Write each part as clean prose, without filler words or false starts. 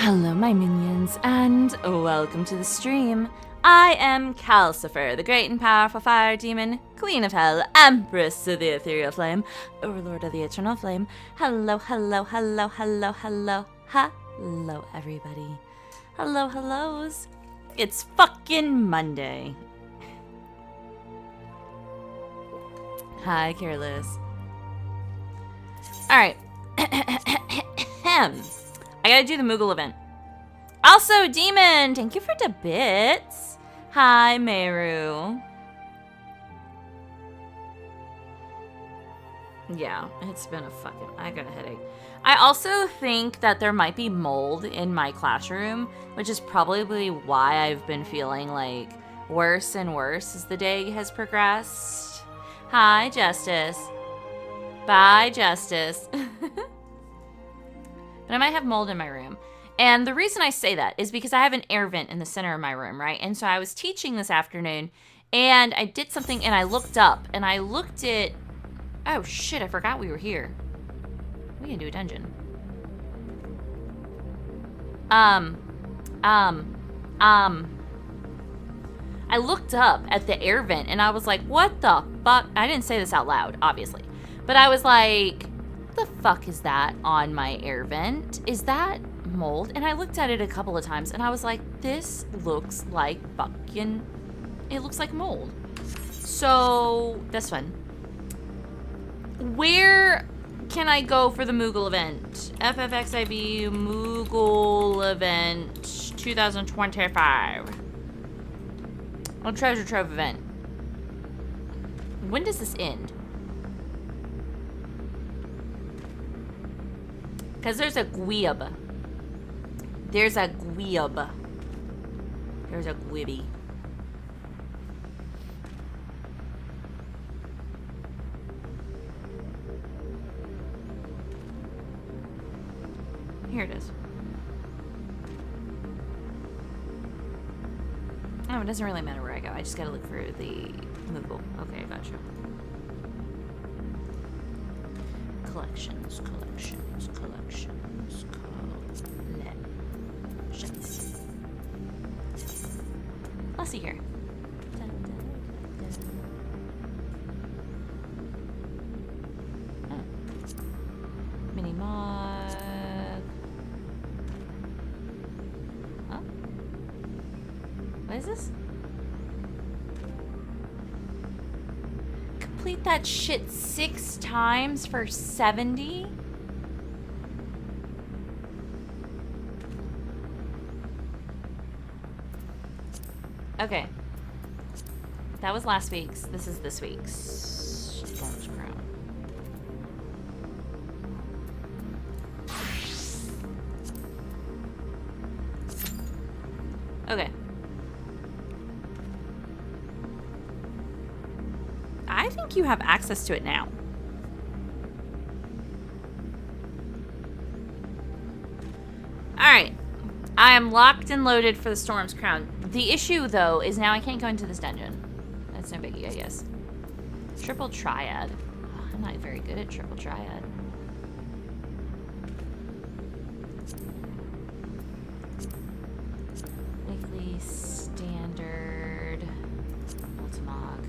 Hello, my minions, and welcome to the stream. I am Kalcifer, the great and powerful fire demon, queen of hell, empress of the ethereal flame, overlord of the eternal flame. Hello, hello, hello, hello, hello, hello, everybody. Hello, hellos. It's fucking Monday. Hi, Careless. Alright. I gotta do the Moogle event. Also, Demon, thank you for the bits. Hi, Meru. Yeah, it's been I got a headache. I also think that there might be mold in my classroom, which is probably why I've been feeling like worse and worse as the day has progressed. Hi, Justice. Bye, Justice. But I might have mold in my room. And the reason I say that is because I have an air vent in the center of my room, right? And so I was teaching this afternoon, and I did something, and I looked up, and I looked at... Oh, shit, I forgot we were here. We can do a dungeon. I looked up at the air vent, and I was like, what the fuck? I didn't say this out loud, obviously. But I was like... the fuck is that on my air vent? Is that mold? And I looked at it a couple of times and I was like, this looks like fucking, it looks like mold. So that's fun. Where can I go for the Moogle event? FFXIV Moogle event 2025. A treasure trove event. When does this end? Because there's a gweeb. There's a gweeb. There's a gwibby. Here it is. Oh, it doesn't really matter where I go. I just gotta look for the Moogle. Okay, I got you. Collections, collections, collections, collections. Let's see here. Oh. Mini mod. Huh? What is this? Complete that shit 6 times for 70? Okay. That was last week's. This is this week's. Storm's Crown. Okay. I think you have access to it now. Alright. I am locked and loaded for the Storm's Crown. The issue, though, is now I can't go into this dungeon. That's no biggie, I guess. Triple Triad. Oh, I'm not very good at Triple Triad. Weekly, Standard, Ultimog.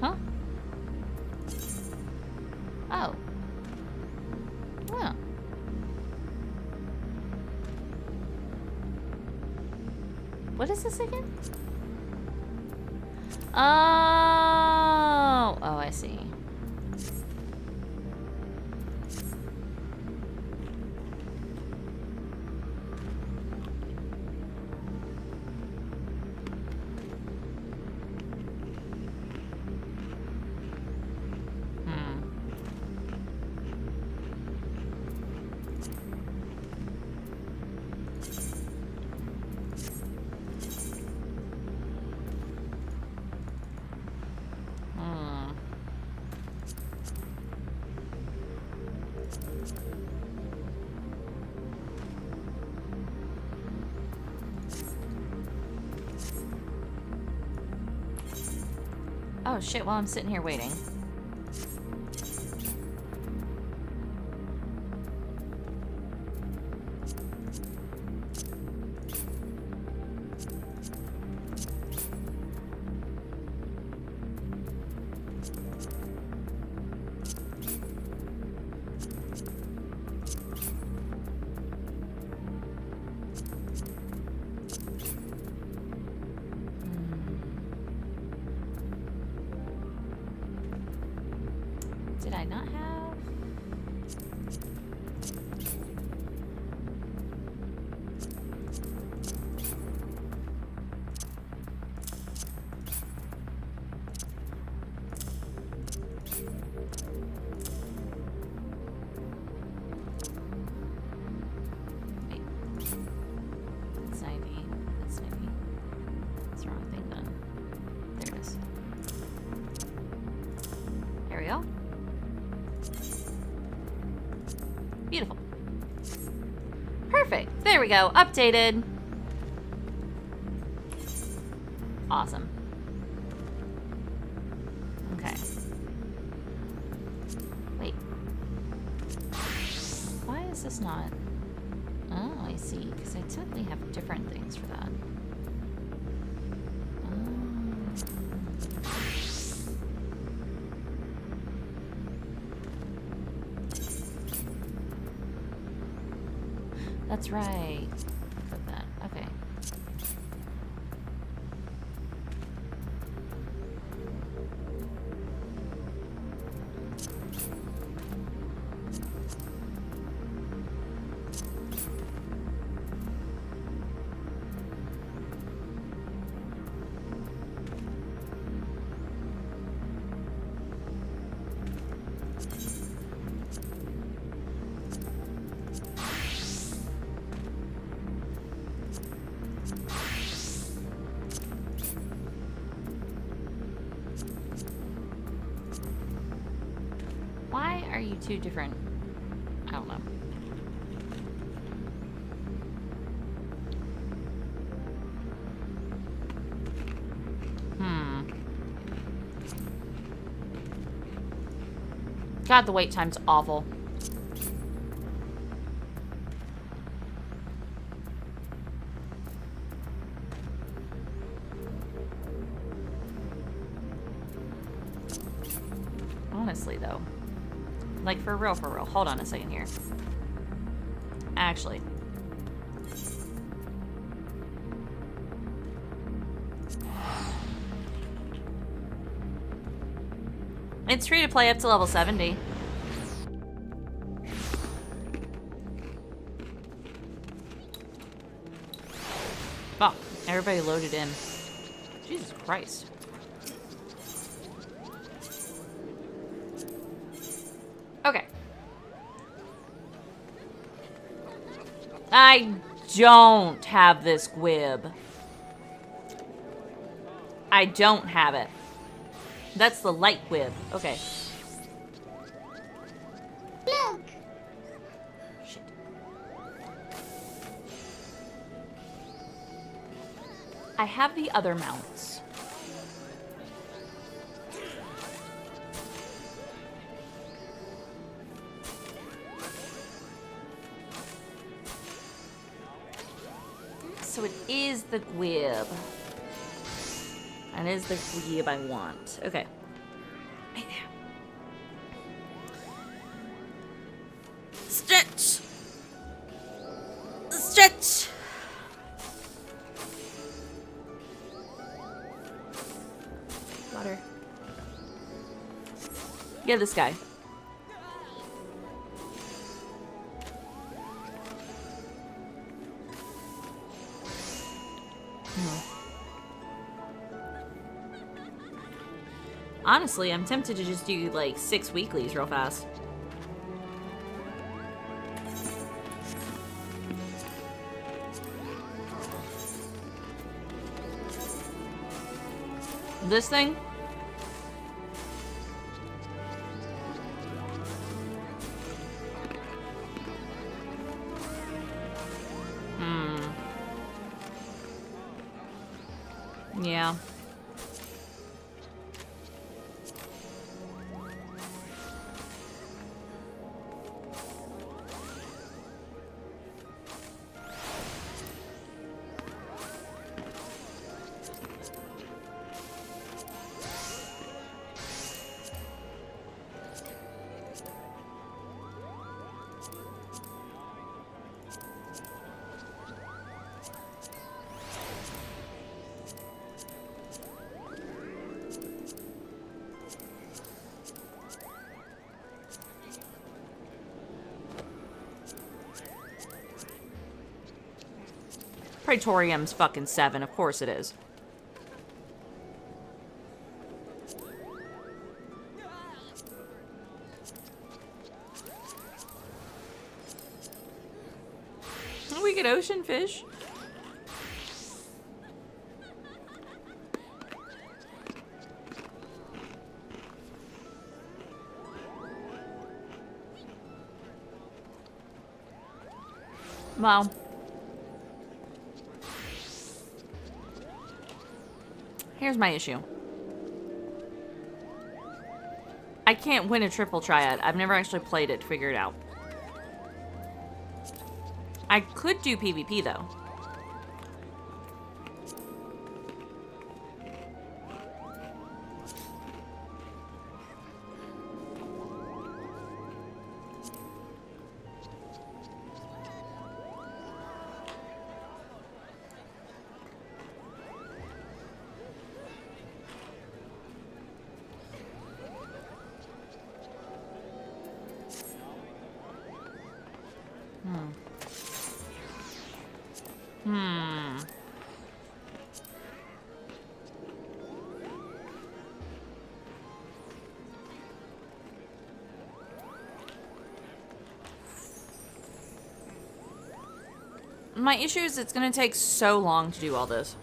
Huh? Oh. Well. What is this again? Oh. Oh, I see. Oh shit, while I'm sitting here waiting. Did I not have? Wait. It's 90. It's 90. It's the wrong thing then. There it is. There we go. Beautiful. Perfect. There we go. Updated. Awesome. Okay. Wait. Why is this not? Oh, I see. Because I typically have different things for that. That's right. Put that. Okay. Why are you two different? I don't know. God, the wait time's awful. Honestly, though. Like, for real, for real. Hold on a second here. Actually. It's free to play up to level 70. Oh, everybody loaded in. Jesus Christ. Okay. I don't have this gwib. I don't have it. That's the light gwib. Okay. Look. Shit. I have the other mounts. So it is the gwib. And it is the gwib I want. Okay. Right there. Stretch! Stretch! Water. Yeah, this guy. Honestly, I'm tempted to just do like 6 weeklies real fast. This thing? Yeah. Praetorium's fucking 7. Of course it is. We get ocean fish. Wow. Here's my issue. I can't win a triple triad. I've never actually played it to figure it out. I could do PvP though. My issue is it's going to take so long to do all this.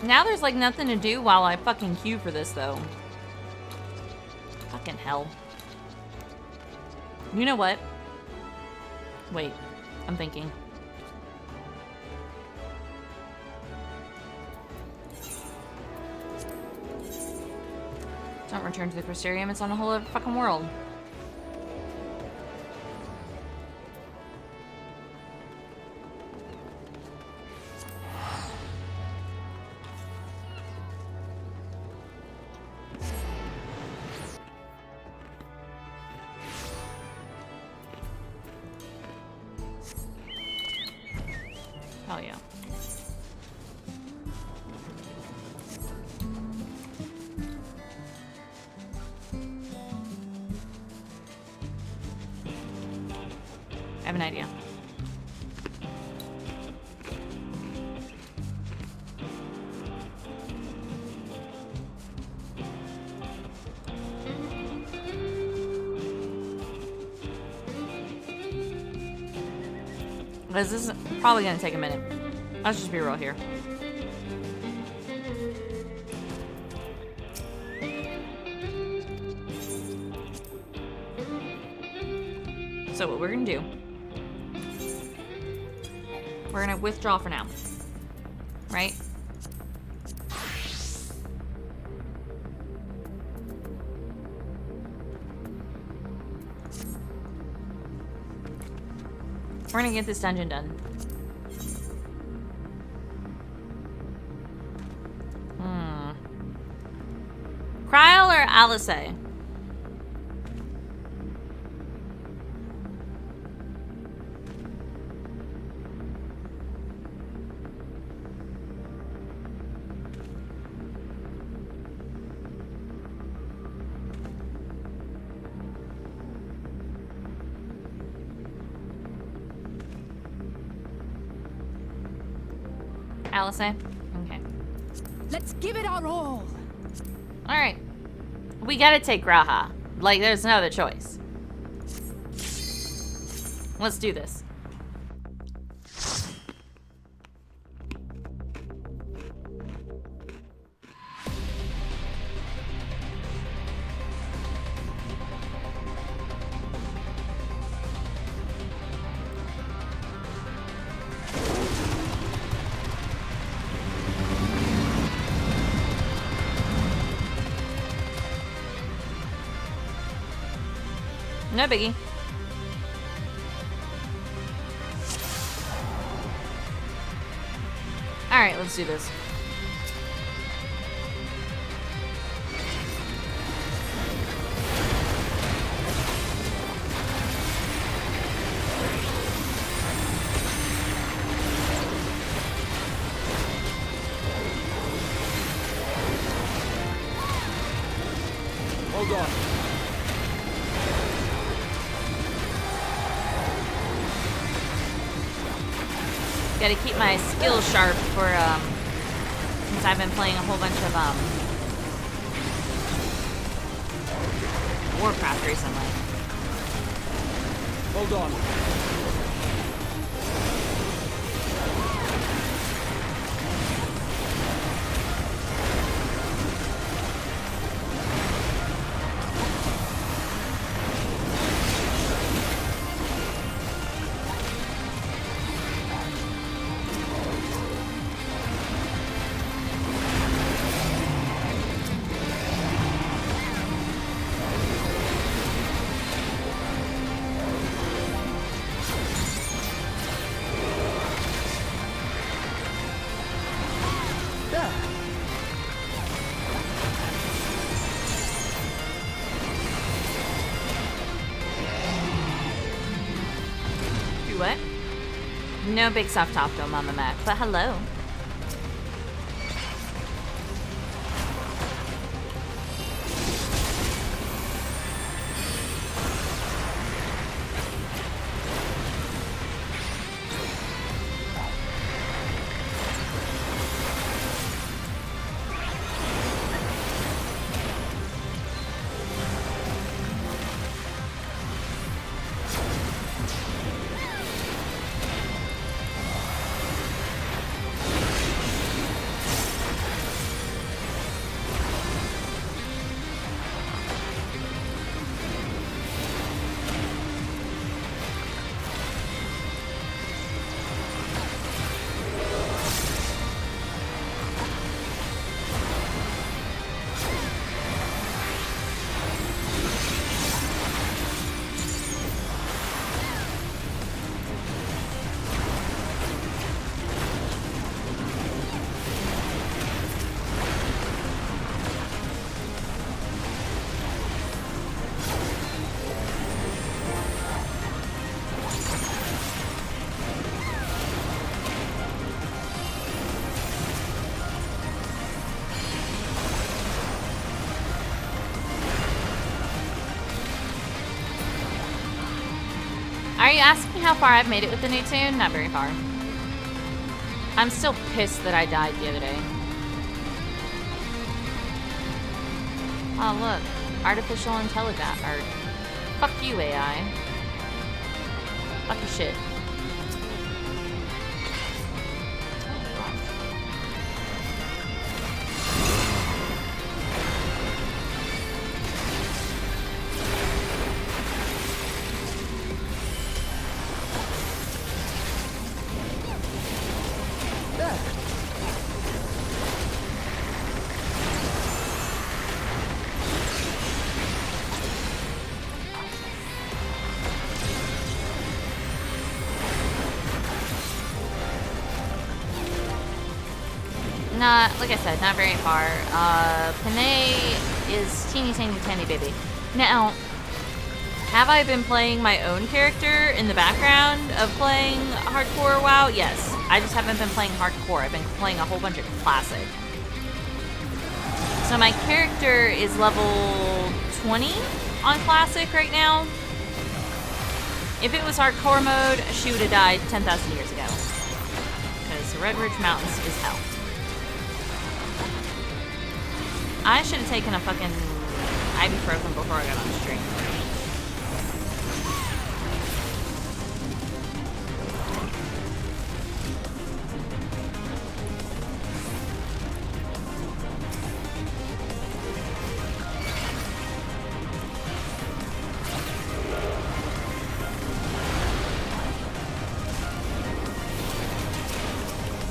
Now there's like nothing to do while I fucking queue for this though. Fucking hell. You know what? Wait, I'm thinking. Don't return to the Crystarium, it's on a whole other fucking world. Hell yeah. I have an idea. This is probably gonna take a minute. Let's just be real here. So what we're gonna do, we're gonna withdraw for now, right? We're gonna get this dungeon done. Kryl or Alice? Alice? Okay. Let's give it our all. Alright. We gotta take Graha. Like, there's no other choice. Let's do this. No biggie. Alright, let's do this. Hold on. Gotta keep my skills sharp for, since I've been playing a whole bunch of, Warcraft recently. Hold on. Do what? No big soft top dome on the Mac, but hello. Are you asking how far I've made it with the new tune? Not very far. I'm still pissed that I died the other day. Oh, look. Artificial intelligence art. Fuck you, AI. Fuck your shit. Not, like I said, not very far. Panay is teeny tiny baby. Now, have I been playing my own character in the background of playing hardcore WoW? Yes. I just haven't been playing hardcore. I've been playing a whole bunch of classic. So my character is level 20 on classic right now. If it was hardcore mode, she would have died 10,000 years ago. Because the Red Ridge Mountains is hell. I should have taken a fucking ibuprofen before I got on the stream.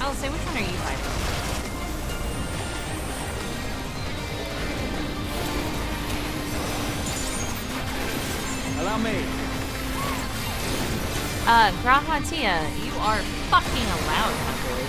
I'll say, which one are you fighting? Allow me. Grahatia, you are fucking allowed, my boy.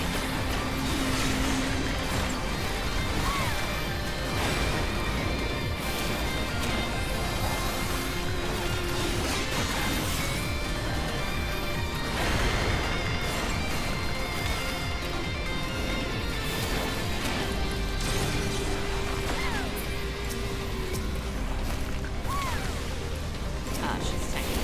She's tanking.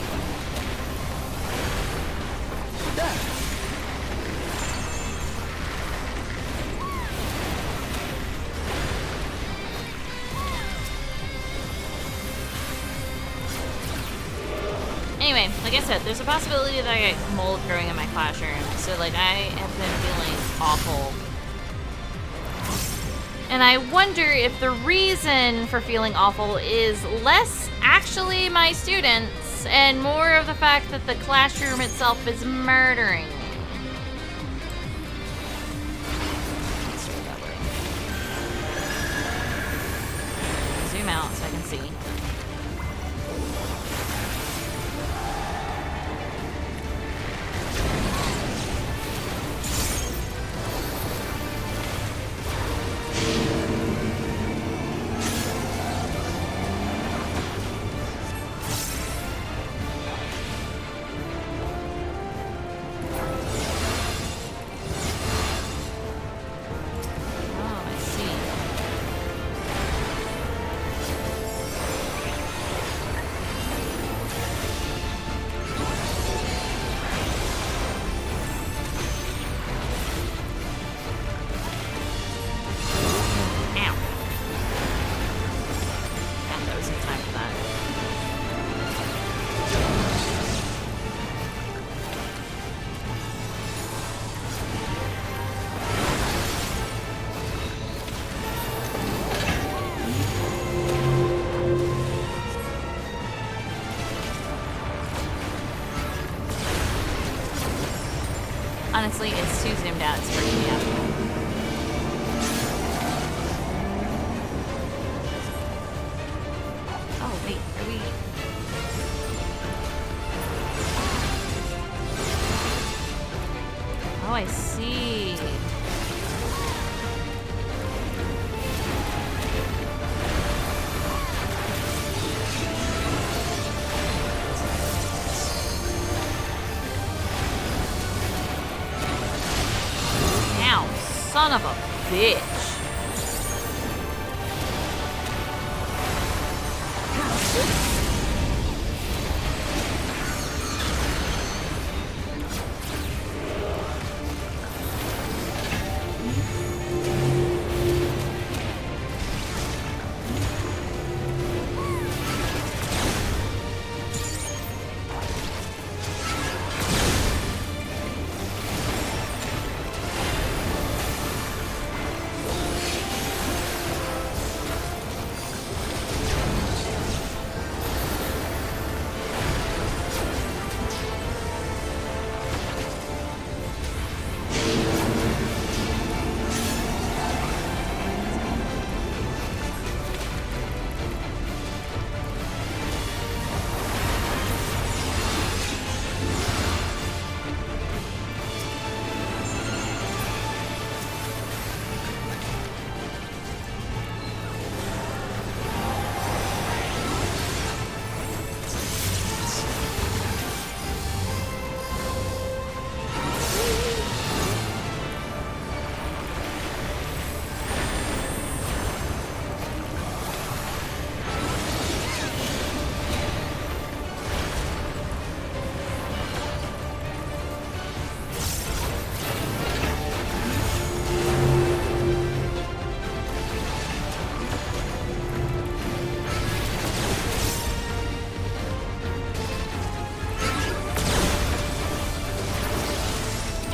Anyway, like I said, there's a possibility that I get mold growing in my classroom. So, like, I have been feeling awful. And I wonder if the reason for feeling awful is less actually my students and more of the fact that the classroom itself is murdering me. Let's do it that way. Zoom out so I can see. Honestly, it's too zoomed out. It's freaking me out. Oh, wait. Are we... Oh, I see. Son of a bitch.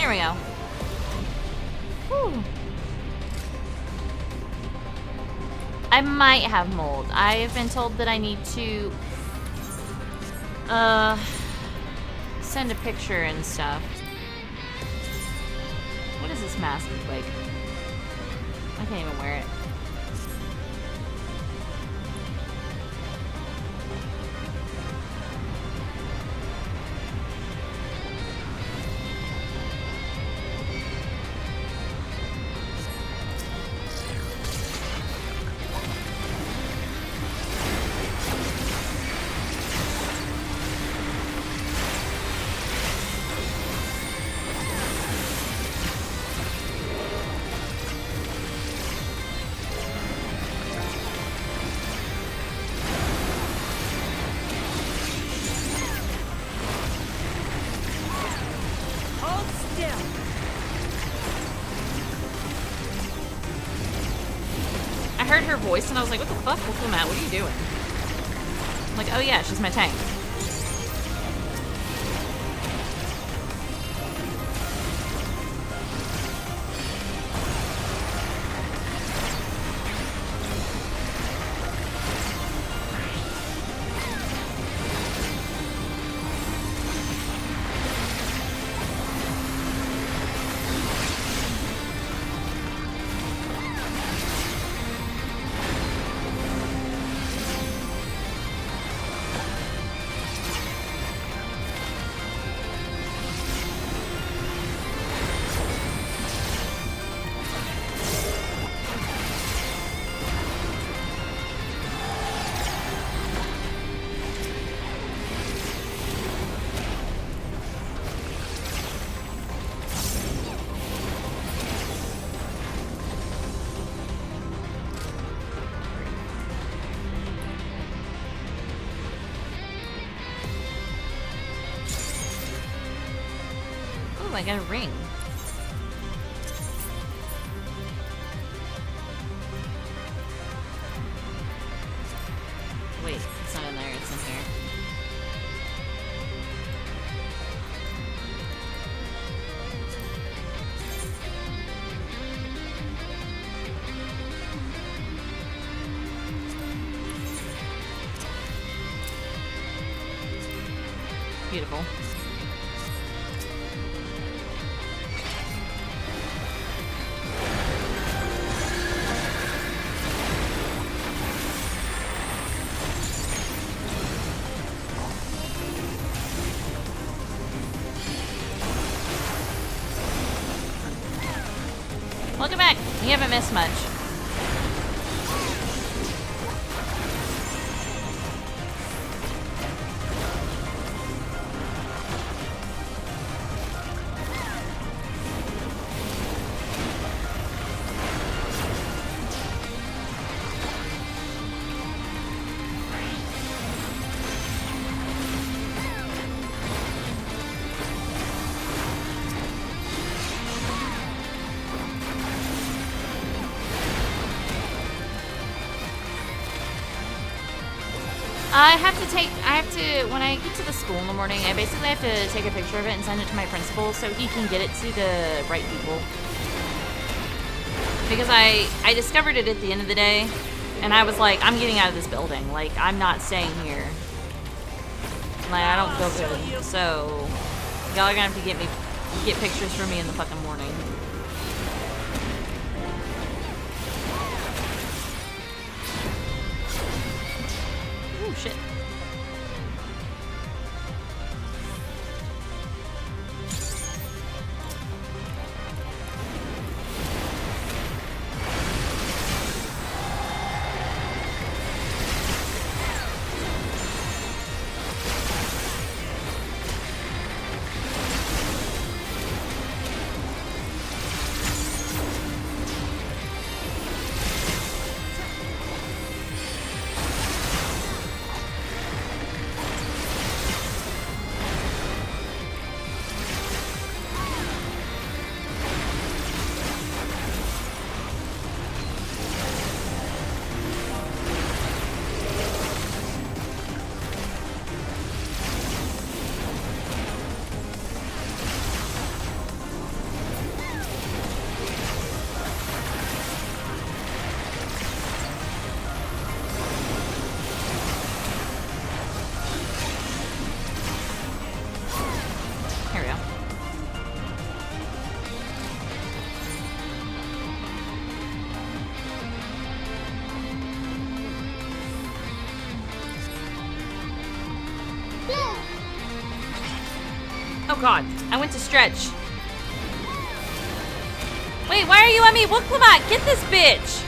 Here we go. Whew. I might have mold. I have been told that I need to send a picture and stuff. What does this mask look like? I can't even wear it. voice, and I was like, what the fuck, Matt? What are you doing? I'm like, oh yeah, she's my tank. I got a ring. Wait, it's not in there, it's in here. Beautiful. Welcome back. You haven't missed much. When I get to the school in the morning, I basically have to take a picture of it and send it to my principal so he can get it to the right people. Because I discovered it at the end of the day, and I was like, I'm getting out of this building. Like, I'm not staying here. Like, I don't feel good. So, y'all are gonna have to get pictures for me in the fucking morning. Ooh, shit. Oh god, I went to stretch. Wait, why are you on me? Wooklamat, get this bitch!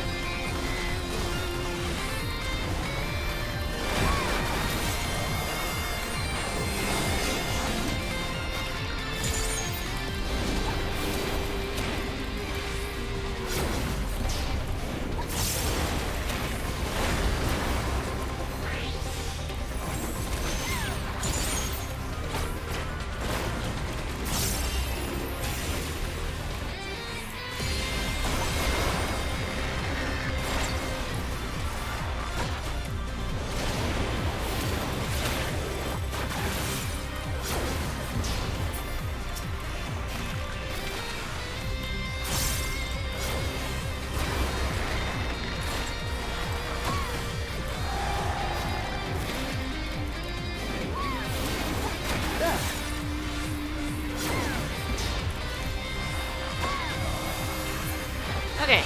Okay.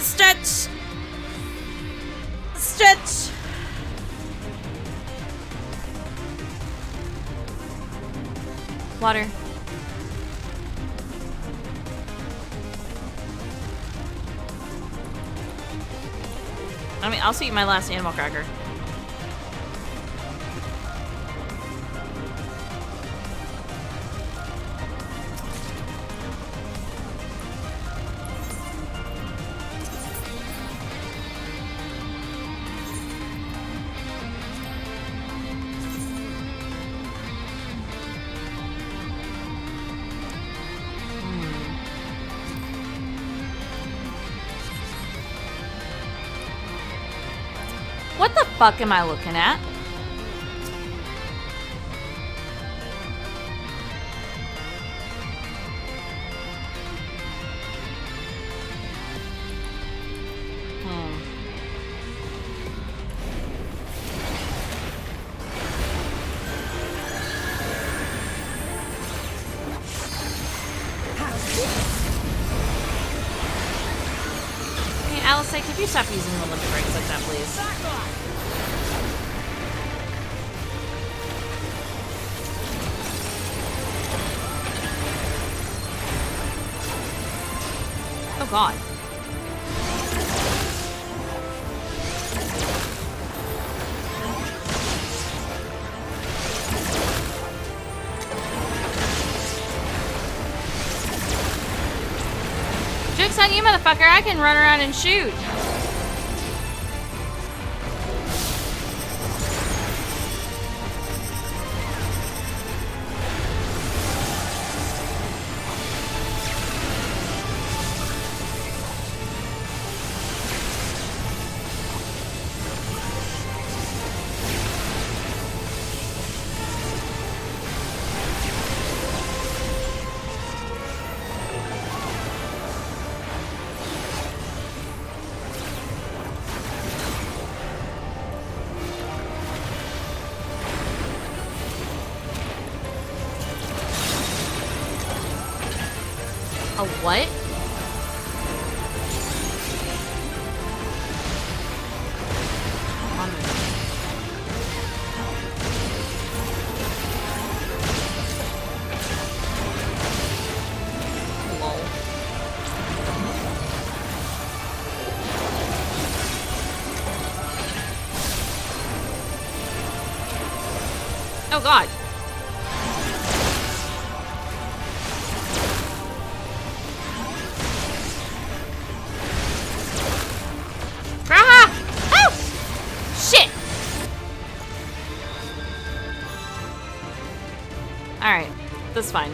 Stretch. Stretch. Water. I mean, I'll see my last animal cracker. What the fuck am I looking at? Hey, Alice, could you stop using the limit breaks like that, please? Oh god. Joke's on you, motherfucker. I can run around and shoot. A what? Lol. Oh god. Alright, that's fine.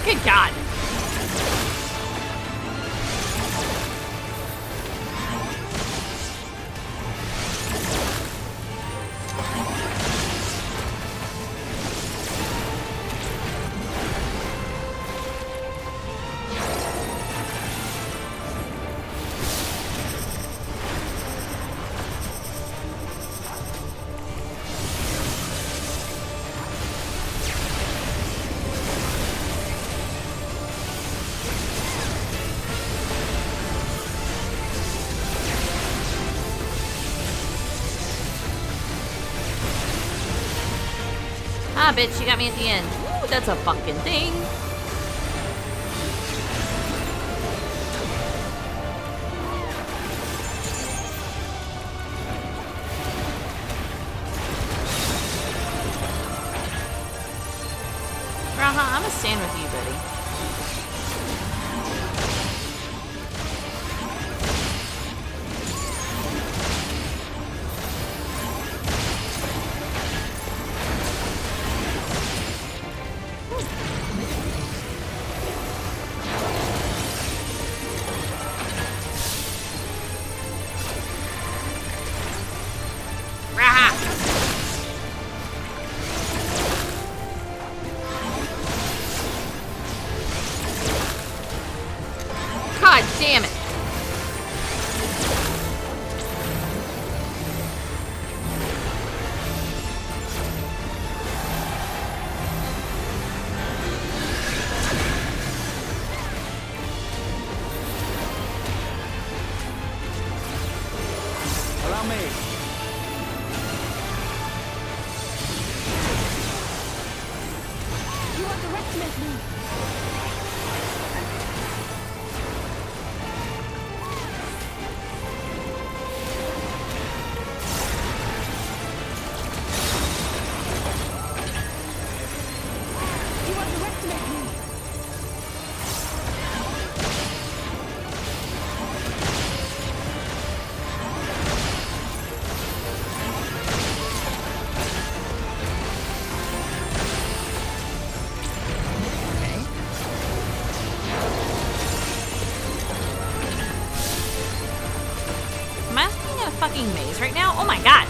Good God. Ah, bitch, you got me at the end. Ooh, that's a fucking thing. Raha, I'm gonna stand with you, buddy. Damn it. Allow me. You underestimate me. You underestimate me. Am I looking at a fucking maze right now? Oh my god.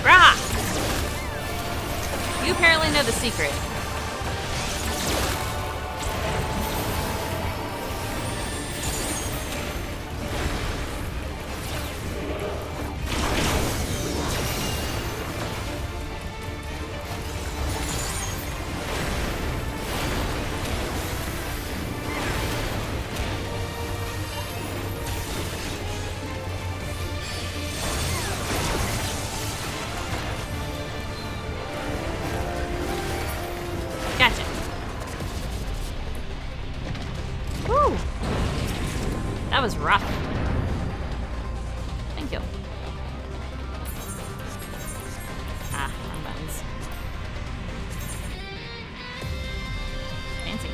Rah! You apparently know the secret. Gotcha. Woo! That was rough. Thank you. Ah, wrong buttons. Fancy.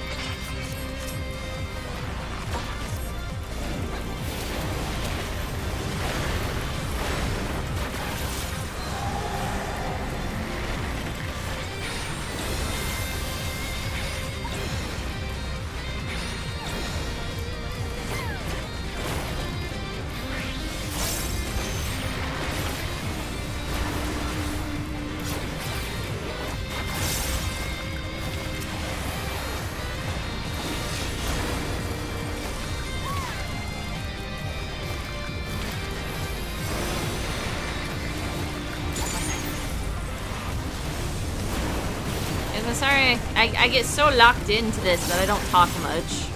I'm sorry, I get so locked into this that I don't talk much.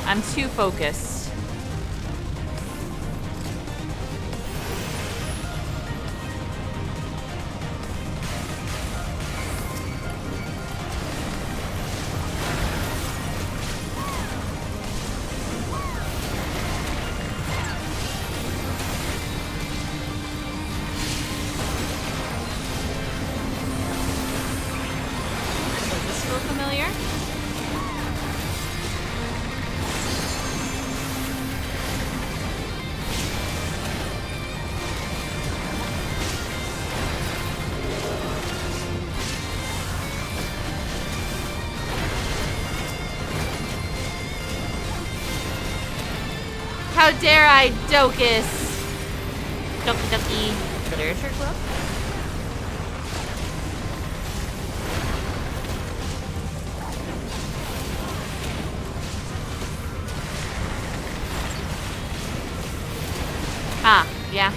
I'm too focused. Does this feel familiar? How dare I, Docus? Doki Doki Literature Club? Ah, yeah.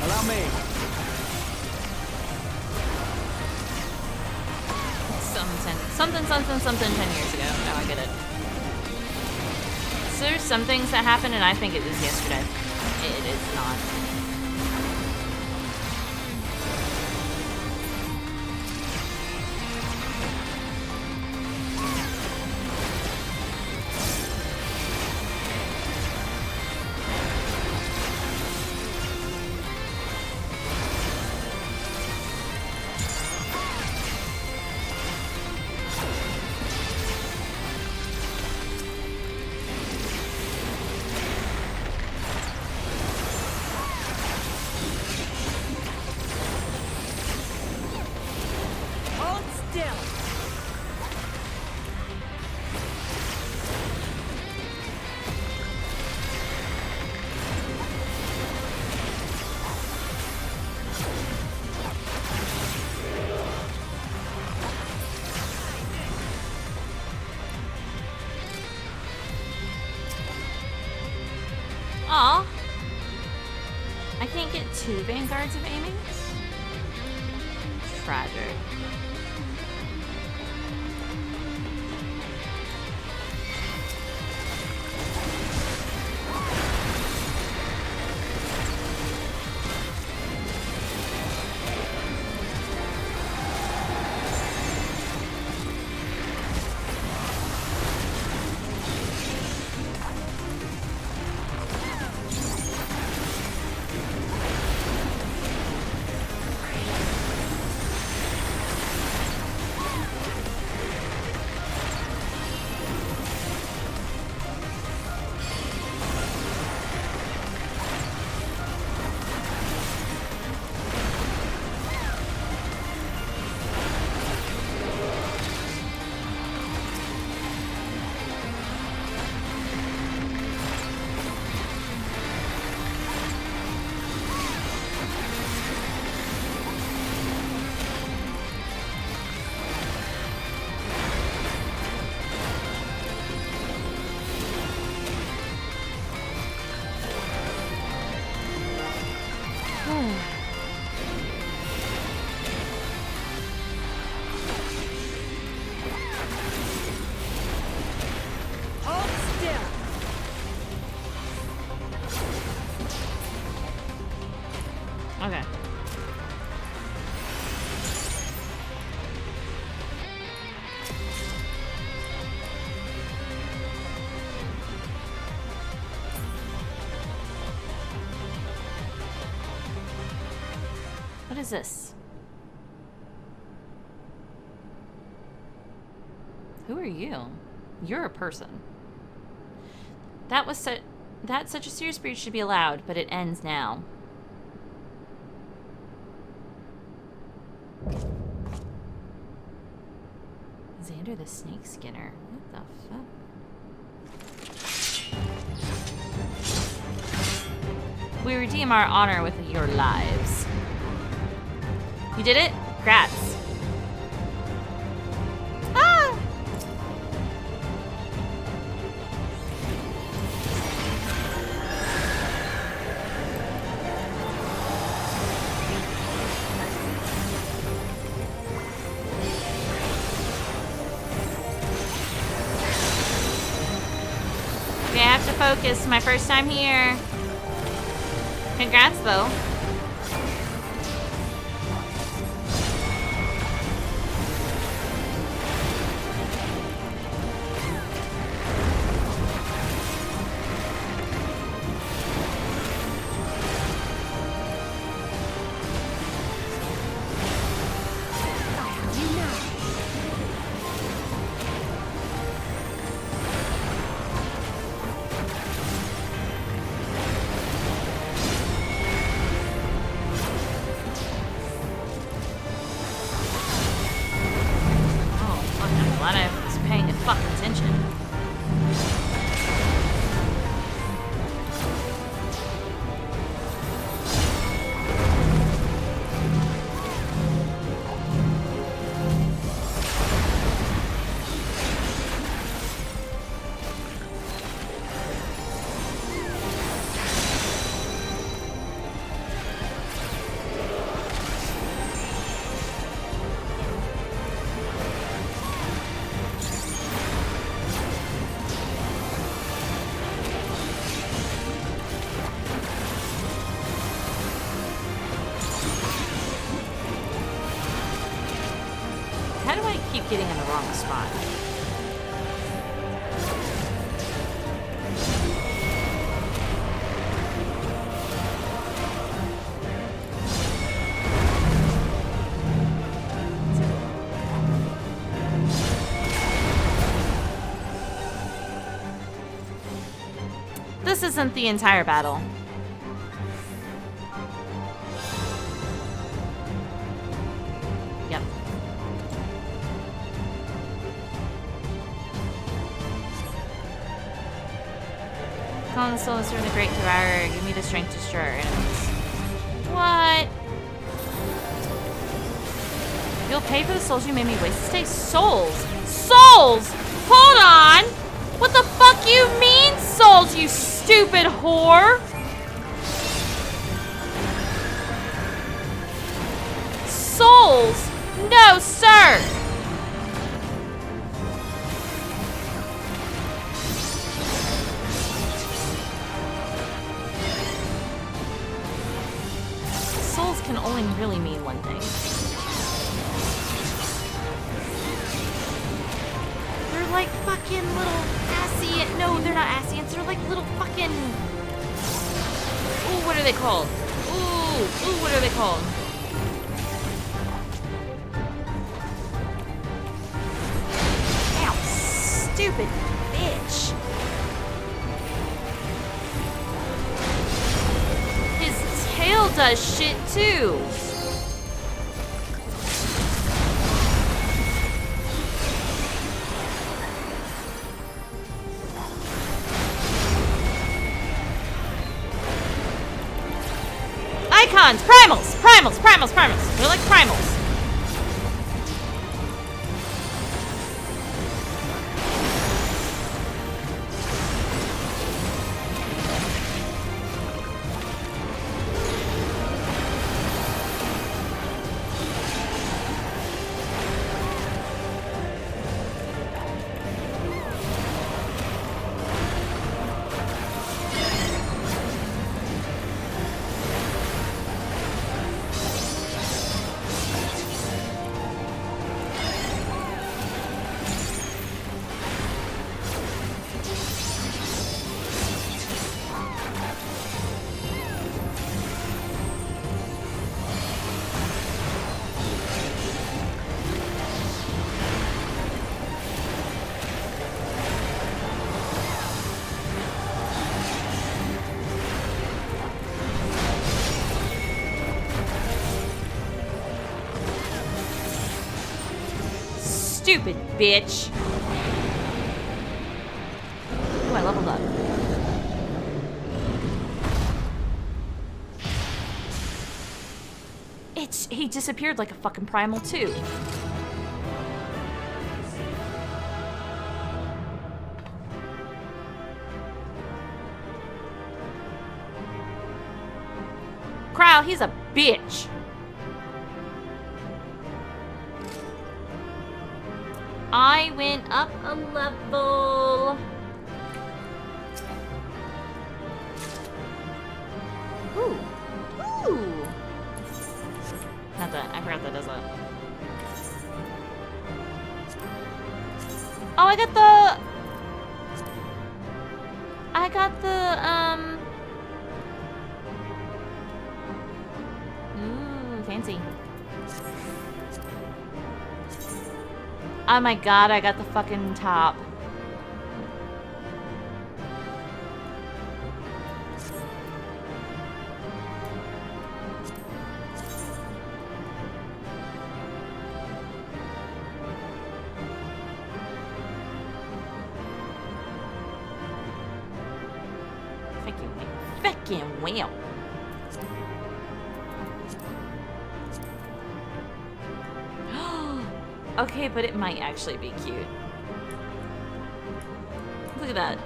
Allow me. something 10 years ago. Now I get it. So there's some things that happened and I think it was yesterday. It is not. Hold still. Aw. I can't get 2 vanguards of aiming? Tragic. Hold still. Okay. What is this? Who are you? You're a person. That such a serious breach should be allowed, but it ends now. Xander the Snake Skinner. What the fuck? We redeem our honor with your lives. You did it? Grats. Ah! Okay, I have to focus. My first time here. Congrats, though. keep getting in the wrong spot. This isn't the entire battle. Yep. Calling the soul is the great devourer. Give me the strength to destroy our enemies. What? You'll pay for the souls you made me waste this day? Souls! Souls! Hold on! What the fuck you mean, souls, you stupid whore? Souls? No, sir! Souls can only really mean one thing. They're like fucking little assy. No, they're not Asians. They're like little fucking. Ooh, what are they called? Ooh, what are they called? Ow, stupid bitch. His tail does shit too. Icons! Primals! Primals! Primals! Primals! They're like primals. Stupid bitch. Ooh, I leveled up. He disappeared like a fucking primal too. Crow, he's a bitch. I went up a level. Ooh. Ooh. Not that. I forgot that does that. Oh, I got the, Ooh, fancy. Oh my god, I got the fucking top. Fucking well. Okay, but it might actually be cute. Look at that.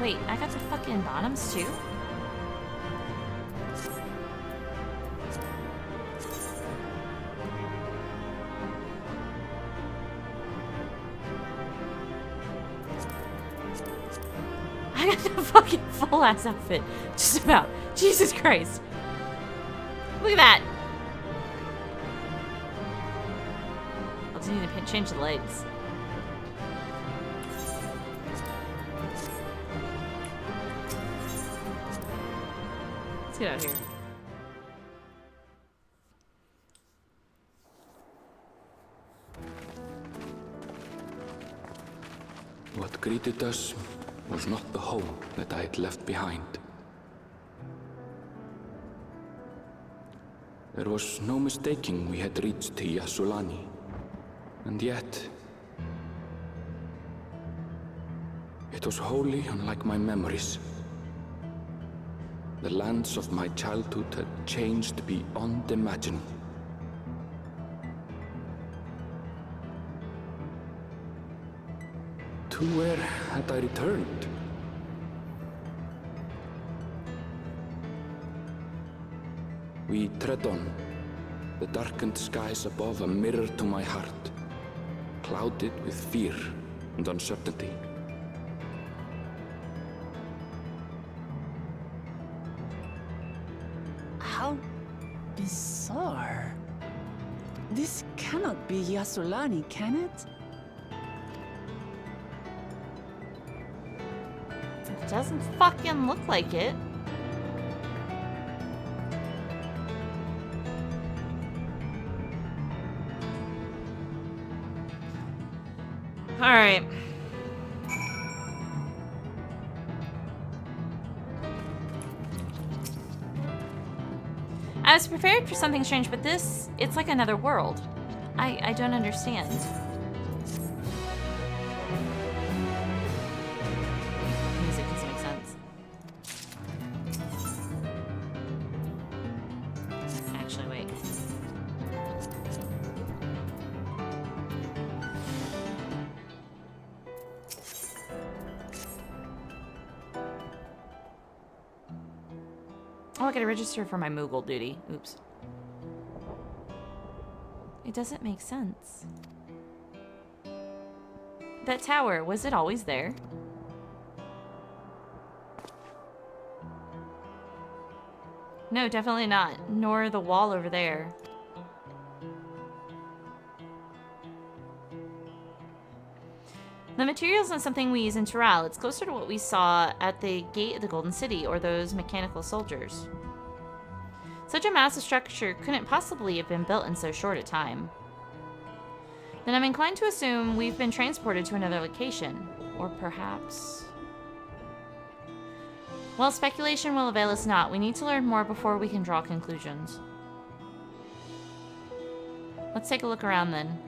Wait, I got the fucking bottoms too? I got the fucking full ass outfit. Just about. Jesus Christ. Look at that. I'll just need to change the lights. Let's get out here. What greeted us was not the home that I had left behind. There was no mistaking we had reached Yasulani, and yet it was wholly unlike my memories. The lands of my childhood had changed beyond imagining. To where had I returned? We tread on, the darkened skies above a mirror to my heart, clouded with fear and uncertainty. How bizarre. This cannot be Yasulani, can it? It doesn't fucking look like it. Alright. I was prepared for something strange, but this, it's like another world. I don't understand. Music doesn't make sense. Actually, wait. Oh, I gotta register for my Moogle duty. Oops. It doesn't make sense. That tower, was it always there? No, definitely not. Nor the wall over there. The material isn't something we use in Tural. It's closer to what we saw at the gate of the Golden City, or those mechanical soldiers. Such a massive structure couldn't possibly have been built in so short a time. Then I'm inclined to assume we've been transported to another location. Or perhaps... Well, speculation will avail us not. We need to learn more before we can draw conclusions. Let's take a look around then.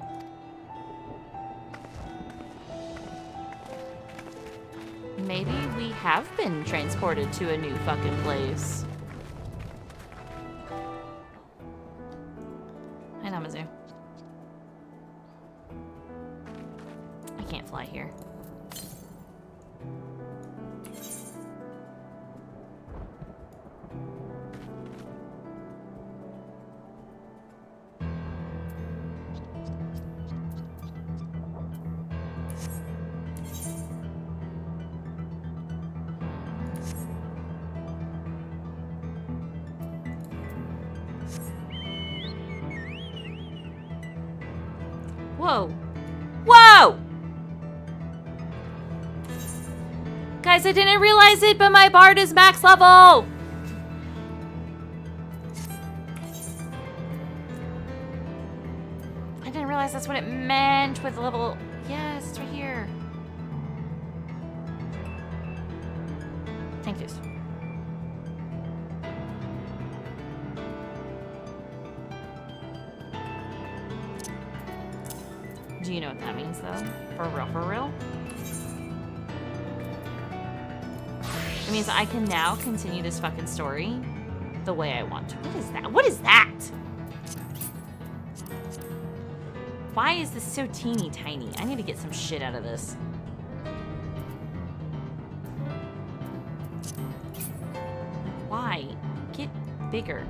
Maybe we have been transported to a new fucking place. Hi, Namazu. I can't fly here. Whoa. Whoa! Guys, I didn't realize it, but my bard is max level! I didn't realize that's what it meant with level... Yes, it's right here. Thank you. Do you know what that means, though? For real, for real? It means I can now continue this fucking story the way I want to. What is that? What is that? Why is this so teeny tiny? I need to get some shit out of this. Why? Get bigger.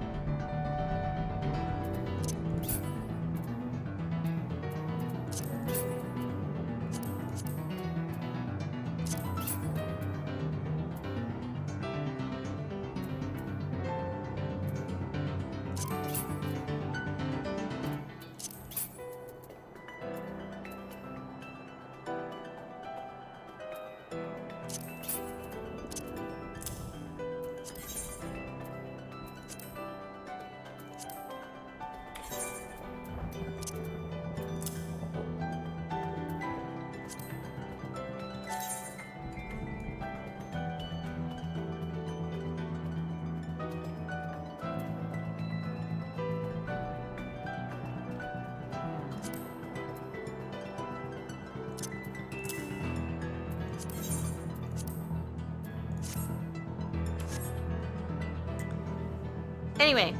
Anyway,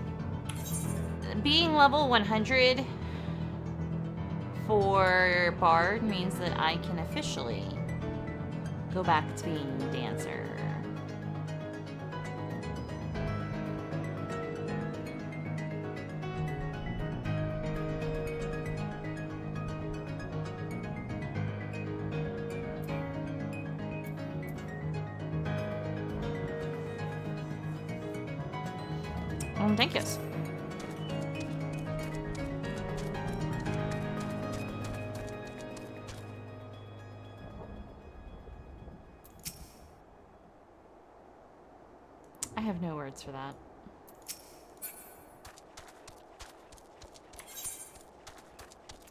being level 100 for Bard means that I can officially go back to being Dancer. Thank you. I have no words for that.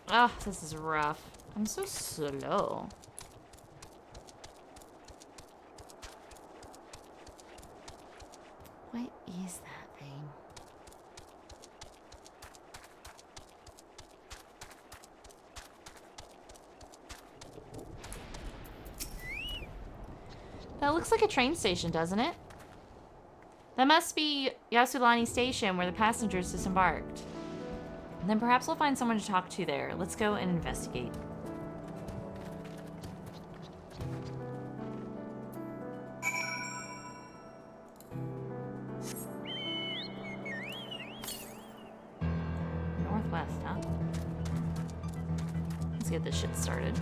Ah, this is rough. I'm so slow. What is that thing? That looks like a train station, doesn't it? That must be Yasulani Station where the passengers disembarked. And then perhaps we'll find someone to talk to there. Let's go and investigate. Northwest, huh? Let's get this shit started.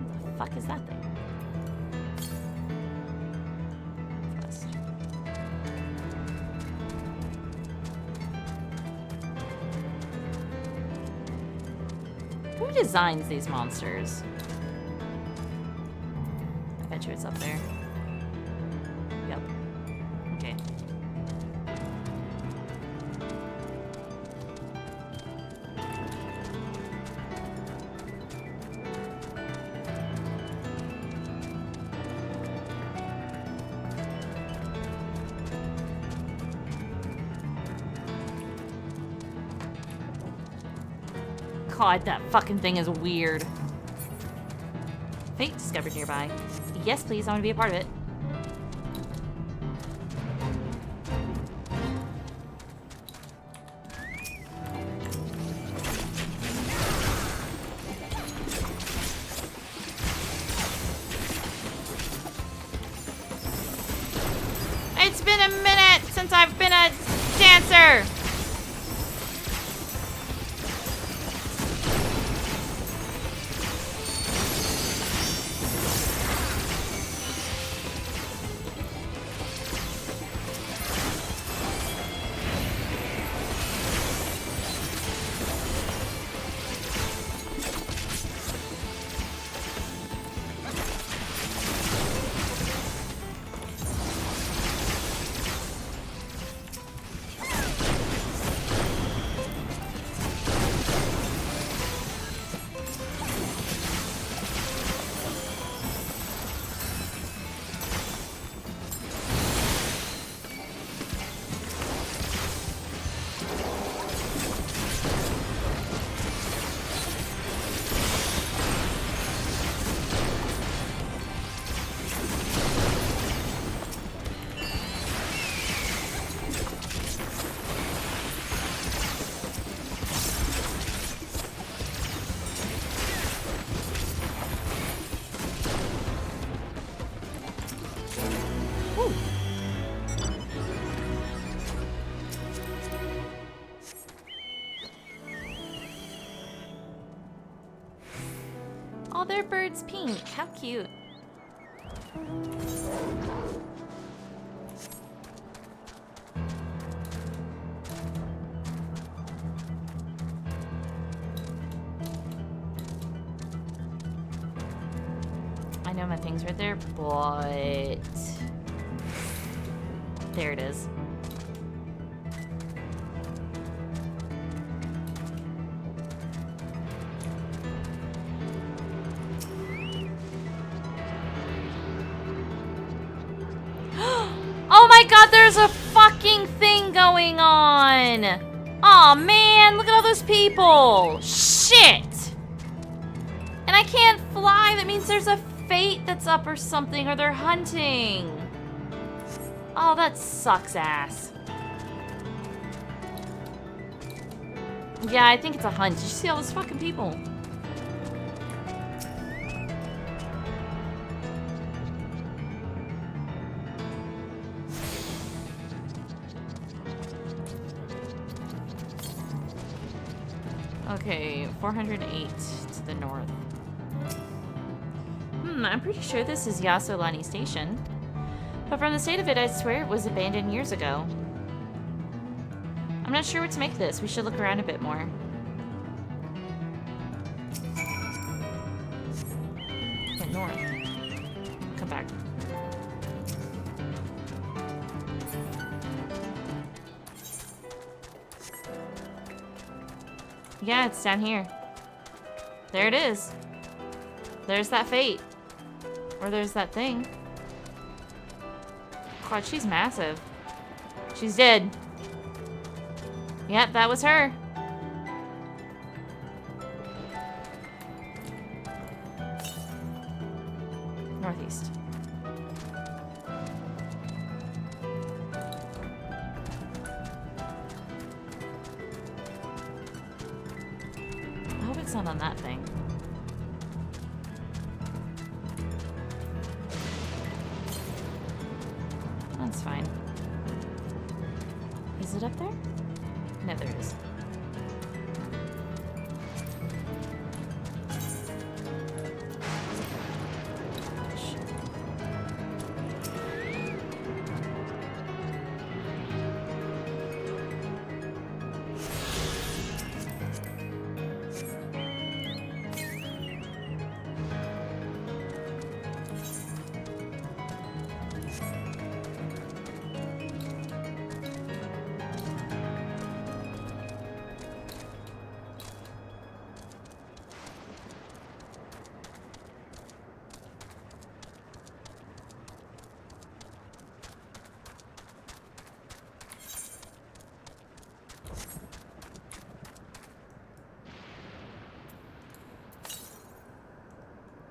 What the fuck is that thing? Northwest. Who designs these monsters? I bet you it's up there. Yep. Okay. God, that fucking thing is weird. Fate discovered nearby. Yes, please, I want to be a part of it. It's been a minute since I've been a dancer. Oh, their bird's pink. How cute. I know my thing's right there, but... There it is. Oh my god, there's a fucking thing going on! Aw, man, look at all those people. Shit. And I can't fly. That means there's a fate that's up or something, or they're hunting. Oh, that sucks ass. Yeah, I think it's a hunt. Did you see all those fucking people? Okay, 408 to the north. I'm pretty sure this is Yasolani Station. But from the state of it, I swear it was abandoned years ago. I'm not sure what to make of this. We should look around a bit more. Okay, north. Come back. Yeah, it's down here. There it is. There's that fate. Or there's that thing. God, she's massive. She's dead. Yep, that was her. Northeast. I hope it's not on that thing. That's fine. Is it up there? No, there it is.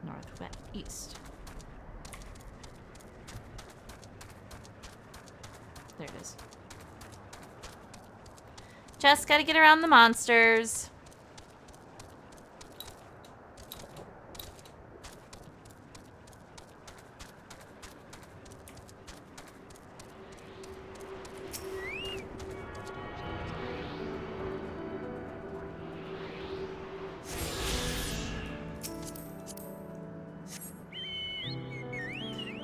Northwest, east. There it is. Just gotta get around the monsters.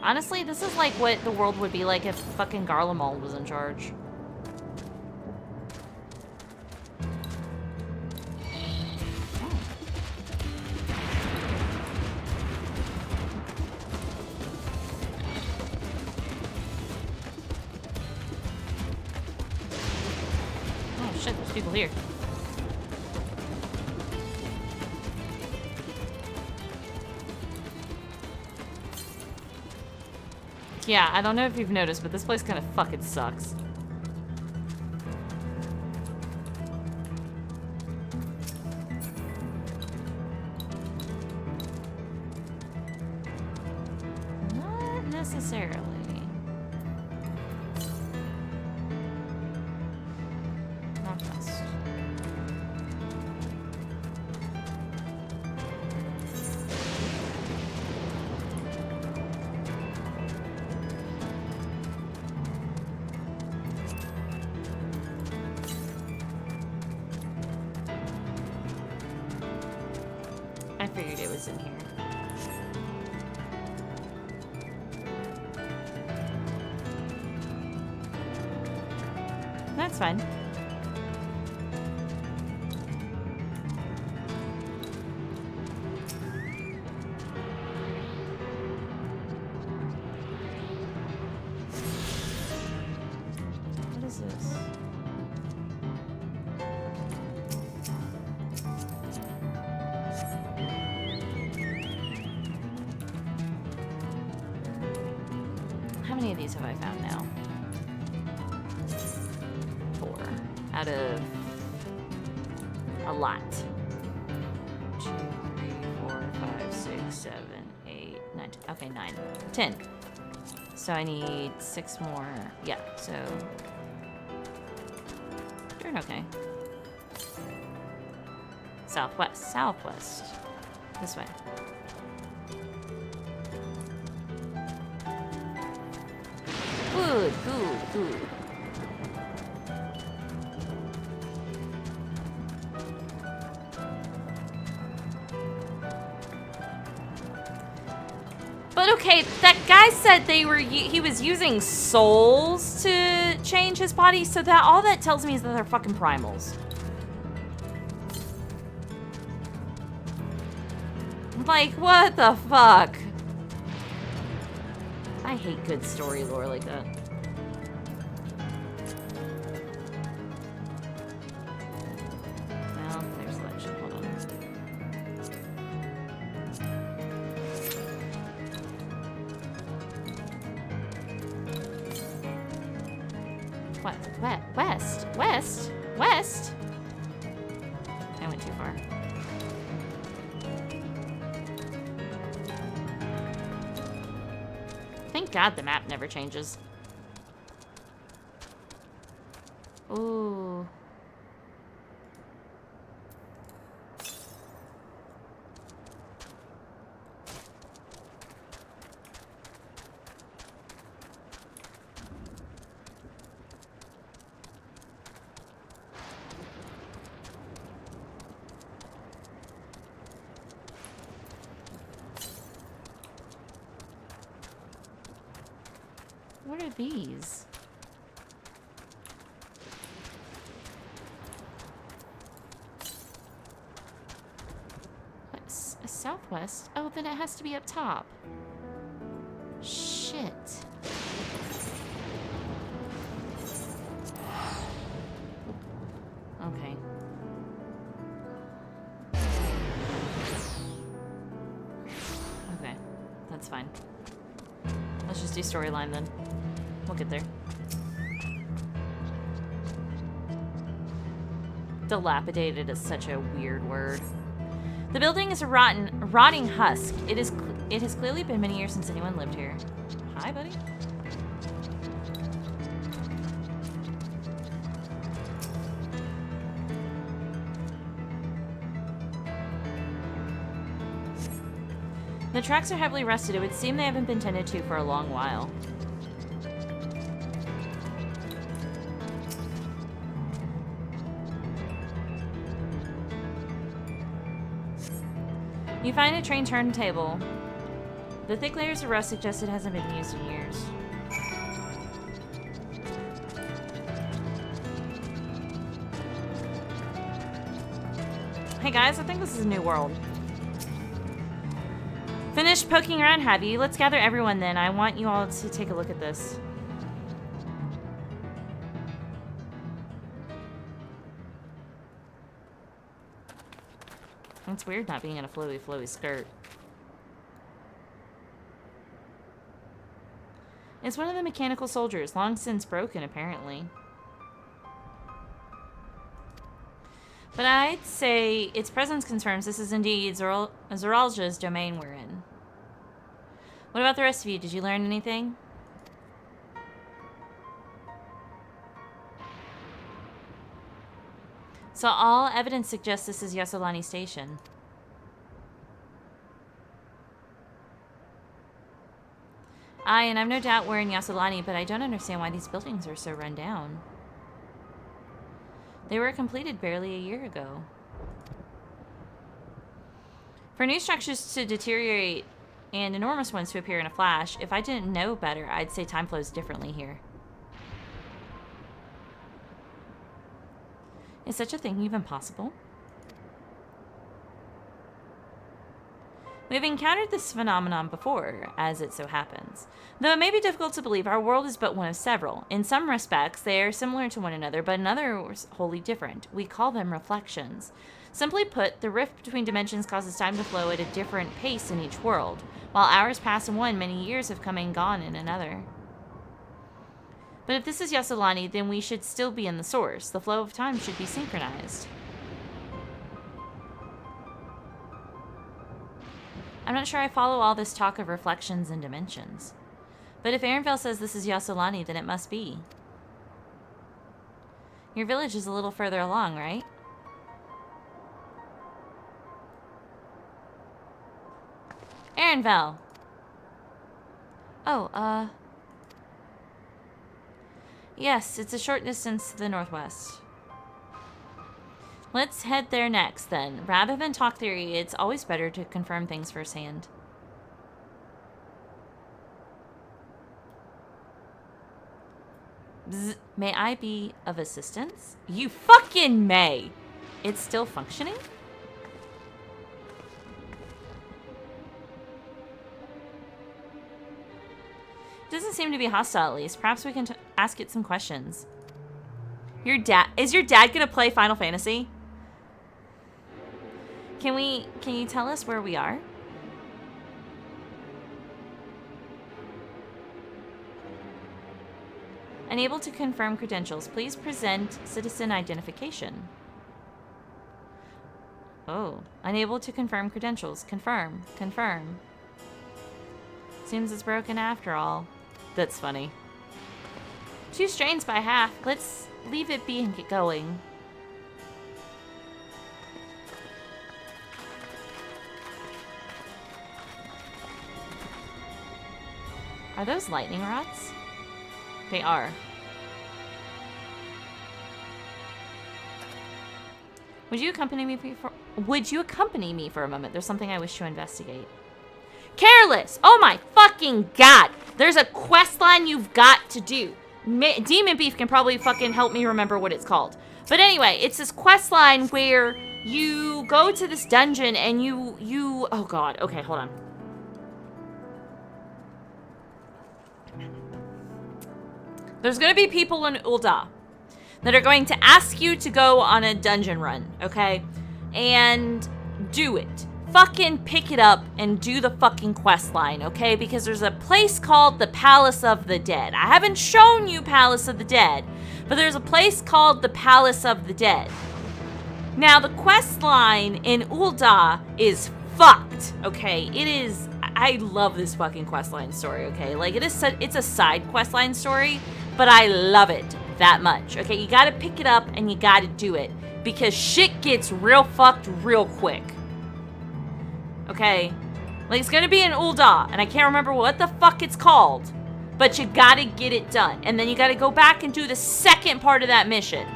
Honestly, this is like what the world would be like if fucking Garlemald was in charge. Oh shit, there's people here. Yeah, I don't know if you've noticed, but this place kind of fucking sucks. Not necessarily. Northwest. I figured it was in here. That's fine. What is this? How many of these have I found now? 4 out of lot. 2, 3, 4, 5, 6, 7, 8, 9, 10. Okay, 9. 10. So I need 6 more. Yeah, so... Doing okay. Southwest. Southwest. This way. Good, good, good. But okay, that guy said he was using souls to change his body, so that all that tells me is that they're fucking primals. Like, what the fuck? I hate good story lore like that. Well, there's selection. Hold on. What? West? West? West? I went too far. Thank God the map never changes. Ooh. What are these? Southwest? Oh, then it has to be up top. Shit. Okay. Okay, that's fine. Let's just do storyline then. We'll get there. Dilapidated is such a weird word. The building is a rotting husk. It has clearly been many years since anyone lived here. Hi, buddy. The tracks are heavily rusted. It would seem they haven't been tended to for a long while. You find a train turntable. The thick layers of rust suggest it hasn't been used in years. Hey guys, I think this is a new world. Finished poking around, have you? Let's gather everyone then. I want you all to take a look at this. It's weird not being in a flowy skirt. It's one of the mechanical soldiers, long since broken, apparently. But I'd say its presence confirms this is indeed Zoralja's domain we're in. What about the rest of you? Did you learn anything? So all evidence suggests this is Yassolani Station. Aye, and I've no doubt we're in Yassolani, but I don't understand why these buildings are so run down. They were completed barely a year ago. For new structures to deteriorate and enormous ones to appear in a flash, if I didn't know better, I'd say time flows differently here. Is such a thing even possible? We've encountered this phenomenon before, as it so happens. Though it may be difficult to believe, our world is but one of several. In some respects, they are similar to one another, but in others, wholly different. We call them reflections. Simply put, the rift between dimensions causes time to flow at a different pace in each world. While hours pass in one, many years have come and gone in another. But if this is Yassolani, then we should still be in the source. The flow of time should be synchronized. I'm not sure I follow all this talk of reflections and dimensions. But if Arenvale says this is Yassolani, then it must be. Your village is a little further along, right? Arenvale! Oh, yes, it's a short distance to the northwest. Let's head there next, then. Rather than talk theory, it's always better to confirm things firsthand. Bzz. May I be of assistance? You fucking may! It's still functioning? Doesn't seem to be hostile, at least. Perhaps we can ask it some questions. Your dad... Is your dad gonna play Final Fantasy? Can you tell us where we are? Unable to confirm credentials. Please present citizen identification. Oh. Unable to confirm credentials. Confirm. Confirm. Seems it's broken after all. That's funny. 2 strains by half. Let's leave it be and get going. Are those lightning rods? They are. Would you accompany me for a moment? There's something I wish to investigate. Careless! Oh my fucking god! There's a quest line you've got to do. Demon Beef can probably fucking help me remember what it's called. But anyway, it's this quest line where you go to this dungeon and you oh god, okay, hold on. There's gonna be people in Ul'dah that are going to ask you to go on a dungeon run, okay? And do it. Fucking pick it up and do the fucking quest line, okay? Because there's a place called the Palace of the Dead. I haven't shown you Palace of the Dead, but there's a place called the Palace of the Dead. Now, the quest line in Ul'dah is fucked, okay? It is... I love this fucking quest line story, okay? Like, it's a side quest line story, but I love it that much, okay? You gotta pick it up and you gotta do it, because shit gets real fucked real quick. Okay? Like, it's gonna be in Ul'dah, and I can't remember what the fuck it's called, but you gotta get it done. And then you gotta go back and do the second part of that mission.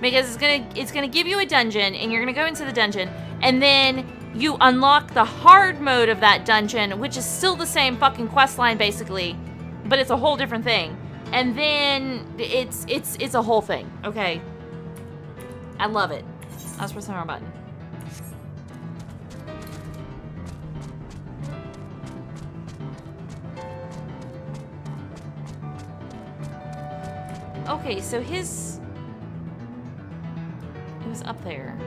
Because it's gonna give you a dungeon, and you're gonna go into the dungeon, and then you unlock the hard mode of that dungeon, which is still the same fucking quest line, basically, but it's a whole different thing. And then it's a whole thing, okay? I love it. I was pressing the wrong button. Okay, so it was up there.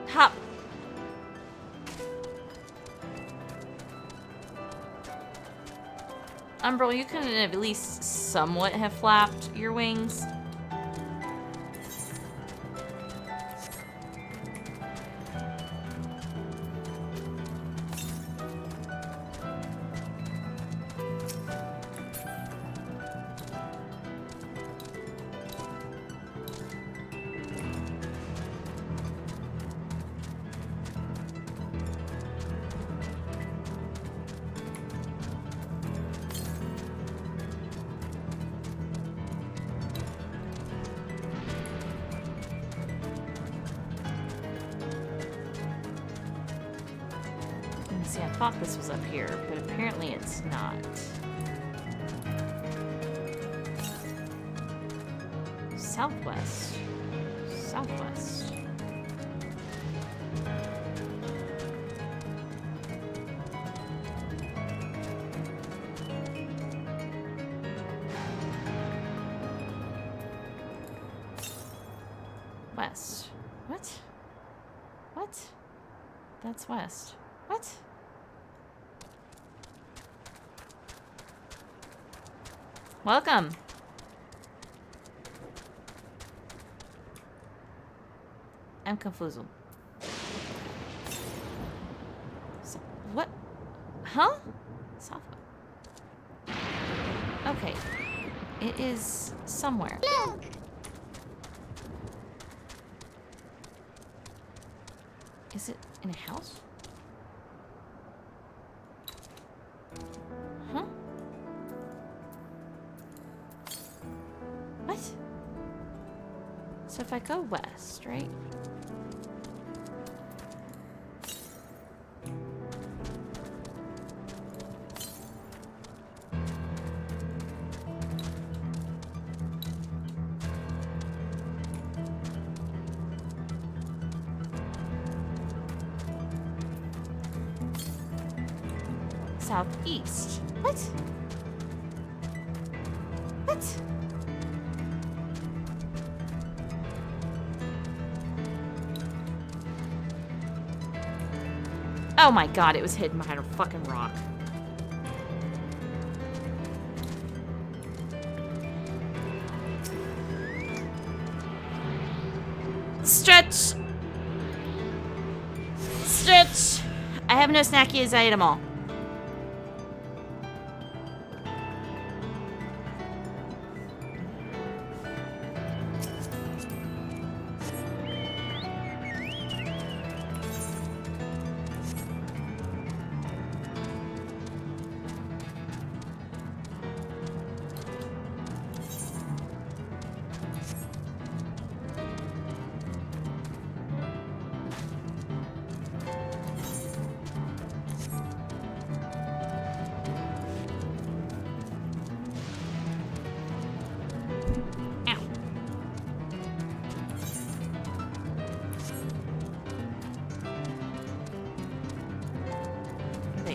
Hop. Umbral, you couldn't at least somewhat have flapped your wings. See, I thought this was up here, but apparently it's not. Southwest. Southwest. West. What? What? That's west. What? Welcome. I'm confused. So, what? Huh? South. Okay. It is somewhere. Look! Is it in a house? Huh? What? So if I go west, right? Southeast. What? What? Oh my god, it was hidden behind a fucking rock. Stretch! Stretch! I have no snackies, I ate them all.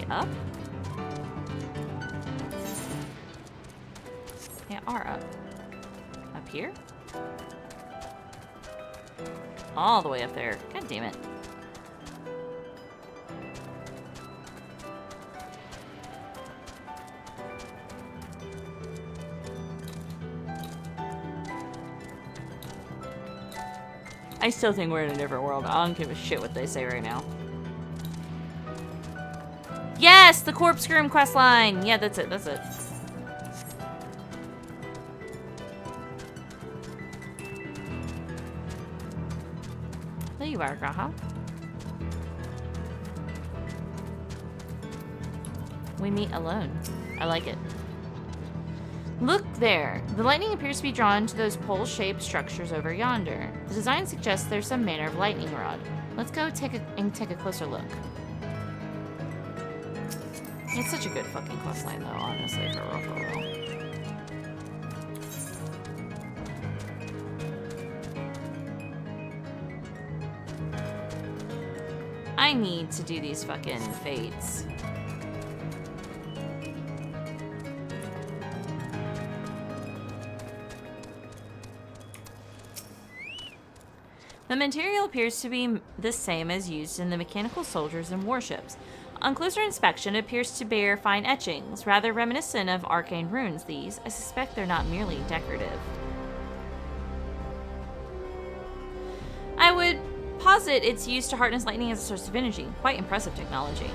Up? They are up. Up here? All the way up there. God damn it. I still think we're in a different world. I don't give a shit what they say right now. Yes, the corpse groom quest line. Yeah, that's it. That's it. There you are, Graha. We meet alone. I like it. Look there. The lightning appears to be drawn to those pole-shaped structures over yonder. The design suggests there's some manner of lightning rod. Let's go take a closer look. It's such a good fucking questline, though, honestly, for real, for real. I need to do these fucking fates. The material appears to be the same as used in the mechanical soldiers and warships. On closer inspection, it appears to bear fine etchings, rather reminiscent of arcane runes. These, I suspect they're not merely decorative. I would posit it's used to harness lightning as a source of energy. Quite impressive technology.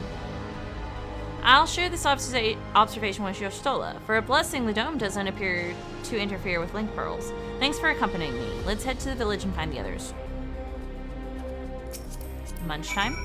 I'll share this observation with Yostola. For a blessing, the dome doesn't appear to interfere with link pearls. Thanks for accompanying me. Let's head to the village and find the others. Munch time.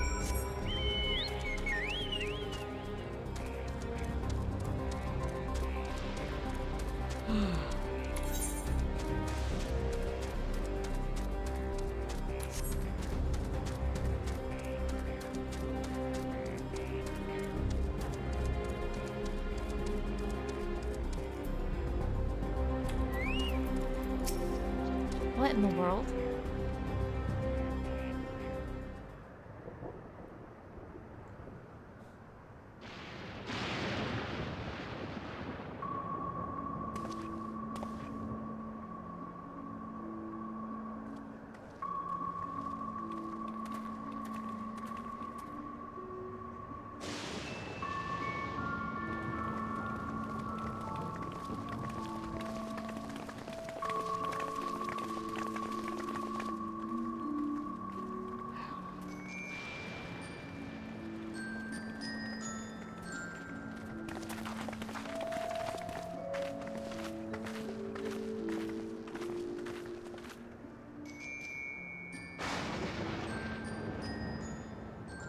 What in the world?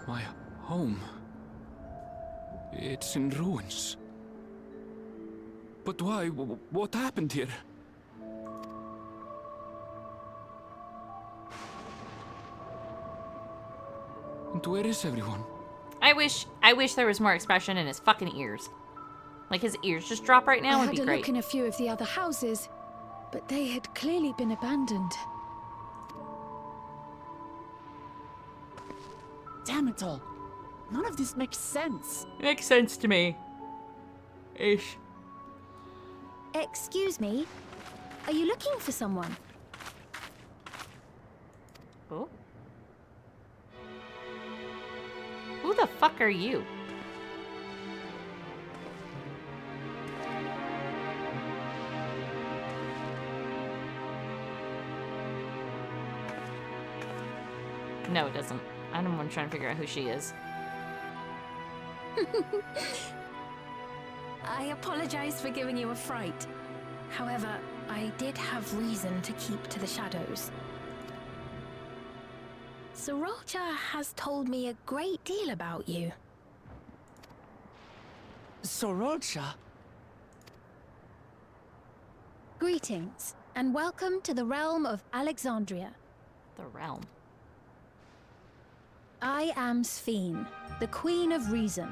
My home. It's in ruins. But why? What happened here? And where is everyone? I wish there was more expression in his fucking ears. Like his ears just drop right now I would had be a great. look in a few of the other houses, but they had clearly been abandoned. Damn it all. None of this makes sense. Makes sense to me. Ish. Excuse me? Are you looking for someone? Oh. Who the fuck are you? No, it doesn't. I'm trying to figure out who she is. I apologize for giving you a fright. However, I did have reason to keep to the shadows. Sorolcha has told me a great deal about you. Sorolcha? Greetings, and welcome to the realm of Alexandria. The realm. I am Sphene, the Queen of Reason.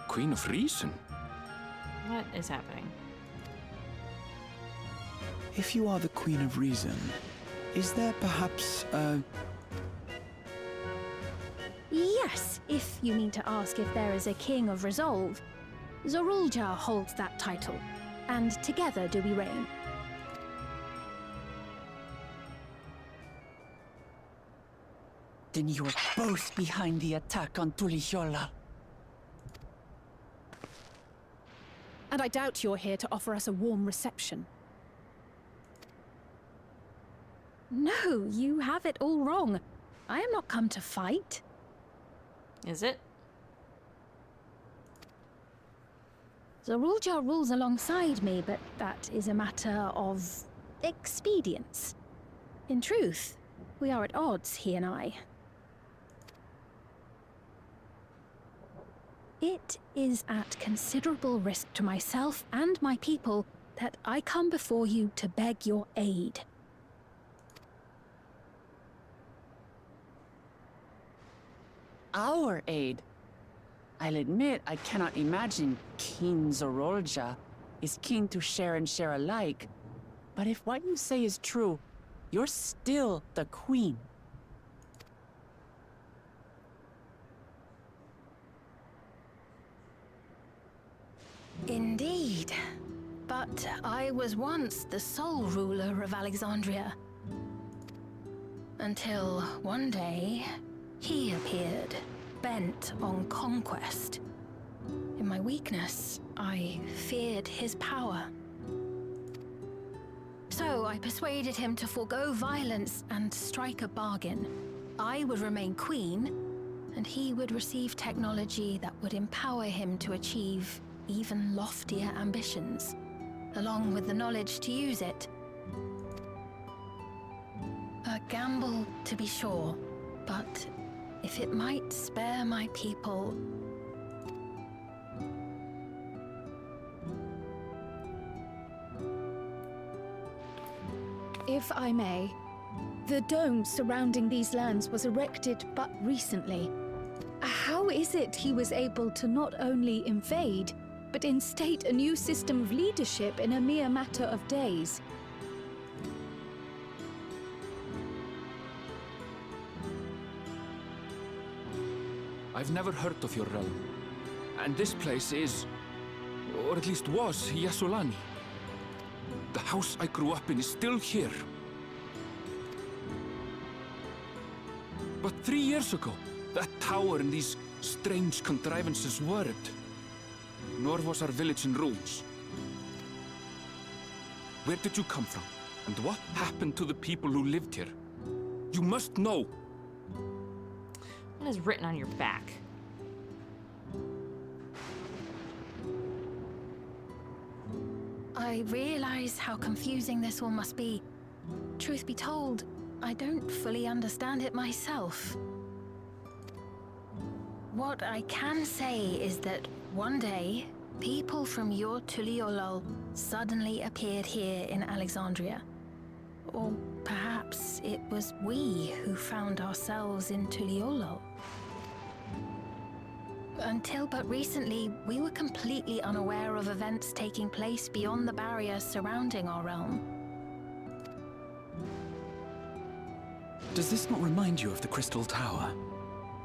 Queen of Reason? What is happening? If you are the Queen of Reason, is there perhaps a... Yes, if you mean to ask if there is a King of Resolve. Zorulja holds that title, and together do we reign. Then you are both behind the attack on Tulihiola. And I doubt you're here to offer us a warm reception. No, you have it all wrong. I am not come to fight. Is it? Zorulja rules alongside me, but that is a matter of expedience. In truth, we are at odds, he and I. It is at considerable risk to myself and my people that I come before you to beg your aid. Our aid? I'll admit I cannot imagine King Zorolja is keen to share and share alike. But if what you say is true, you're still the Queen. Indeed. But I was once the sole ruler of Alexandria. Until one day, he appeared, bent on conquest. In my weakness, I feared his power. So I persuaded him to forego violence and strike a bargain. I would remain queen, and he would receive technology that would empower him to achieve even loftier ambitions, along with the knowledge to use it. A gamble, to be sure, but if it might spare my people... If I may, the dome surrounding these lands was erected but recently. How is it he was able to not only invade, but instate a new system of leadership in a mere matter of days? I've never heard of your realm. And this place is, or at least was, Yasolani. The house I grew up in is still here. But 3 years ago, that tower and these strange contrivances weren't. Nor was our village in ruins. Where did you come from? And what happened to the people who lived here? You must know. What is written on your back? I realize how confusing this all must be. Truth be told, I don't fully understand it myself. What I can say is that one day, people from your Tuliolol suddenly appeared here in Alexandria. Or perhaps it was we who found ourselves in Tuliolol. Until but recently, we were completely unaware of events taking place beyond the barrier surrounding our realm. Does this not remind you of the Crystal Tower?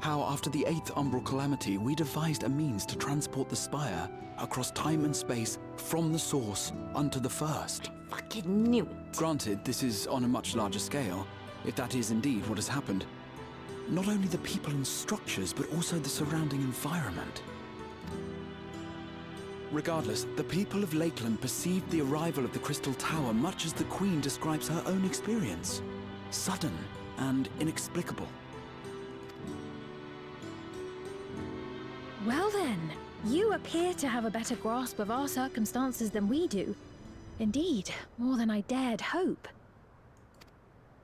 How after the 8th Umbral Calamity, we devised a means to transport the Spire across time and space from the source unto the first. Fucking knew it. Granted, this is on a much larger scale, if that is indeed what has happened. Not only the people and structures, but also the surrounding environment. Regardless, the people of Lakeland perceived the arrival of the Crystal Tower much as the Queen describes her own experience. Sudden and inexplicable. Well then, you appear to have a better grasp of our circumstances than we do. Indeed, more than I dared hope.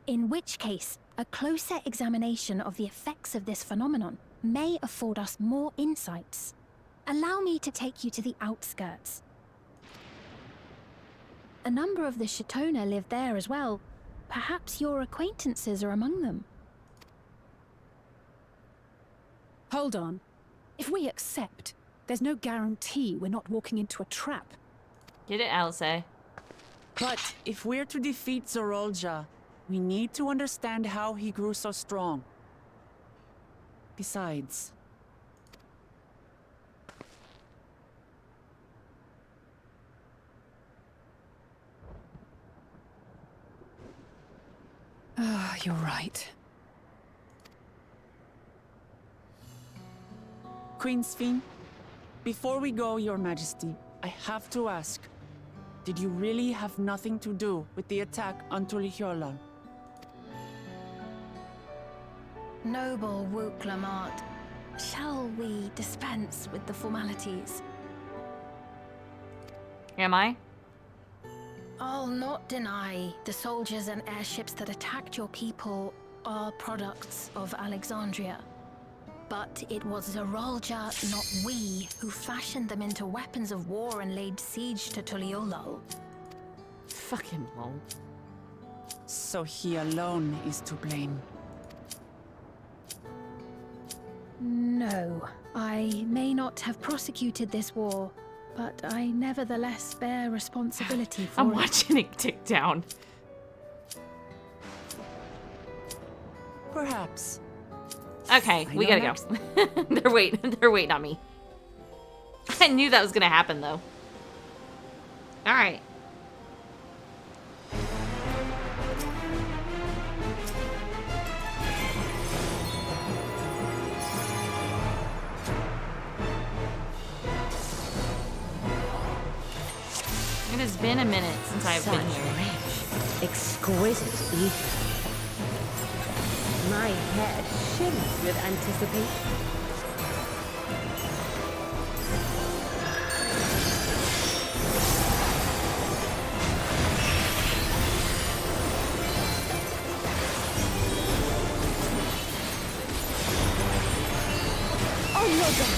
In which case, a closer examination of the effects of this phenomenon may afford us more insights. Allow me to take you to the outskirts. A number of the Shatona live there as well. Perhaps your acquaintances are among them. Hold on. If we accept, there's no guarantee we're not walking into a trap. Get it, Alce? But if we're to defeat Zorolja, we need to understand how he grew so strong. Besides... Ah, you're right. Queen Sphene, before we go, Your Majesty, I have to ask, did you really have nothing to do with the attack on Tuliolol? Noble Wook Lamart, shall we dispense with the formalities? Am I? I'll not deny the soldiers and airships that attacked your people are products of Alexandria. But it was Zorolja, not we, who fashioned them into weapons of war and laid siege to Tuliolol. Fucking lol. So he alone is to blame. No, I may not have prosecuted this war, but I nevertheless bear responsibility for I'm it. watching it tick down. Perhaps. Okay, we gotta go. They're waiting on me. I knew that was gonna happen though. Alright. It has been a minute since I've been here. Exquisite ether. My head shimmers with anticipation. Oh no, God.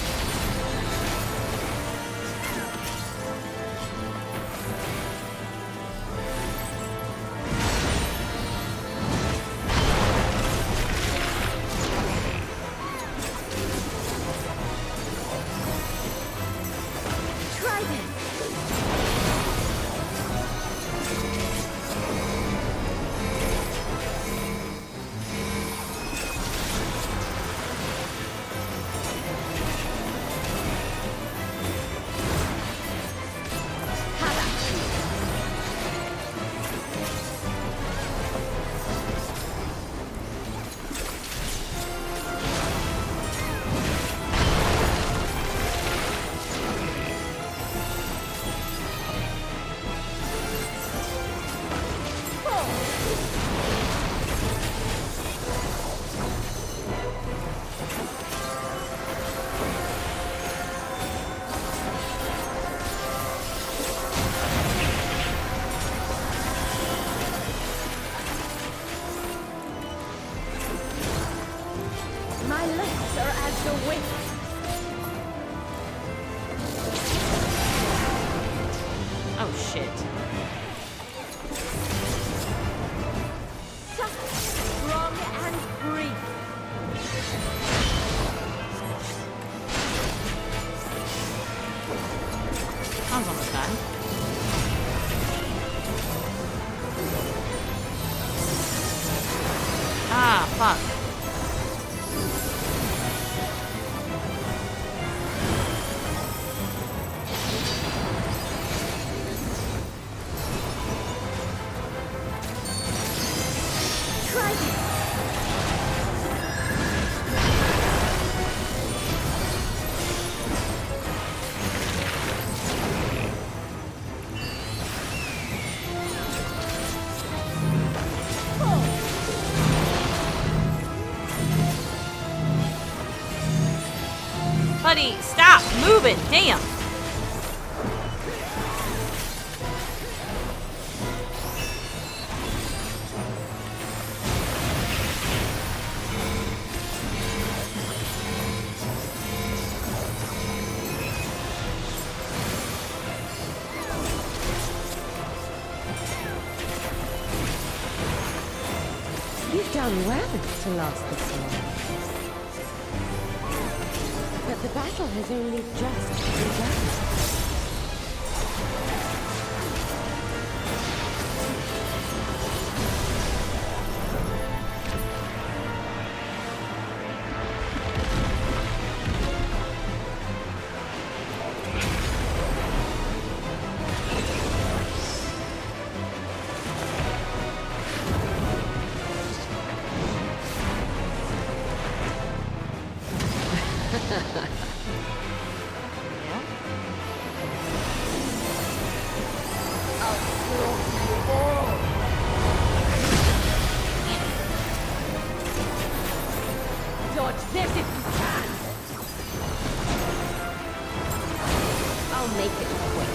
fuck? Buddy, stop moving, damn. You've done well to last this long. But the battle has only just begun. Dodge this if you can! I'll make it quick.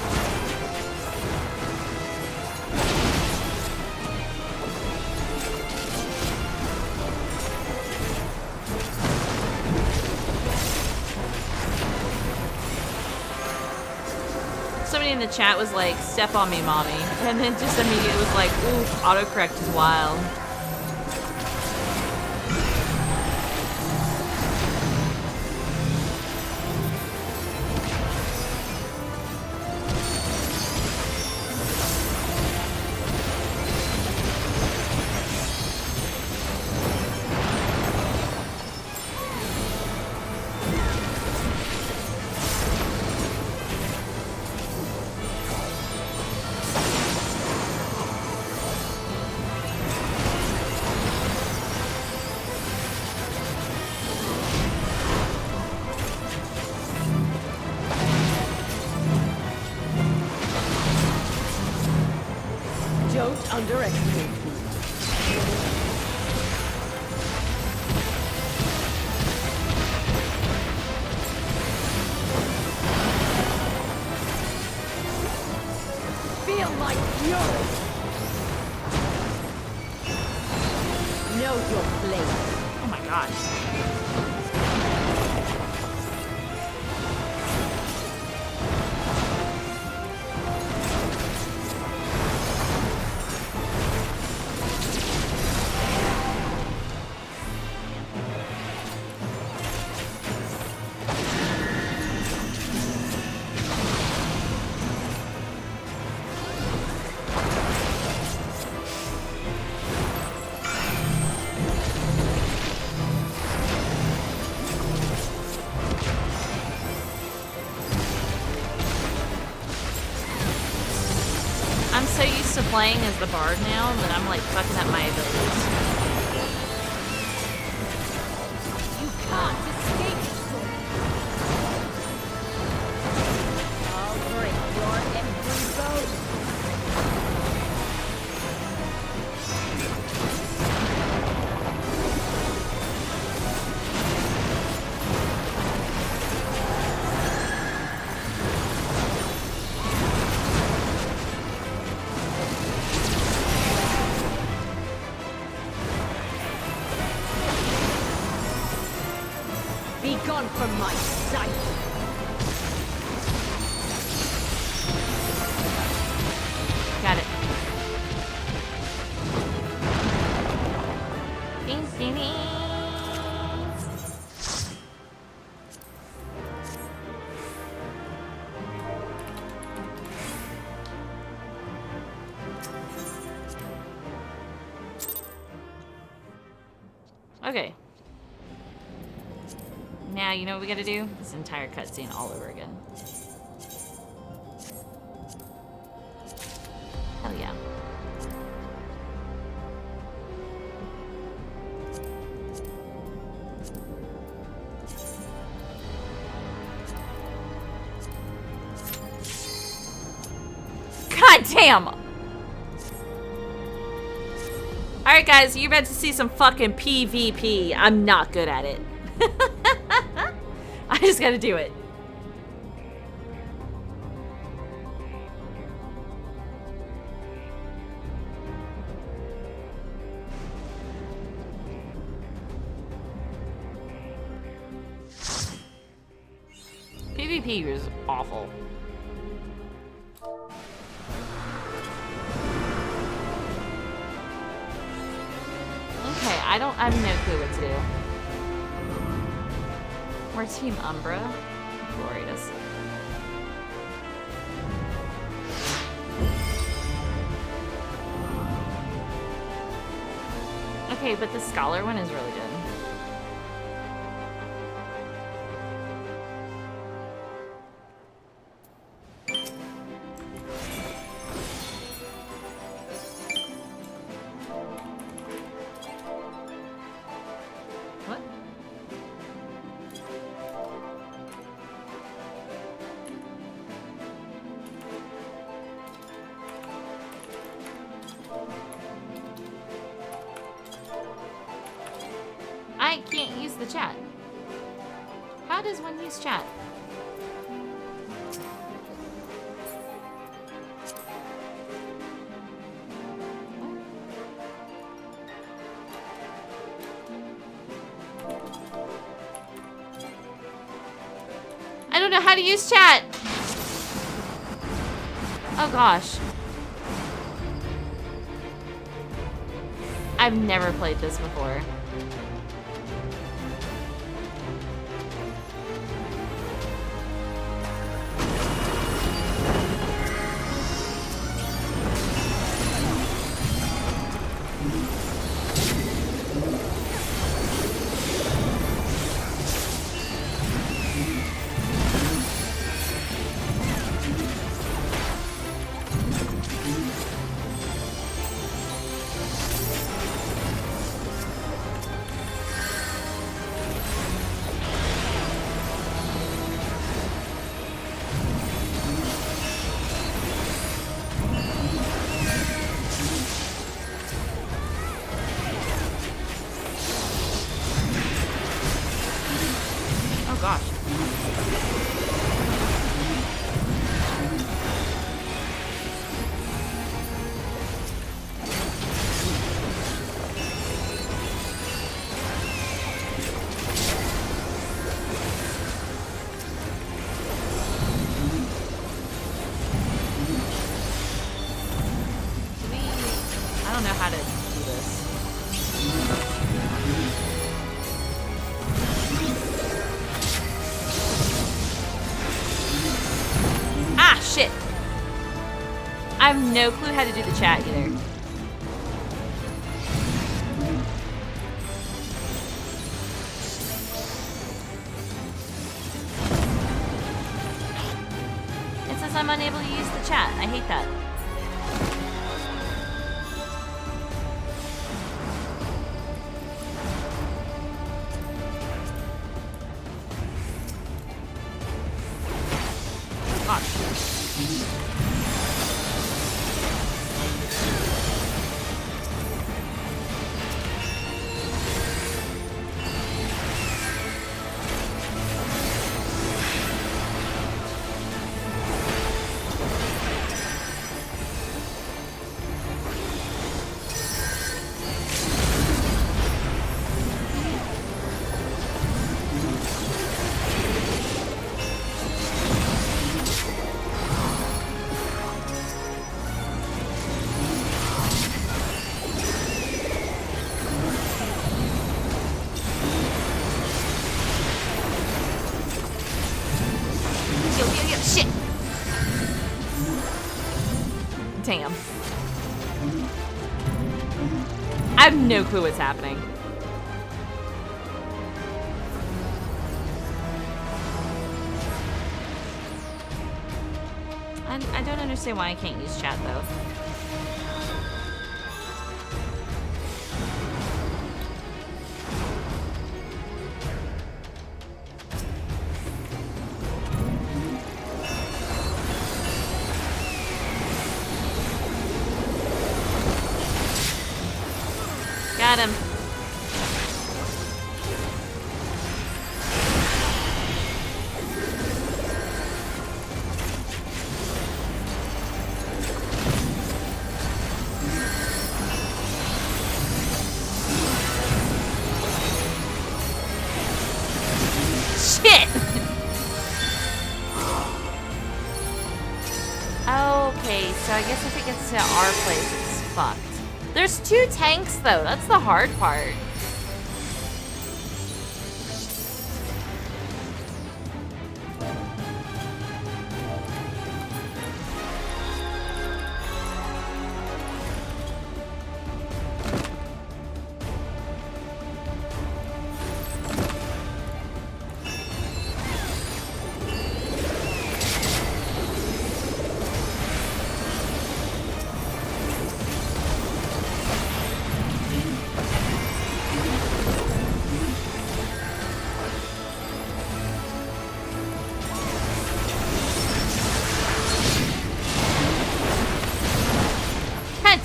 Somebody in the chat was like, "Step on me, mommy," and then just immediately was like, "Ooh, autocorrect is wild." Don't underestimate me. Feel my fury! Know your place. Oh my gosh. I'm so used to playing as the bard now that I'm like fucking up my abilities. You can't escape sword. I'll break your every bone. Be gone from my sight! Got it. Ding, ding, ding. Okay. Now, you know what we gotta do? This entire cutscene all over again. Hell yeah. God damn! Alright guys, you're about to see some fucking PvP. I'm not good at it. I just gotta do it. PvP is awful. Okay, I have no clue what to do. We're Team Umbra. Glorious. Okay, but the Scholar one is really good. What? I can't use the chat. How does one use chat? I don't know how to use chat. Oh gosh. I've never played this before. Oh gosh. I don't know how to do this. Ah, shit. I have no clue how to do the chat either. It says I'm unable to use the chat. I hate that. Shit! Damn. I have no clue what's happening. understand why I can't use chat, though. Got him. Shit! Okay, so I guess if it gets to our place, it's fucked. There's 2 tanks, though. That's the hard part.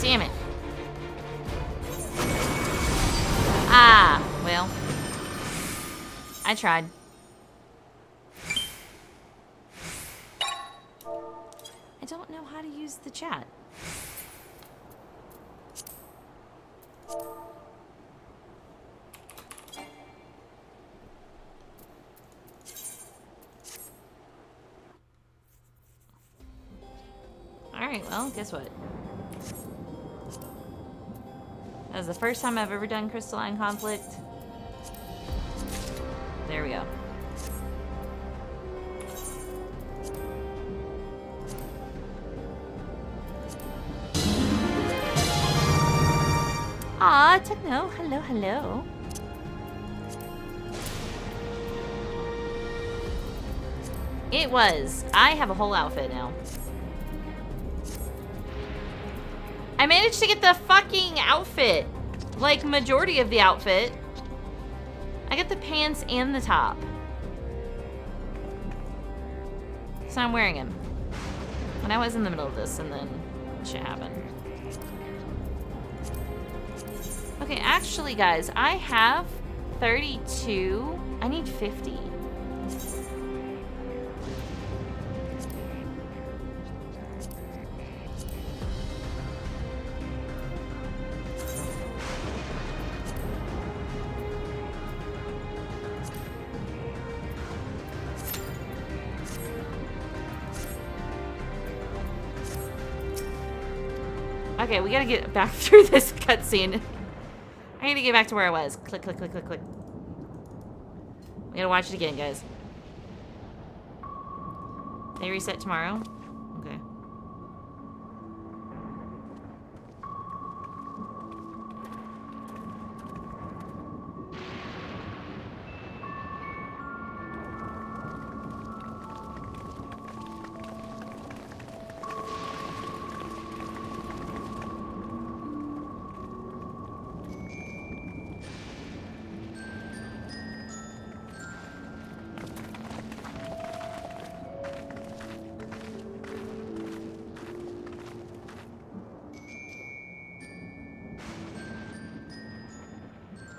Damn it. Ah, well. I tried. I don't know how to use the chat. Alright, well, guess what? That was the first time I've ever done crystalline conflict. There we go. Aw, Techno, hello, hello. It was. I have a whole outfit now. I managed to get the fucking outfit. Like, majority of the outfit. I got the pants and the top. So I'm wearing him. And I was in the middle of this, and then shit happened. Okay, actually, guys, I have 32. I need 50. Okay, we gotta get back through this cutscene. I need to get back to where I was. Click, click, click, click, click. We gotta watch it again, guys. They reset tomorrow? Okay.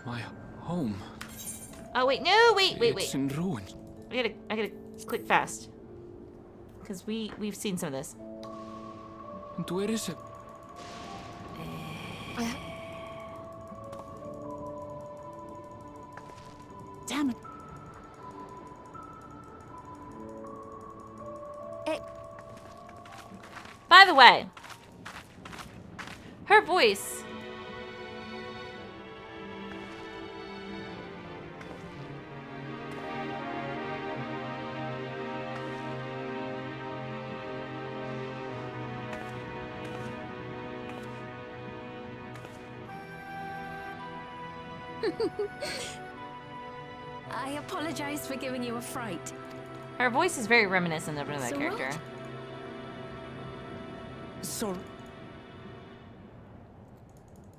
My home. Oh wait, no, wait. It's in ruin. I gotta click fast. Because we've seen some of this. And where is it? Damn it. By the way, her voice. I apologize for giving you a fright. Her voice is very reminiscent of another So character. what? So,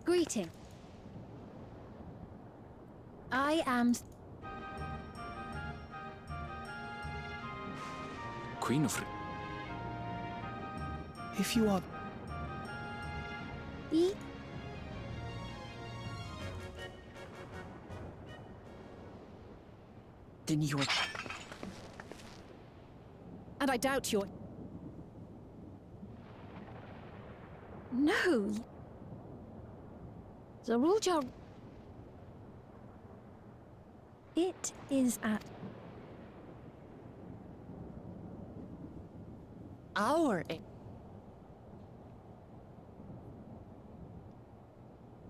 Greeting. I am... Queen of... If you are... then you're... And I doubt you're... No. Zorulja... It is at... our... I'm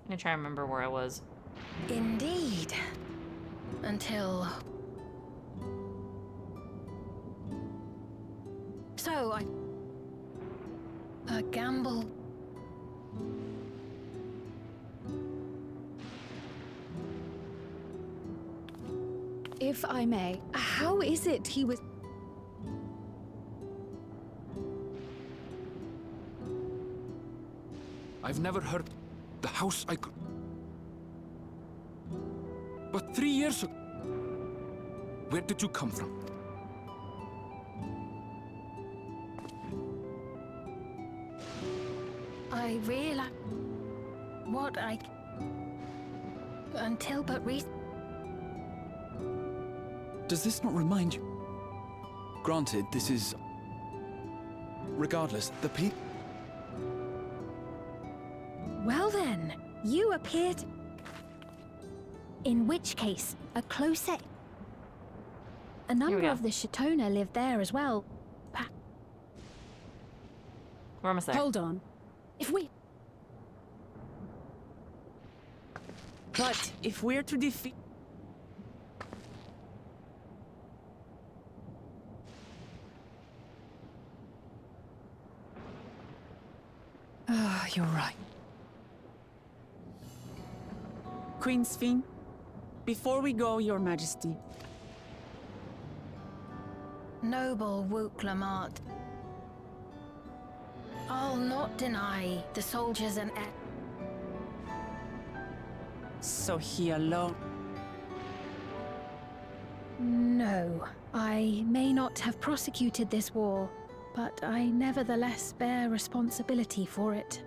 gonna try and remember where I was. Indeed. Until... So, a gamble... If I may, how is it he was... I've never heard the house I could... But 3 years ago... Where did you come from? I realize... What I... Until but recently... Does this not remind you? Granted, this is... Regardless, the people... Well then, you appeared... In which case, a closer... A number go. of the Shatona live there as well. We're almost there. Hold on. If we... But if we're to defeat... Ah, you're right. Queen Sphene, before we go, Your Majesty, Noble Wook Lamart. I'll not deny the soldiers and... so he alone... No, I may not have prosecuted this war, but I nevertheless bear responsibility for it.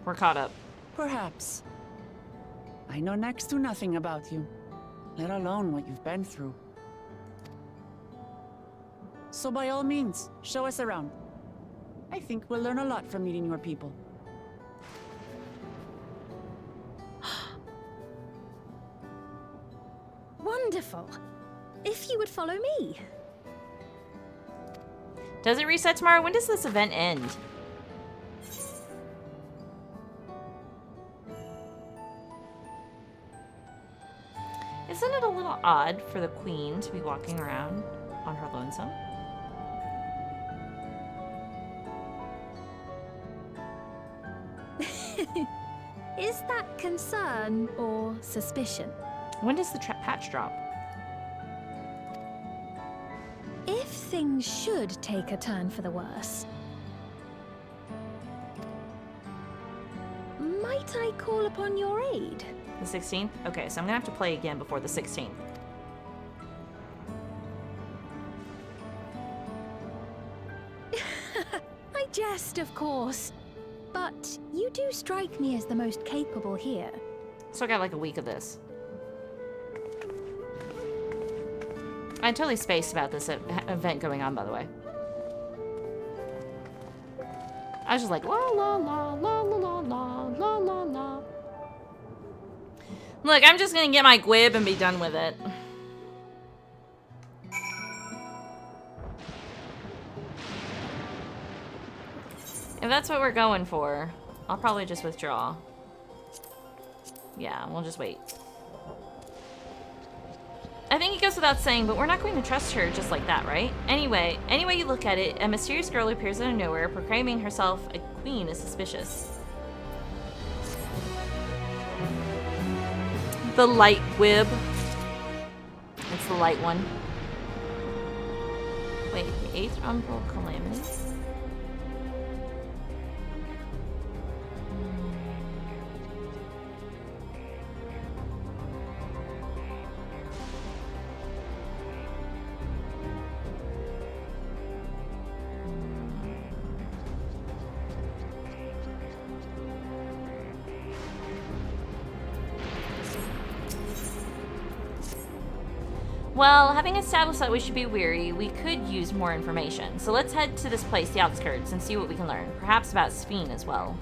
We're caught up. Perhaps. I know next to nothing about you, let alone what you've been through. So by all means, show us around. I think we'll learn a lot from meeting your people. Wonderful. If you would follow me. Does it reset tomorrow? When does this event end? Isn't it a little odd for the queen to be walking around on her lonesome? Is that concern or suspicion? When does the patch drop? If things should take a turn for the worse, might I call upon your aid? The 16th? Okay, so I'm gonna have to play again before the 16th. I jest, of course. But you do strike me as the most capable here. So I got like a week of this. I totally spaced about this event going on, by the way. I was just like, la la la la la la la la la. Look, I'm just gonna get my gwib and be done with it. If that's what we're going for, I'll probably just withdraw. Yeah, we'll just wait. I think it goes without saying, but we're not going to trust her just like that, right? Anyway, any way you look at it, a mysterious girl who appears out of nowhere, proclaiming herself a queen is suspicious. The light gwib. It's the light one. Wait, the 8th Umbral Calamity? Well, having established that we should be weary, we could use more information. So let's head to this place, the outskirts, and see what we can learn. Perhaps about Sphene as well.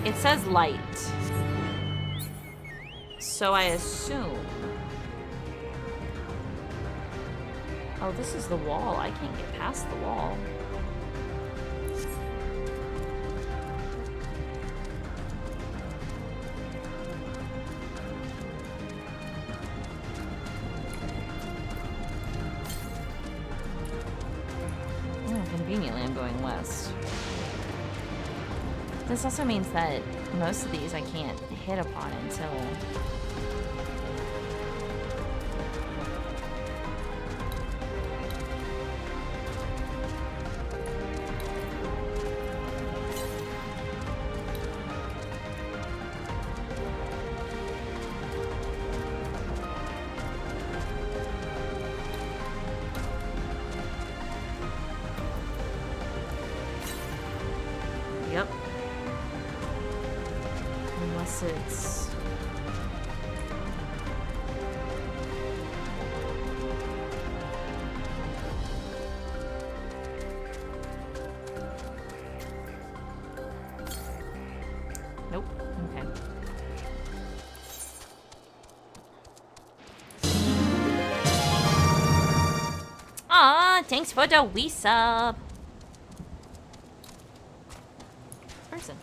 It says light. So I assume... Oh, this is the wall. I can't get past the wall. Conveniently, I'm going west. This also means that most of these I can't hit upon until... Yep. Unless it's... Nope. Okay. Aw, thanks for the wee sub. Person.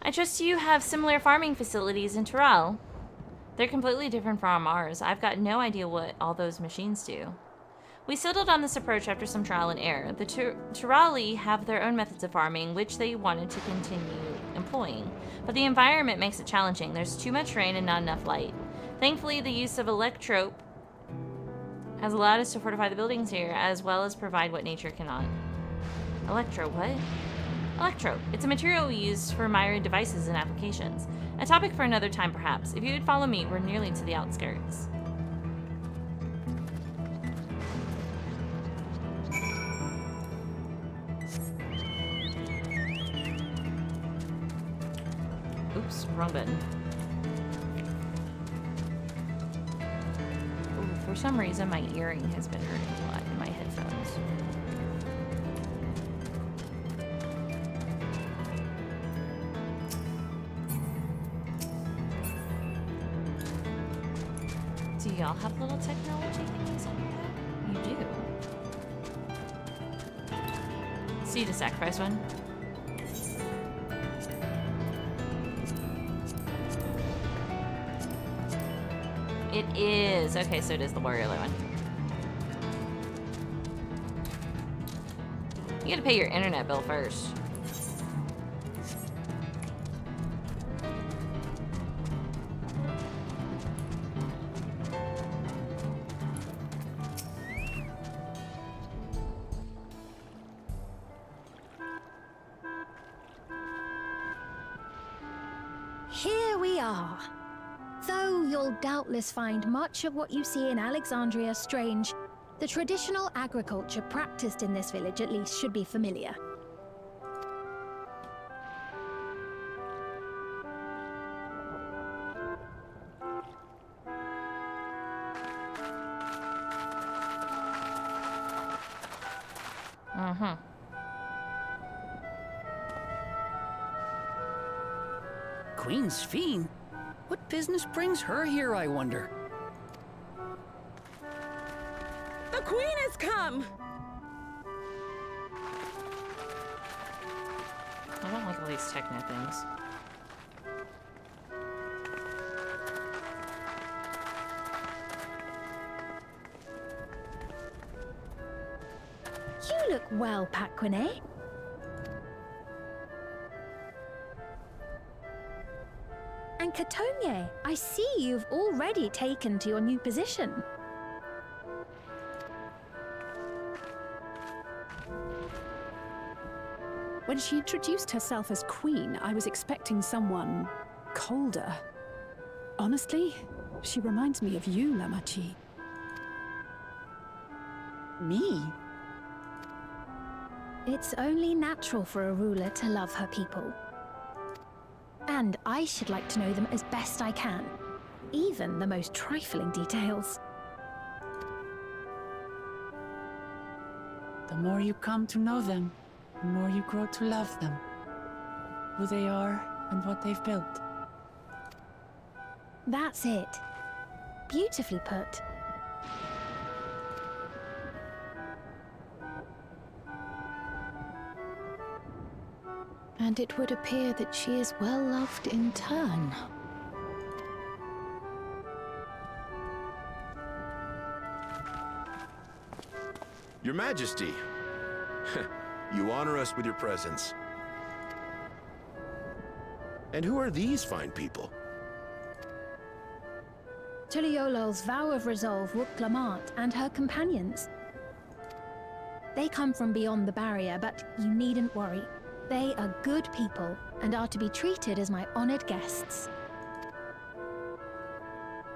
I trust you have similar farming facilities in Terrell. They're completely different from ours. I've got no idea what all those machines do. We settled on this approach after some trial and error. The Terrali have their own methods of farming, which they wanted to continue employing. But the environment makes it challenging. There's too much rain and not enough light. Thankfully, the use of electrope has allowed us to fortify the buildings here, as well as provide what nature cannot. Electro, what? Electrope. It's a material we use for myriad devices and applications. A topic for another time, perhaps. If you would follow me, we're nearly to the outskirts. Oops, wrong button. Ooh, for some reason, my earring has been hurting a lot in my headphones. Do y'all have little technology things on your head? You do. See the sacrifice one? It is. Okay, so it is the warrior one. You gotta pay your internet bill first. Here we are. Though you'll doubtless find much of what you see in Alexandria strange, the traditional agriculture practiced in this village at least should be familiar. Uh-huh. Queen Sphene? What business brings her here, I wonder? The queen has come! I don't like all these techno things. Well, Paquine. And Katonye, I see you've already taken to your new position. When she introduced herself as queen, I was expecting someone colder. Honestly, she reminds me of you, Lamachi. Me? It's only natural for a ruler to love her people. And I should like to know them as best I can, even the most trifling details. The more you come to know them, the more you grow to love them. Who they are and what they've built. That's it. Beautifully put. And it would appear that she is well loved in turn. Your Majesty, you honor us with your presence. And who are these fine people? Tuliolol's vow of resolve Wuklamant and her companions. They come from beyond the barrier, but you needn't worry. They are good people and are to be treated as my honored guests.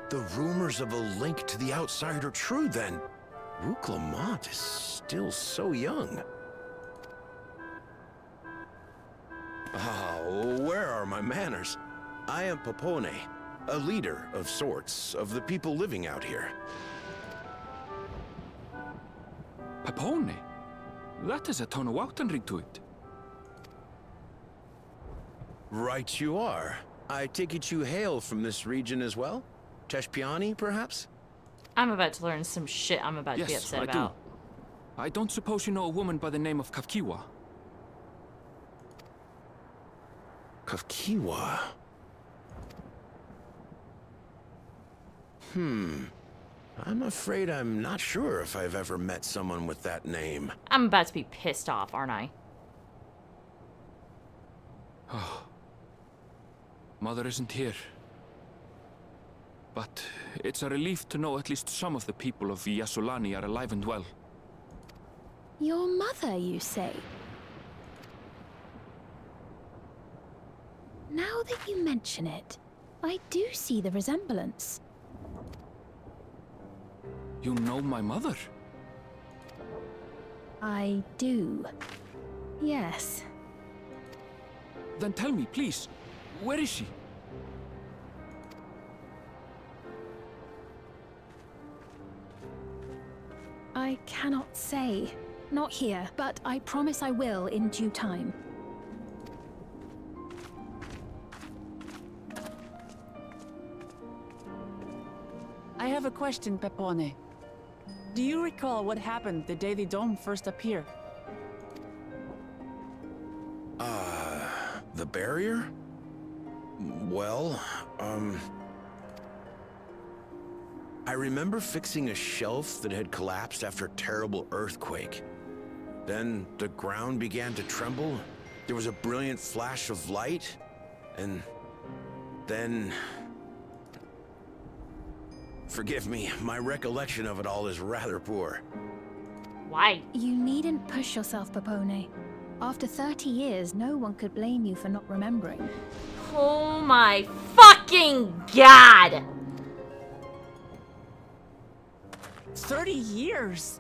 The rumors of a link to the outside are true, then. Wuklamant is still so young. Where are my manners? I am Papone, a leader of sorts of the people living out here. Papone? That has a Tonawautan ring to it. Right you are. I take it you hail from this region as well? Teshpiani, perhaps? I'm about to learn some shit I'm about to be upset about. Yes, I do. I don't suppose you know a woman by the name of Kafkiwa? Kafkiwa? I'm afraid I'm not sure if I've ever met someone with that name. I'm about to be pissed off, aren't I? Mother isn't here. But it's a relief to know at least some of the people of Yasulani are alive and well. Your mother, you say? Now that you mention it, I do see the resemblance. You know my mother? I do. Yes. Then tell me, please, where is she? I cannot say. Not here, but I promise I will in due time. I have a question, Pepone. Do you recall what happened the day the dome first appeared? The barrier? Well, I remember fixing a shelf that had collapsed after a terrible earthquake. Then the ground began to tremble. There was a brilliant flash of light, and then... Forgive me, my recollection of it all is rather poor. Why? You needn't push yourself, Papone. After 30 years, no one could blame you for not remembering. Oh my fucking god! 30 years?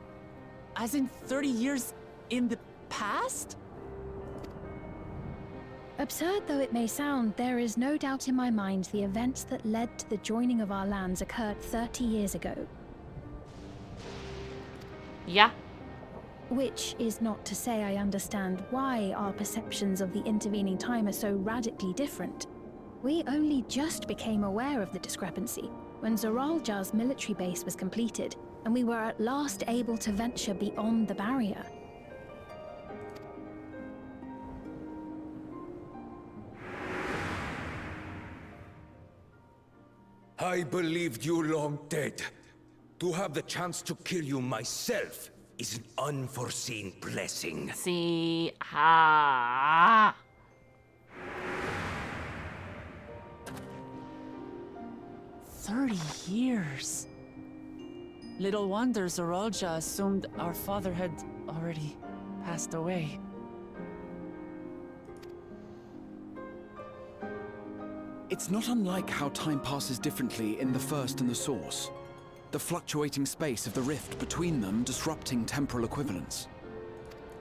As in 30 years in the past? Absurd though it may sound, there is no doubt in my mind the events that led to the joining of our lands occurred 30 years ago. Yeah. Which is not to say I understand why our perceptions of the intervening time are so radically different. We only just became aware of the discrepancy when Zoralja's military base was completed, and we were at last able to venture beyond the barrier. I believed you long dead. To have the chance to kill you myself is an unforeseen blessing. See, 30 years. Little wonder Zorolja assumed our father had already passed away. It's not unlike how time passes differently in the First and the Source. The fluctuating space of the rift between them disrupting temporal equivalence.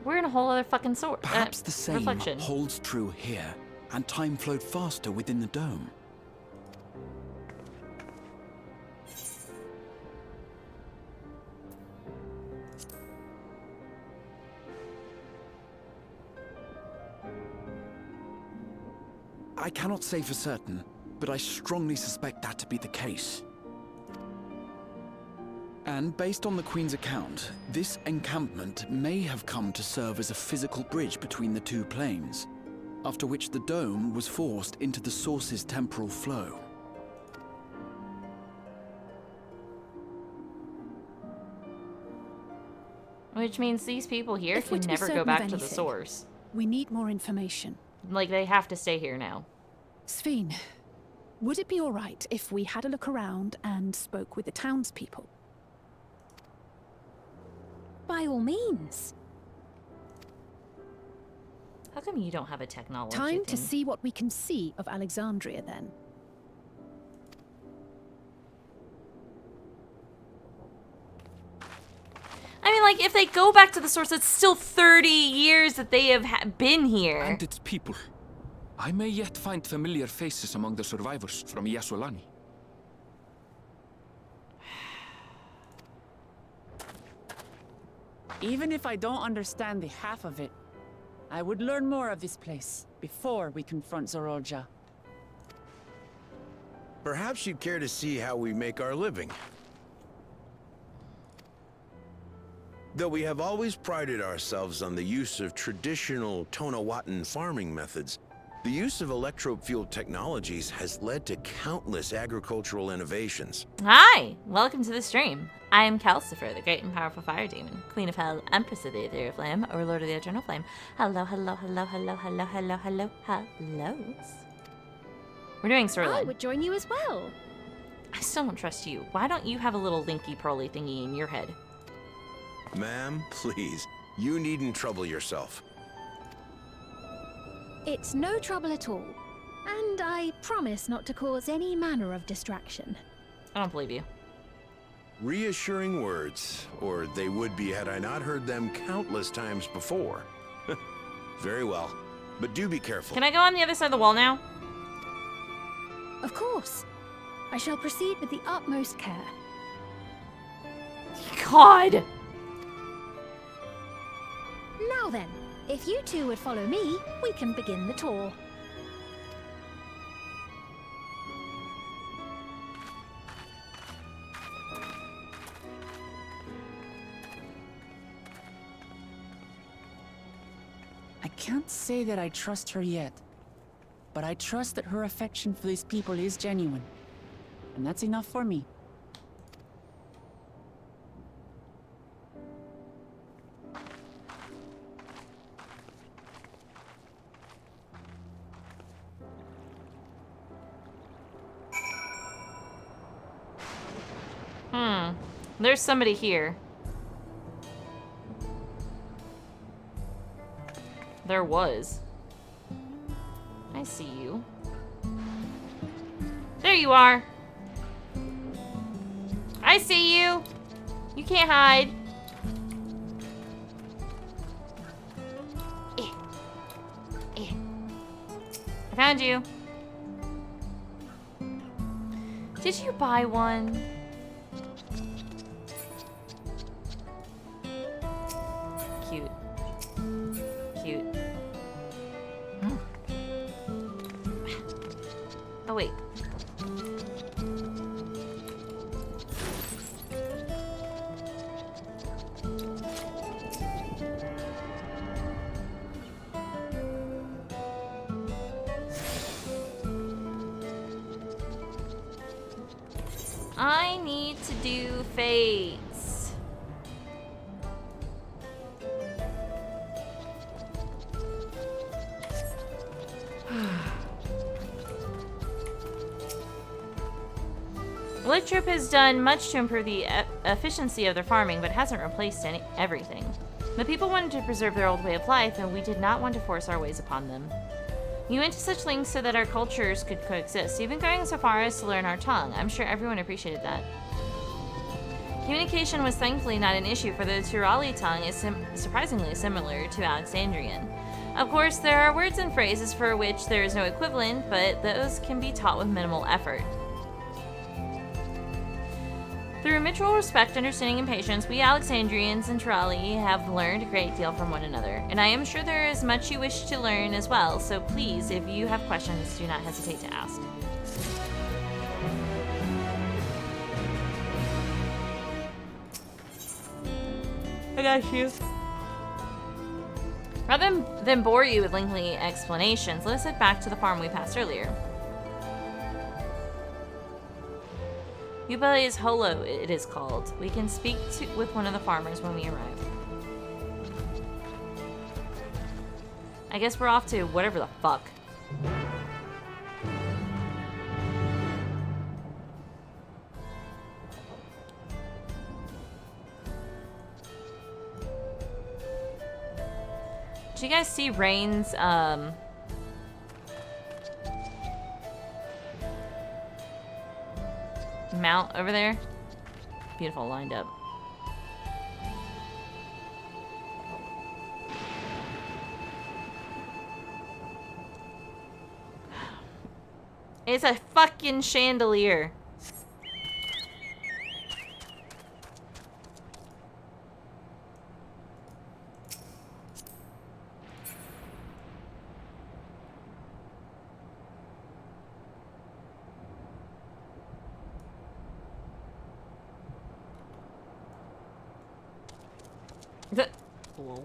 we're in a whole other fucking sort. Perhaps the same reflection. holds true here, and time flowed faster within the dome. I cannot say for certain, but I strongly suspect that to be the case. And based on the Queen's account, this encampment may have come to serve as a physical bridge between the two planes, after which the dome was forced into the Source's temporal flow. Which means these people here If we're can to be never go certain back of to the anything, source. we need more information. Like, they have to stay here now. Sphene, would it be all right if we had a look around and spoke with the townspeople? By all means. How come you don't have a technology Time to thing? see what we can see of Alexandria, then. I mean, like, if they go back to the source, it's still 30 years that they have been here. And its people. I may yet find familiar faces among the survivors from Yasolani. Even if I don't understand the half of it, I would learn more of this place before we confront Zorolja. Perhaps you'd care to see how we make our living. Though we have always prided ourselves on the use of traditional Tonawatan farming methods, the use of electro-fueled technologies has led to countless agricultural innovations. Hi! Welcome to the stream. I am Kalcifer, the great and powerful fire demon, Queen of Hell, Empress of the Ethereal Flame, Overlord of the Eternal Flame. Hello, hello, hello, hello, hello, hello, hello, hellos. We're doing I Sorlin. would join you as well. I still don't trust you. Why don't you have a little linky pearly thingy in your head? Ma'am, please, you needn't trouble yourself. It's no trouble at all. And I promise not to cause any manner of distraction. I don't believe you. Reassuring words, or they would be had I not heard them countless times before. Very well, but do be careful. Can I go on the other side of the wall now? Of course. I shall proceed with the utmost care. God! Now then, if you two would follow me, we can begin the tour. I can't say that I trust her yet, but I trust that her affection for these people is genuine. And that's enough for me. There's somebody here. There was. I see you. There you are. I see you. You can't hide. I found you. Did you buy one? Cute. Cute. Oh, wait. I need to do fates. Electrop has done much to improve the efficiency of their farming, but hasn't replaced everything. The people wanted to preserve their old way of life, and we did not want to force our ways upon them. We went to such lengths so that our cultures could coexist, even going so far as to learn our tongue. I'm sure everyone appreciated that. Communication was thankfully not an issue, for the Turali tongue is surprisingly similar to Alexandrian. Of course, there are words and phrases for which there is no equivalent, but those can be taught with minimal effort. Through mutual respect, understanding, and patience, we Alexandrians and Turali have learned a great deal from one another, and I am sure there is much you wish to learn as well, so please, if you have questions, do not hesitate to ask. I got you. Rather than bore you with lengthy explanations, let us head back to the farm we passed earlier. Yuba is Holo, it is called. We can speak with one of the farmers when we arrive. I guess we're off to whatever the fuck. Did you guys see Rain's, mount over there? Beautiful, lined up. It's a fucking chandelier. Whoa.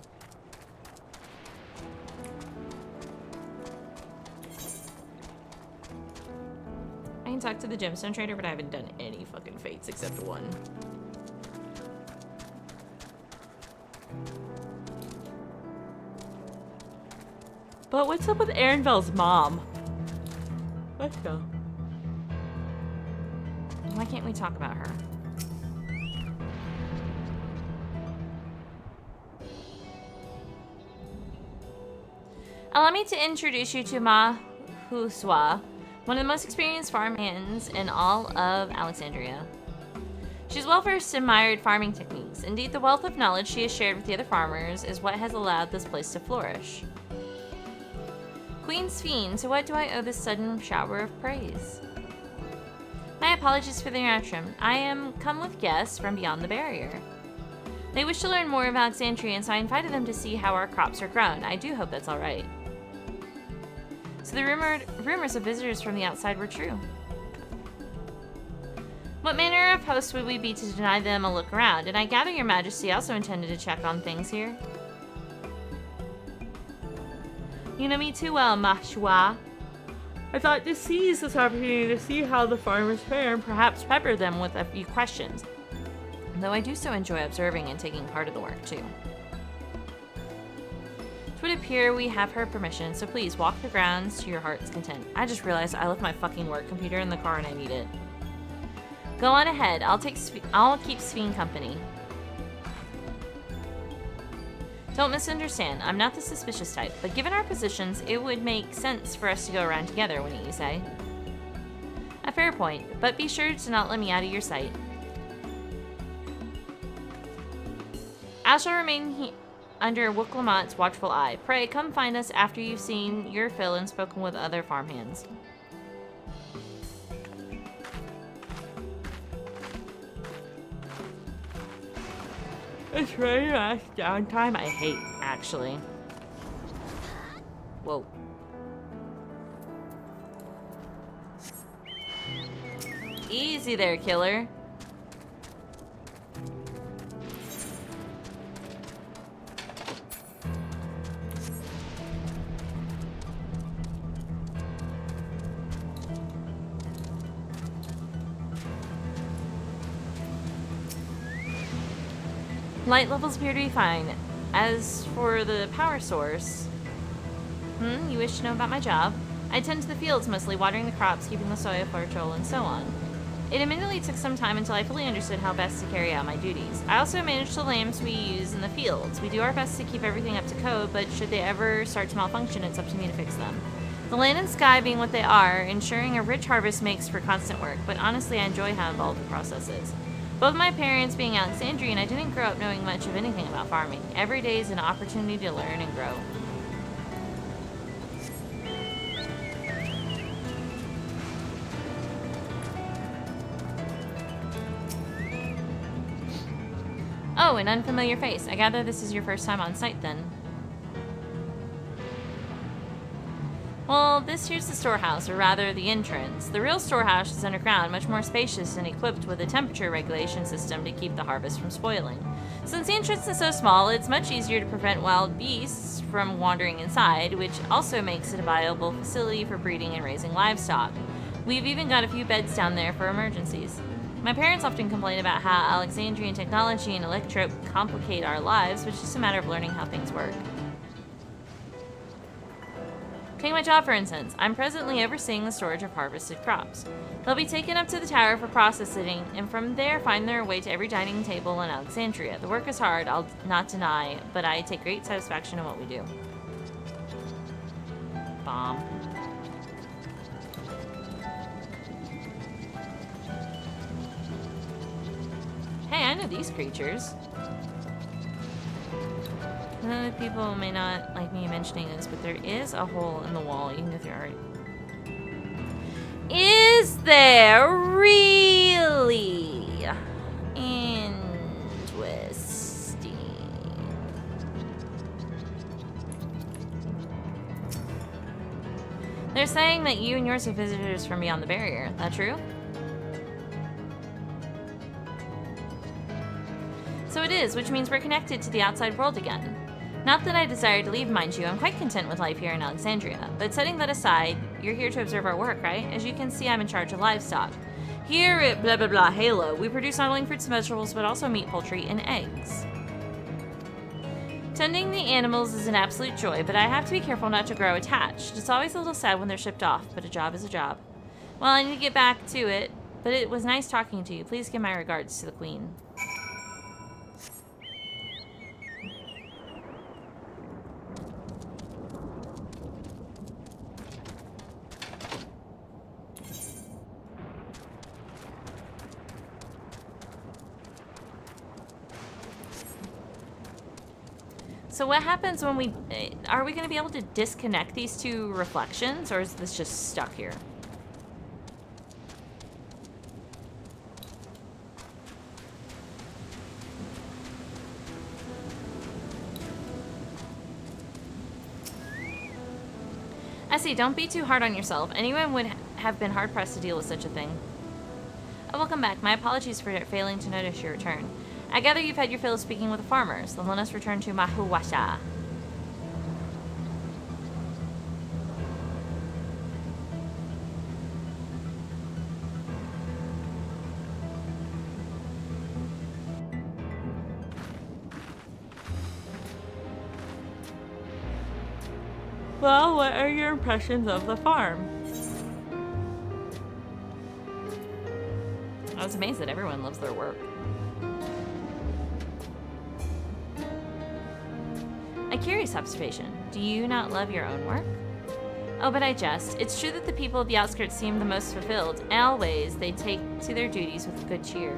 I can talk to the gemstone trader, but I haven't done any fucking fates except one. But what's up with Arenville's mom? Let's go. Why can't we talk about her? Allow me to introduce you to Ma Huswa, one of the most experienced farmhands in all of Alexandria. She's well versed in mired farming techniques. Indeed, the wealth of knowledge she has shared with the other farmers is what has allowed this place to flourish. Queen Sphene, to what do I owe this sudden shower of praise? My apologies for the interruption. I am come with guests from beyond the barrier. They wish to learn more of Alexandria, and so I invited them to see how our crops are grown. I do hope that's all right. So the rumors of visitors from the outside were true. What manner of host would we be to deny them a look around? And I gather your majesty also intended to check on things here? You know me too well, Ma Huswa. I thought to seize this opportunity to see how the farmers fare and perhaps pepper them with a few questions. Though I do so enjoy observing and taking part of the work too. It would appear we have her permission, so please walk the grounds to your heart's content. I just realized I left my fucking work computer in the car and I need it. Go on ahead. I'll keep Sphene company. Don't misunderstand. I'm not the suspicious type, but given our positions, it would make sense for us to go around together, wouldn't you say? A fair point, but be sure to not let me out of your sight. I shall remain under Wuklamot's watchful eye. Pray, come find us after you've seen your fill and spoken with other farmhands. It's very nice downtime. I hate, actually. Whoa. Easy there, killer. Light levels appear to be fine. As for the power source... you wish to know about my job? I tend to the fields mostly, watering the crops, keeping the soil fertile, and so on. It admittedly took some time until I fully understood how best to carry out my duties. I also manage the lambs we use in the fields. We do our best to keep everything up to code, but should they ever start to malfunction, it's up to me to fix them. The land and sky being what they are, ensuring a rich harvest makes for constant work, but honestly I enjoy how involved the process is. Both my parents being Alexandrian, I didn't grow up knowing much of anything about farming. Every day is an opportunity to learn and grow. Oh, an unfamiliar face. I gather this is your first time on site then. Well, this here's the storehouse, or rather the entrance. The real storehouse is underground, much more spacious and equipped with a temperature regulation system to keep the harvest from spoiling. Since the entrance is so small, it's much easier to prevent wild beasts from wandering inside, which also makes it a viable facility for breeding and raising livestock. We've even got a few beds down there for emergencies. My parents often complain about how Alexandrian technology and electrope complicate our lives, but it's just a matter of learning how things work. Take my job, for instance. I'm presently overseeing the storage of harvested crops. They'll be taken up to the tower for processing, and from there find their way to every dining table in Alexandria. The work is hard, I'll not deny, but I take great satisfaction in what we do. Bomb. Hey, I know these creatures. People may not like me mentioning this, but there is a hole in the wall. You can go through it. Is there really? Interesting. They're saying that you and yours are visitors from beyond the barrier. That true? So it is, which means we're connected to the outside world again. Not that I desire to leave, mind you, I'm quite content with life here in Alexandria. But setting that aside, you're here to observe our work, right? As you can see, I'm in charge of livestock. Here at blah blah blah Halo, we produce not only fruits and vegetables, but also meat, poultry, and eggs. Tending the animals is an absolute joy, but I have to be careful not to grow attached. It's always a little sad when they're shipped off, but a job is a job. Well, I need to get back to it, but it was nice talking to you. Please give my regards to the Queen. So what happens when we... Are we going to be able to disconnect these two reflections, or is this just stuck here? I see, don't be too hard on yourself. Anyone would have been hard-pressed to deal with such a thing. Oh, welcome back. My apologies for failing to notice your return. I gather you've had your fill of speaking with the farmers. Then let us return to Mahuwasha. Well, what are your impressions of the farm? I was amazed that everyone loves their work. A curious observation. Do you not love your own work? Oh, but I jest. It's true that the people of the outskirts seem the most fulfilled, and always they take to their duties with good cheer.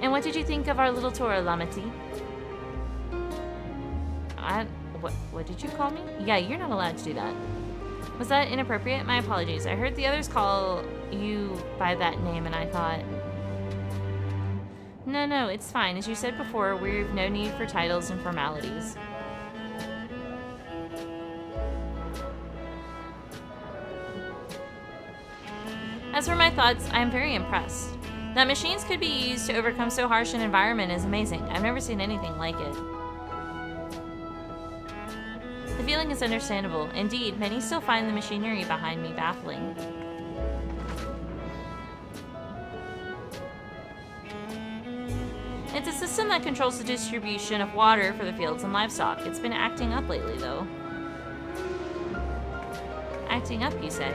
And what did you think of our little tour, Lamati? What did you call me? Yeah, you're not allowed to do that. Was that inappropriate? My apologies. I heard the others call you by that name, and I thought... No, it's fine. As you said before, we've no need for titles and formalities. As for my thoughts, I am very impressed. That machines could be used to overcome so harsh an environment is amazing. I've never seen anything like it. The feeling is understandable. Indeed, many still find the machinery behind me baffling. It's a system that controls the distribution of water for the fields and livestock. It's been acting up lately, though. Acting up, you say?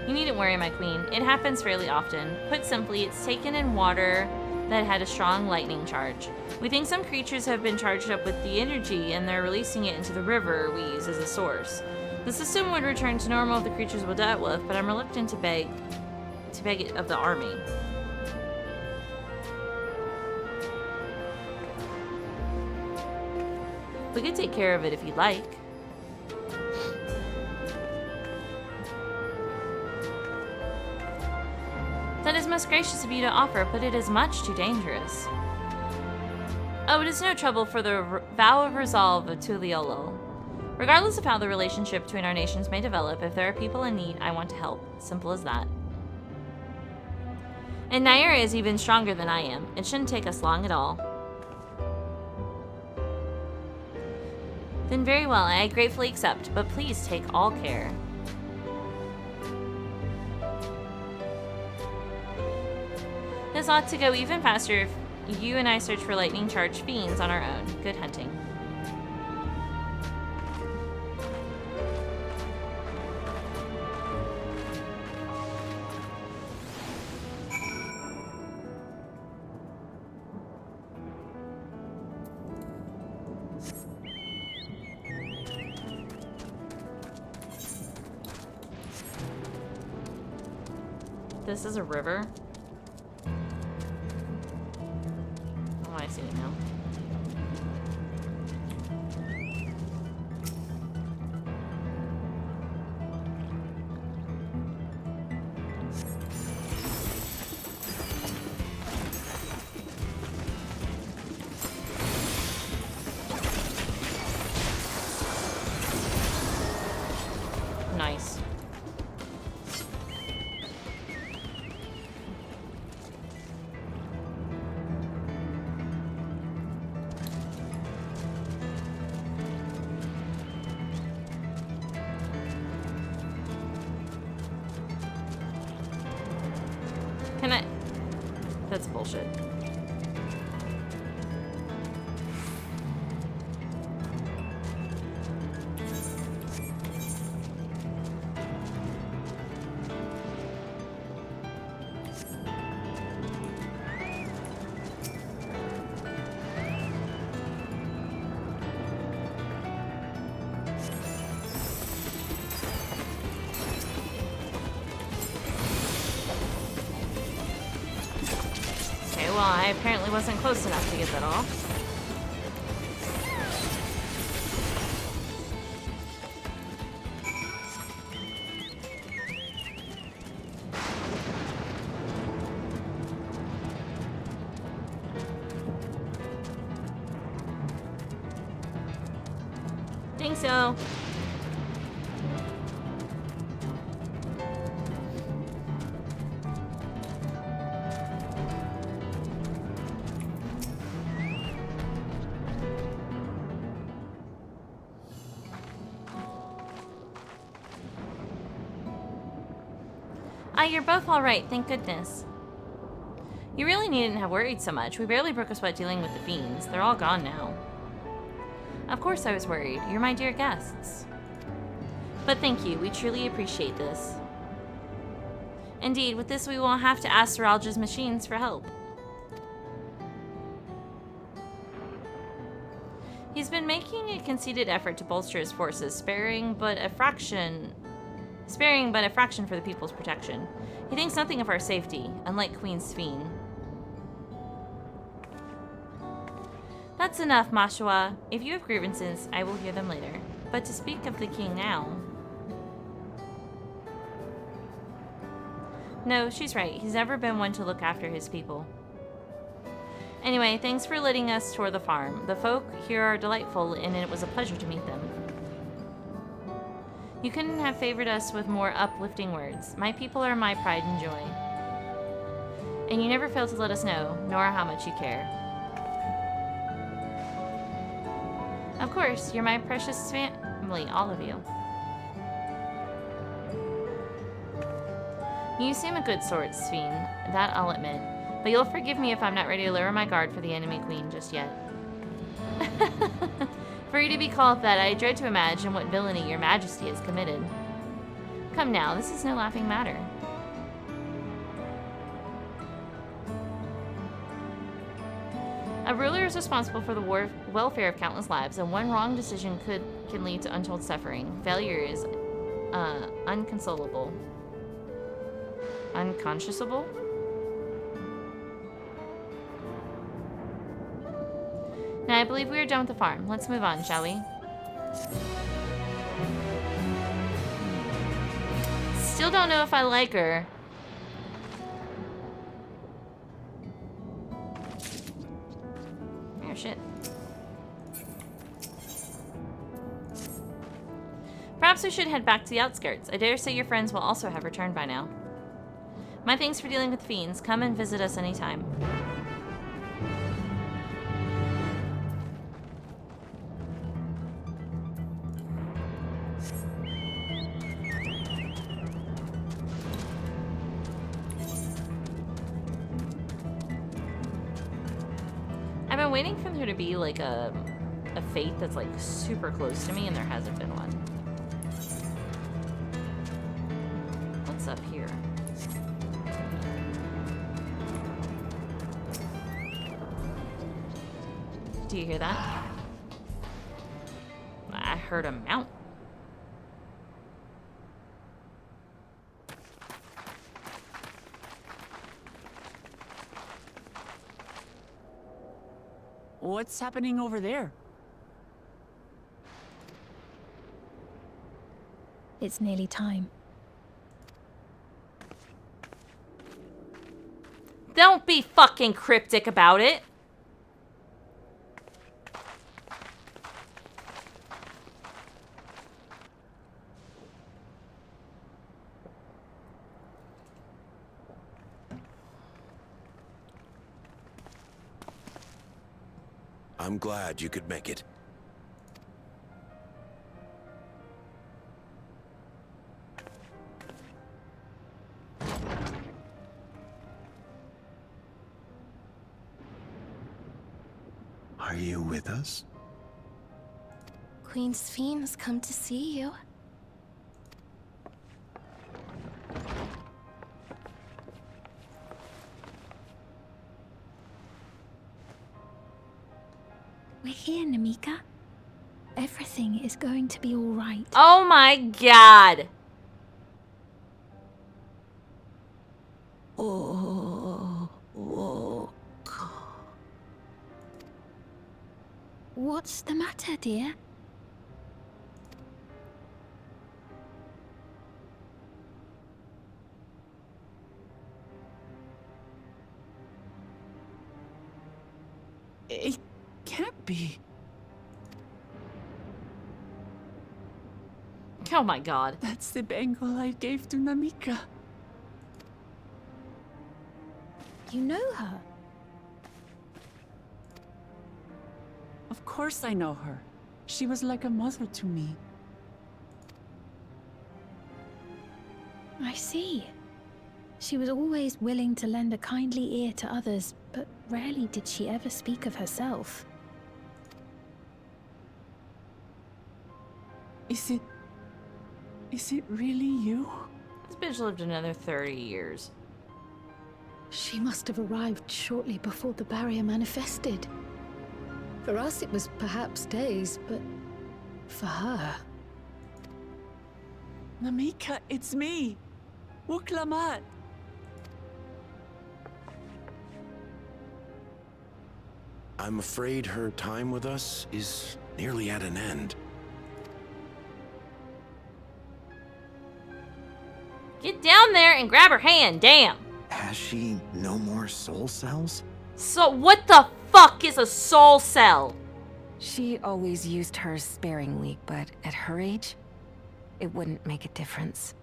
You needn't worry, my queen. It happens fairly often. Put simply, it's taken in water that had a strong lightning charge. We think some creatures have been charged up with the energy and they're releasing it into the river we use as a source. The system would return to normal if the creatures were dealt with, but I'm reluctant to beg it of the army. We could take care of it if you'd like. That is most gracious of you to offer, but it is much too dangerous. Oh, it is no trouble for the vow of resolve of Tuliolo. Regardless of how the relationship between our nations may develop, if there are people in need, I want to help. Simple as that. And Naira is even stronger than I am. It shouldn't take us long at all. Then very well, I gratefully accept, but please take all care. This ought to go even faster if you and I search for lightning-charged fiends on our own. Good hunting. This is a river. Oh, I see it now. Nice. Can I? That's bullshit. Well, I apparently wasn't close enough to get that off. Think so. You're both all right, thank goodness. You really needn't have worried so much. We barely broke a sweat dealing with the fiends. They're all gone now. Of course I was worried. You're my dear guests. But thank you. We truly appreciate this. Indeed, with this we won't have to ask Seralja's machines for help. He's been making a conceited effort to bolster his forces, sparing but a fraction for the people's protection. He thinks nothing of our safety, unlike Queen Sphene. That's enough, Mashua. If you have grievances, I will hear them later. But to speak of the king now... No, she's right. He's never been one to look after his people. Anyway, thanks for letting us tour the farm. The folk here are delightful, and it was a pleasure to meet them. You couldn't have favored us with more uplifting words. My people are my pride and joy. And you never fail to let us know, nor how much you care. Of course, you're my precious family, all of you. You seem a good sort, Sphene, that I'll admit. But you'll forgive me if I'm not ready to lower my guard for the enemy queen just yet. For you to be called that, I dread to imagine what villainy your majesty has committed. Come now, this is no laughing matter. A ruler is responsible for the welfare of countless lives, and one wrong decision can lead to untold suffering. Failure is unconsolable. Unconscionable? Now, I believe we are done with the farm. Let's move on, shall we? Still don't know if I like her. Oh, shit. Perhaps we should head back to the outskirts. I dare say your friends will also have returned by now. My thanks for dealing with fiends. Come and visit us anytime. I've been waiting for there to be like a fate that's like super close to me, and there hasn't been one. What's up here? Do you hear that? I heard a mount. What's happening over there? It's nearly time. Don't be fucking cryptic about it. I'm glad you could make it. Are you with us? Queen Sphene has come to see you. We're here, Namika. Everything is going to be all right. Oh my god. What's the matter, dear? It can't be. Oh my god. That's the bangle I gave to Namika. You know her? Of course I know her. She was like a mother to me. I see. She was always willing to lend a kindly ear to others, but rarely did she ever speak of herself. Is it really you? This bitch lived another 30 years. She must have arrived shortly before the barrier manifested. For us, it was perhaps days, but for her... Namika, it's me! Wuklamat! I'm afraid her time with us is nearly at an end. Get down there and grab her hand, damn. Has she no more soul cells? So what the fuck is a soul cell? She always used hers sparingly, but at her age, it wouldn't make a difference.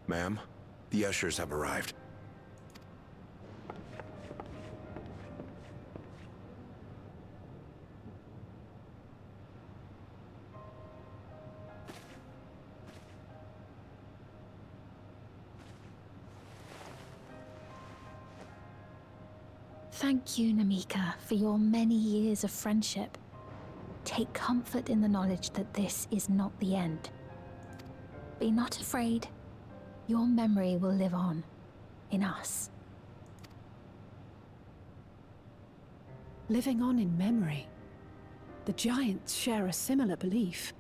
Ma'am, the ushers have arrived. Thank you, Namika, for your many years of friendship. Take comfort in the knowledge that this is not the end. Be not afraid. Your memory will live on in us. Living on in memory. The giants share a similar belief.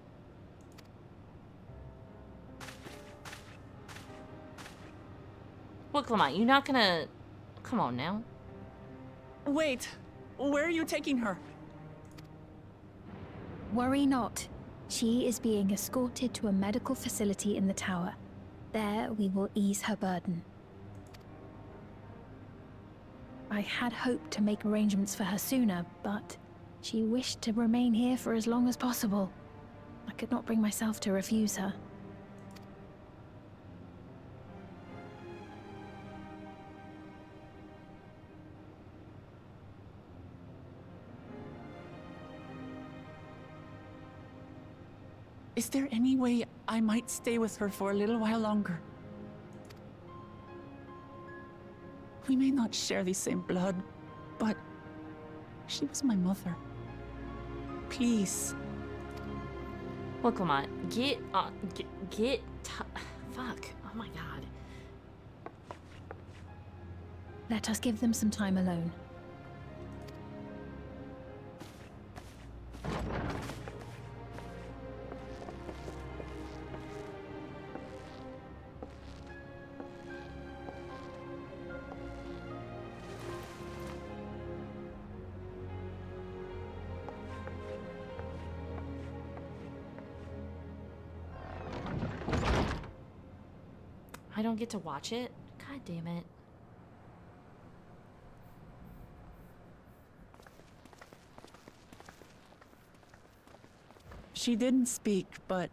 Well, Clement, you're not gonna... Come on now. Wait, where are you taking her? Worry not. She is being escorted to a medical facility in the tower. There we will ease her burden. I had hoped to make arrangements for her sooner, but she wished to remain here for as long as possible. I could not bring myself to refuse her. Is there any way I might stay with her for a little while longer? We may not share the same blood, but she was my mother. Please. Well, Clement, fuck. Oh my god. Let us give them some time alone. I don't get to watch it? God damn it. She didn't speak, but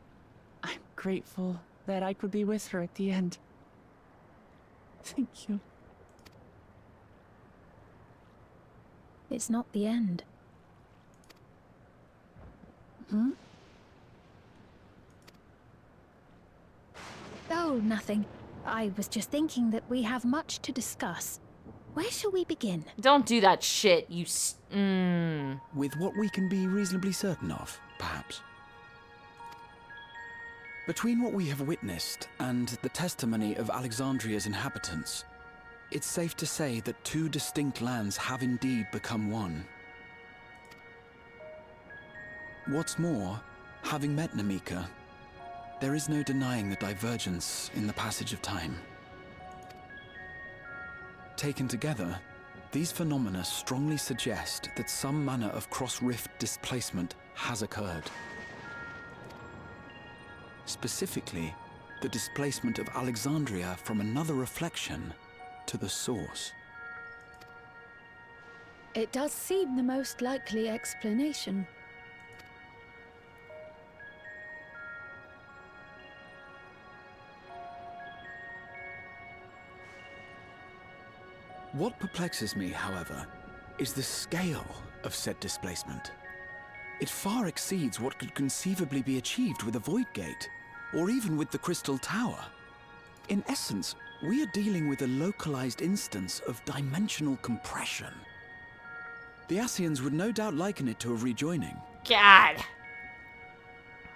I'm grateful that I could be with her at the end. Thank you. It's not the end. Hmm? Oh, nothing. I was just thinking that we have much to discuss. Where shall we begin? Don't do that shit, you With what we can be reasonably certain of, perhaps. Between what we have witnessed and the testimony of Alexandria's inhabitants, it's safe to say that two distinct lands have indeed become one. What's more, having met Namika, there is no denying the divergence in the passage of time. Taken together, these phenomena strongly suggest that some manner of cross-rift displacement has occurred. Specifically, the displacement of Alexandria from another reflection to the source. It does seem the most likely explanation. What perplexes me, however, is the scale of said displacement. It far exceeds what could conceivably be achieved with a Void Gate, or even with the Crystal Tower. In essence, we are dealing with a localized instance of dimensional compression. The Ascians would no doubt liken it to a rejoining. God!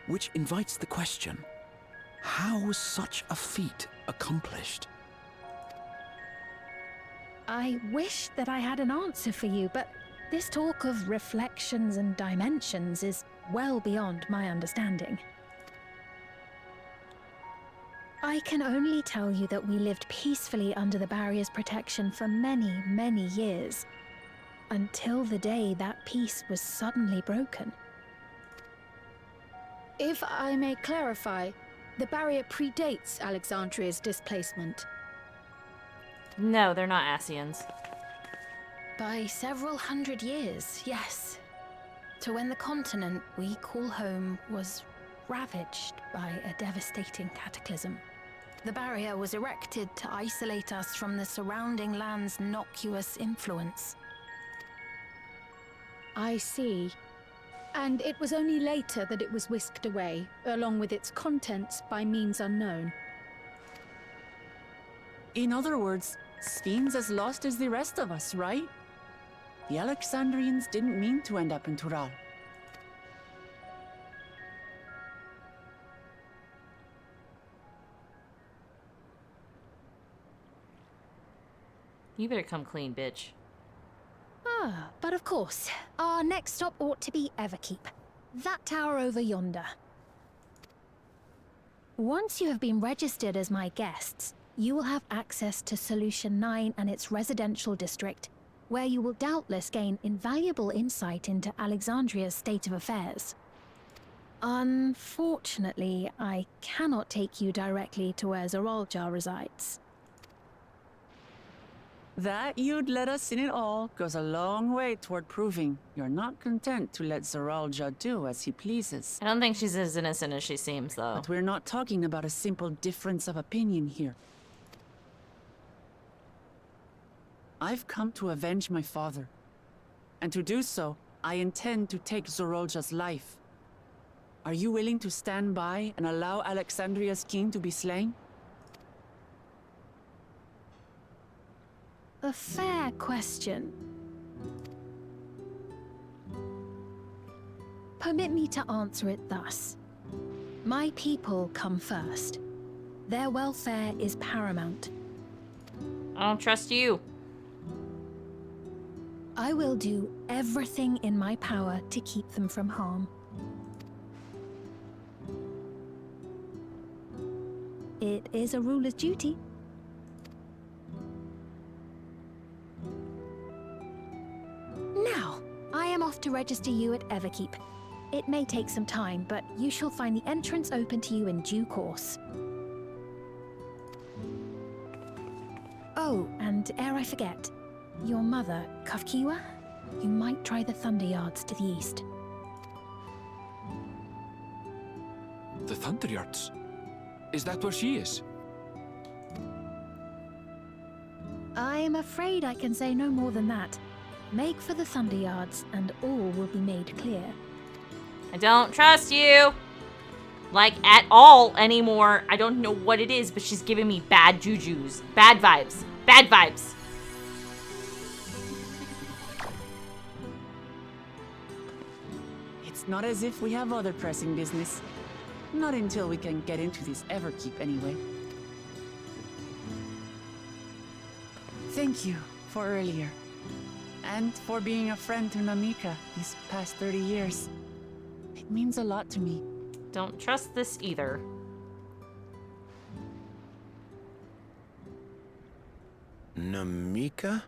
Which invites the question, how was such a feat accomplished? I wish that I had an answer for you, but this talk of reflections and dimensions is well beyond my understanding. I can only tell you that we lived peacefully under the barrier's protection for many, many years, until the day that peace was suddenly broken. If I may clarify, the barrier predates Alexandria's displacement. No, they're not Ascians. By several hundred years, yes. To when the continent we call home was ravaged by a devastating cataclysm. The barrier was erected to isolate us from the surrounding land's innocuous influence. I see. And it was only later that it was whisked away, along with its contents by means unknown. In other words, Sven's as lost as the rest of us, right? The Alexandrians didn't mean to end up in Tural. You better come clean, bitch. Ah, but of course, our next stop ought to be Everkeep. That tower over yonder. Once you have been registered as my guests, you will have access to Solution 9 and its residential district, where you will doubtless gain invaluable insight into Alexandria's state of affairs. Unfortunately, I cannot take you directly to where Zoralja resides. That you'd let us in it all goes a long way toward proving you're not content to let Zoralja do as he pleases. I don't think she's as innocent as she seems, though. But we're not talking about a simple difference of opinion here. I've come to avenge my father. And to do so, I intend to take Zoralja's life. Are you willing to stand by and allow Alexandria's king to be slain? A fair question. Permit me to answer it thus. My people come first. Their welfare is paramount. I don't trust you. I will do everything in my power to keep them from harm. It is a ruler's duty. Now, I am off to register you at Everkeep. It may take some time, but you shall find the entrance open to you in due course. Oh, and ere I forget, your mother, Kafkiwa, you might try the Thunder Yards to the east. The Thunder Yards? Is that where she is? I'm afraid I can say no more than that. Make for the Thunder Yards, and all will be made clear. I don't trust you. Like, at all anymore. I don't know what it is, but she's giving me bad jujus. Bad vibes. Bad vibes. It's not as if we have other pressing business. Not until we can get into this Everkeep, anyway. Thank you for earlier. And for being a friend to Namika these past 30 years. It means a lot to me. Don't trust this either. Namika?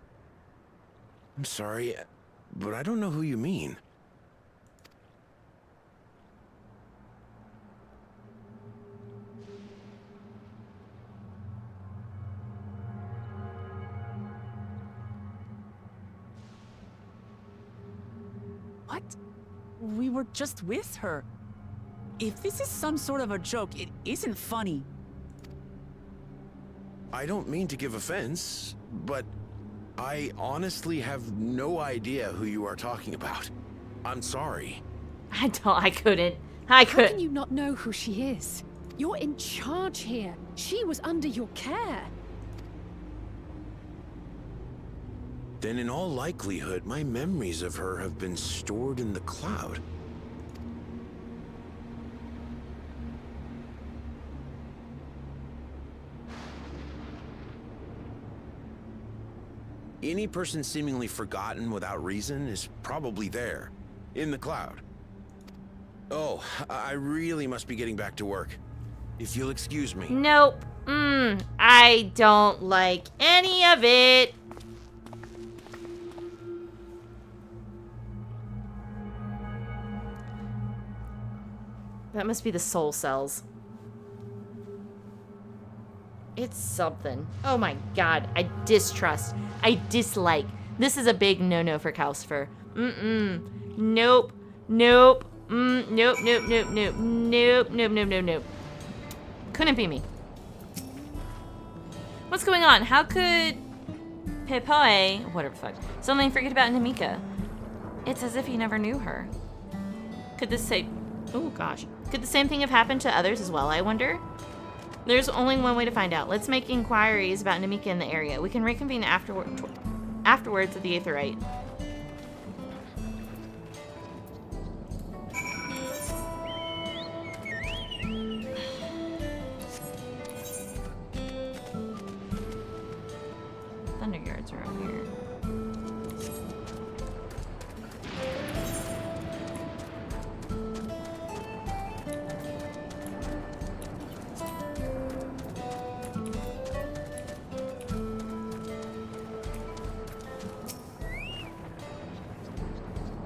I'm sorry, but I don't know who you mean. What? We were just with her. If this is some sort of a joke, it isn't funny. I don't mean to give offense, but I honestly have no idea who you are talking about. I'm sorry. I couldn't. How can you not know who she is? You're in charge here. She was under your care. Then in all likelihood, my memories of her have been stored in the cloud. Any person seemingly forgotten without reason is probably there, in the cloud. Oh, I really must be getting back to work. If you'll excuse me. Nope. I don't like any of it. That must be the soul cells. It's something. Oh my god. I distrust. I dislike. This is a big no-no for Kalcifer. Nope. Nope. Nope, nope, nope, nope. Nope, nope, nope, nope, nope. Couldn't be me. What's going on? How could Pepoe, whatever the fuck, suddenly forget about Namika? It's as if he never knew her. Could this say... Oh gosh. Could the same thing have happened to others as well, I wonder? There's only one way to find out. Let's make inquiries about Namika in the area. We can reconvene afterwards at the Aetheryte. Thunder Yards are over here.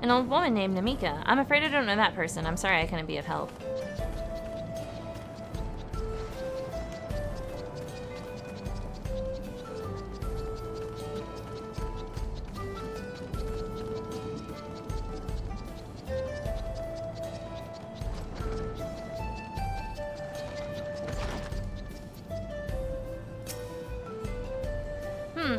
An old woman named Namika. I'm afraid I don't know that person. I'm sorry I couldn't be of help.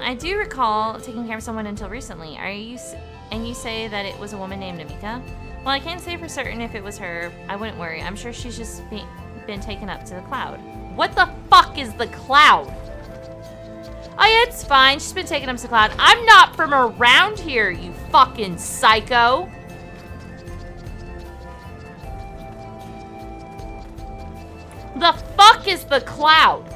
I do recall taking care of someone until recently. And you say that it was a woman named Namika? Well, I can't say for certain if it was her. I wouldn't worry. I'm sure she's just been taken up to the cloud. What the fuck is the cloud? Oh yeah, it's fine. She's been taken up to the cloud. I'm not from around here, you fucking psycho. The fuck is the cloud?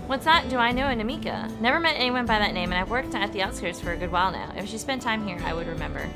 What's that? Do I know a Namika? Never met anyone by that name, and I've worked at the outskirts for a good while now. If she spent time here, I would remember.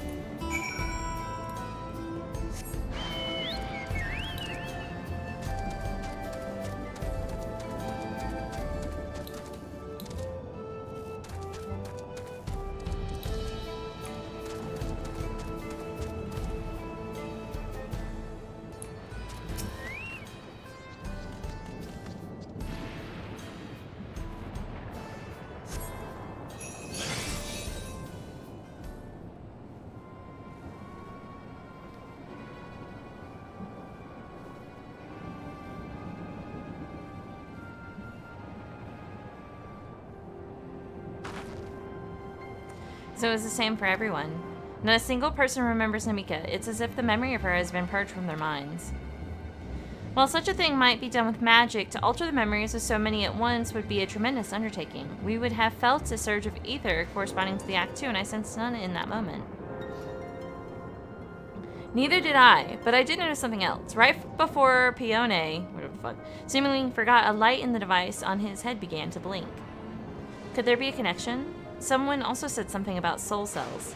So it's the same for everyone. Not a single person remembers Namika. It's as if the memory of her has been purged from their minds. While such a thing might be done with magic, to alter the memories of so many at once would be a tremendous undertaking. We would have felt a surge of ether corresponding to the act too, and I sensed none in that moment. Neither did I, but I did notice something else. Right before Pione, whatever the fuck, seemingly forgot, a light in the device on his head began to blink. Could there be a connection? Someone also said something about soul cells.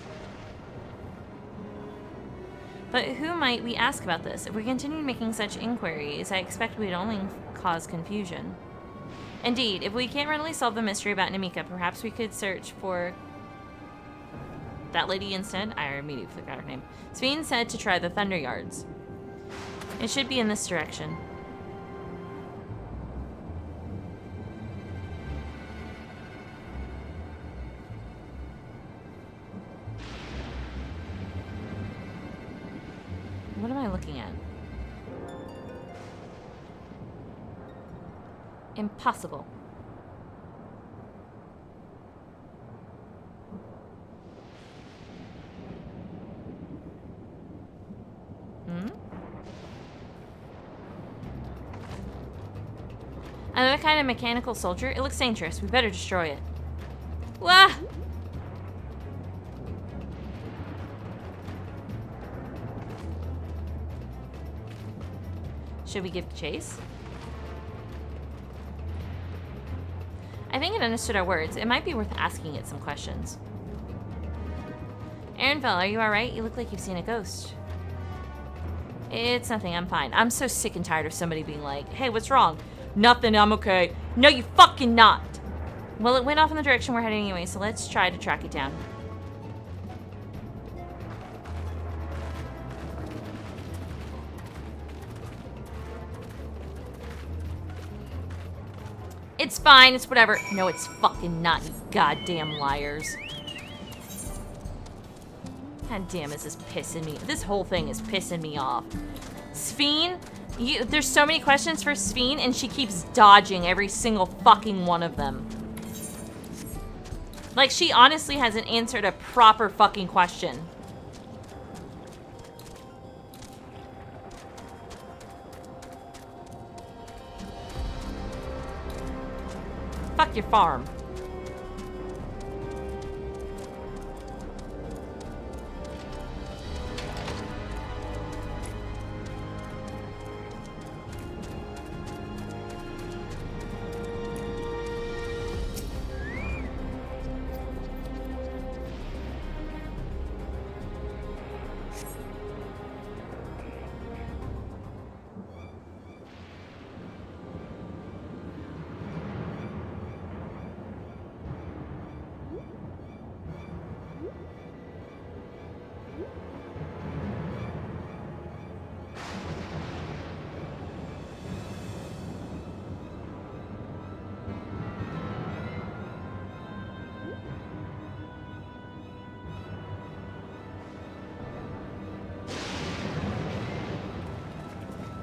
But who might we ask about this? If we continue making such inquiries, I expect we'd only cause confusion. Indeed, if we can't readily solve the mystery about Namika, perhaps we could search for that lady instead. I immediately forgot her name. Sveen said to try the Thunder Yards. It should be in this direction. What am I looking at? Impossible. Another kind of mechanical soldier? It looks dangerous. We better destroy it. Wah! Should we give chase? I think it understood our words. It might be worth asking it some questions. Aaronville, are you alright? You look like you've seen a ghost. It's nothing, I'm fine. I'm so sick and tired of somebody being like, hey, what's wrong? Nothing, I'm okay. No, you fucking not! Well, it went off in the direction we're heading anyway, so let's try to track it down. It's fine, it's whatever. No, it's fucking not, you goddamn liars. God damn, is this pissing me? This whole thing is pissing me off. Sveen, there's so many questions for Sveen, and she keeps dodging every single fucking one of them. Like, she honestly hasn't answered a proper fucking question. Fuck your farm.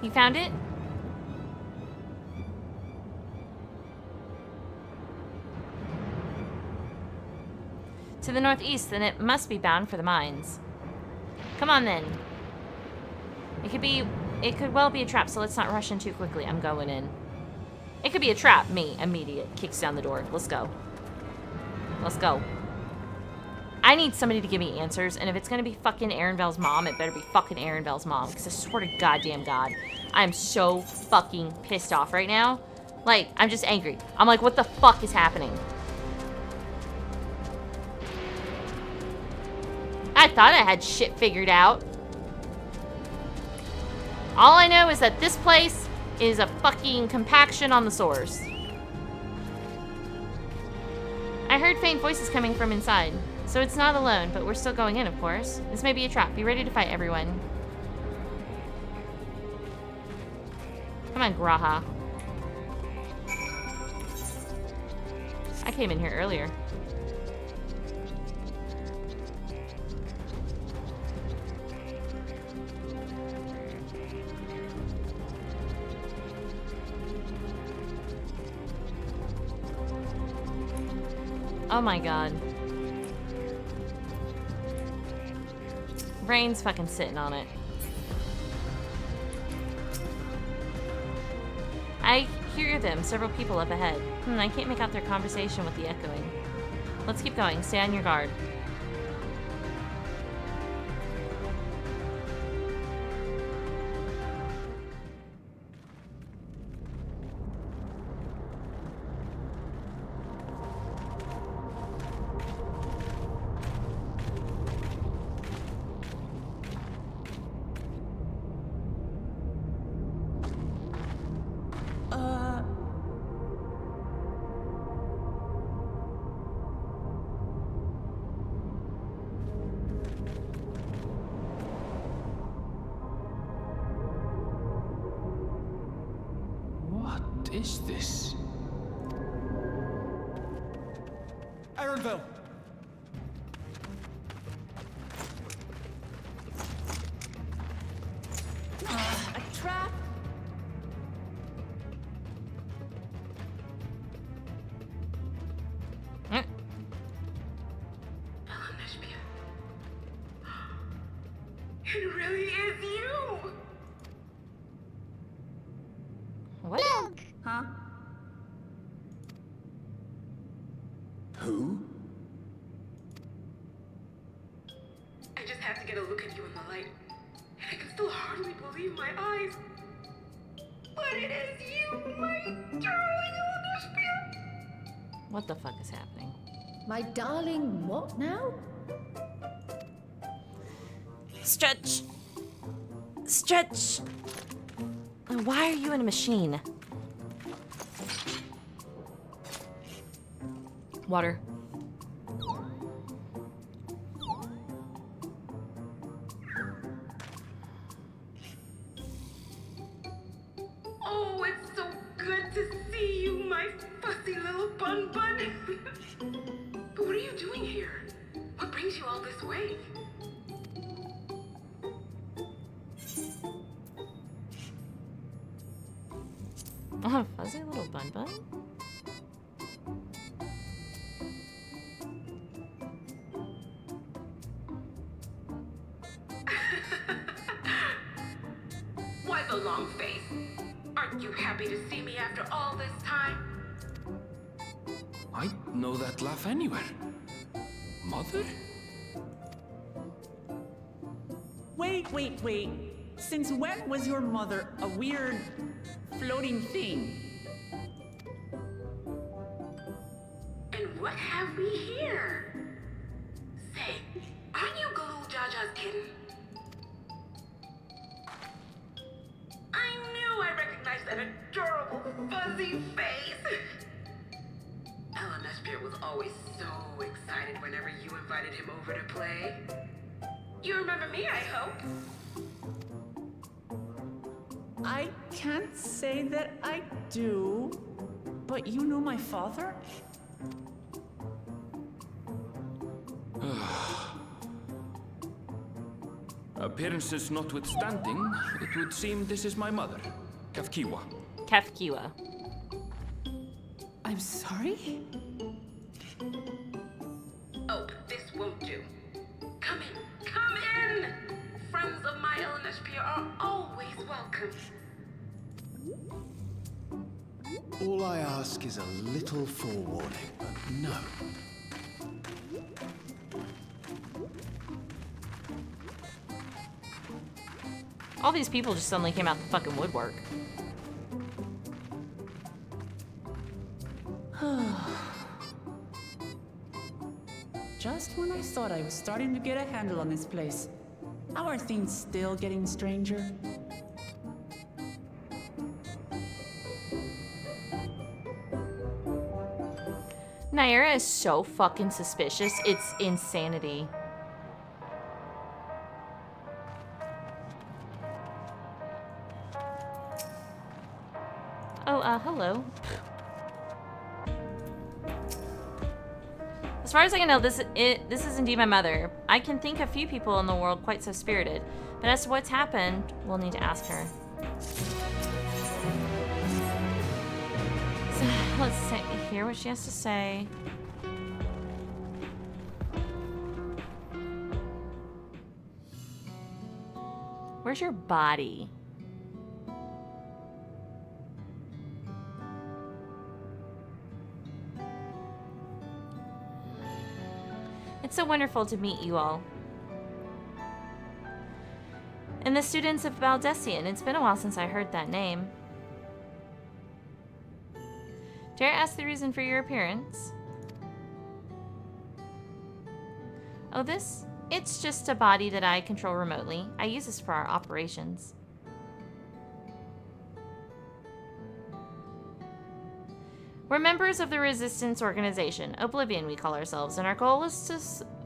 You found it? To the northeast, then it must be bound for the mines. Come on then. It could well be a trap, so let's not rush in too quickly. I'm going in. It could be a trap. Me, immediate. Kicks down the door. Let's go. Let's go. I need somebody to give me answers, and if it's gonna be fucking Erenvel's mom, it better be fucking Erenvel's mom, because I swear to goddamn God, I'm so fucking pissed off right now. Like, I'm just angry. I'm like, what the fuck is happening? I thought I had shit figured out. All I know is that this place is a fucking compaction on the source. I heard faint voices coming from inside, so it's not alone, but we're still going in, of course. This may be a trap. Be ready to fight, everyone. Come on, Graha. I came in here earlier. Oh my god. Rain's fucking sitting on it. I hear them, several people up ahead. I can't make out their conversation with the echoing. Let's keep going, stay on your guard. What is this? Erenvel! A trap? It really is you! What? Huh? Who? I just had to get a look at you in the light, and I can still hardly believe my eyes. But it is you, my darling Elnashpia! What the fuck is happening? My darling, what now? Stretch! Stretch! Why are you in a machine? Water. Oh, it's so good to see you, my fussy little bun bun. But what are you doing here? What brings you all this way? Oh, fuzzy little bun bun? Why the long face? Aren't you happy to see me after all this time? I know that laugh anywhere. Mother? Wait. Since when was your mother a weird floating thing? And what have we here? Say, aren't you Galul Jaja's kitten? I knew I recognized that adorable fuzzy face. Elnashpia was always so excited whenever you invited him over to play. You remember me, I hope? I can't say that I do, but you know my father? Appearances notwithstanding, it would seem this is my mother, Kefkiwa. Kefkiwa. I'm sorry? Oh, this won't do. Come in, come in! Friends of my LNSP are always welcome. All I ask is a little forewarning, but no. All these people just suddenly came out the fucking woodwork. Just when I thought I was starting to get a handle on this place. How are things still getting stranger? Naira is so fucking suspicious. It's insanity. Oh, hello. As far as I can know, this is indeed my mother. I can think of few people in the world quite so spirited, but as to what's happened, we'll need to ask her. So, let's hear what she has to say. Where's your body? It's so wonderful to meet you all. And the students of Baldessian. It's been a while since I heard that name. Dare I ask the reason for your appearance? Oh, this? It's just a body that I control remotely. I use this for our operations. We're members of the Resistance Organization, Oblivion we call ourselves, and our goal is to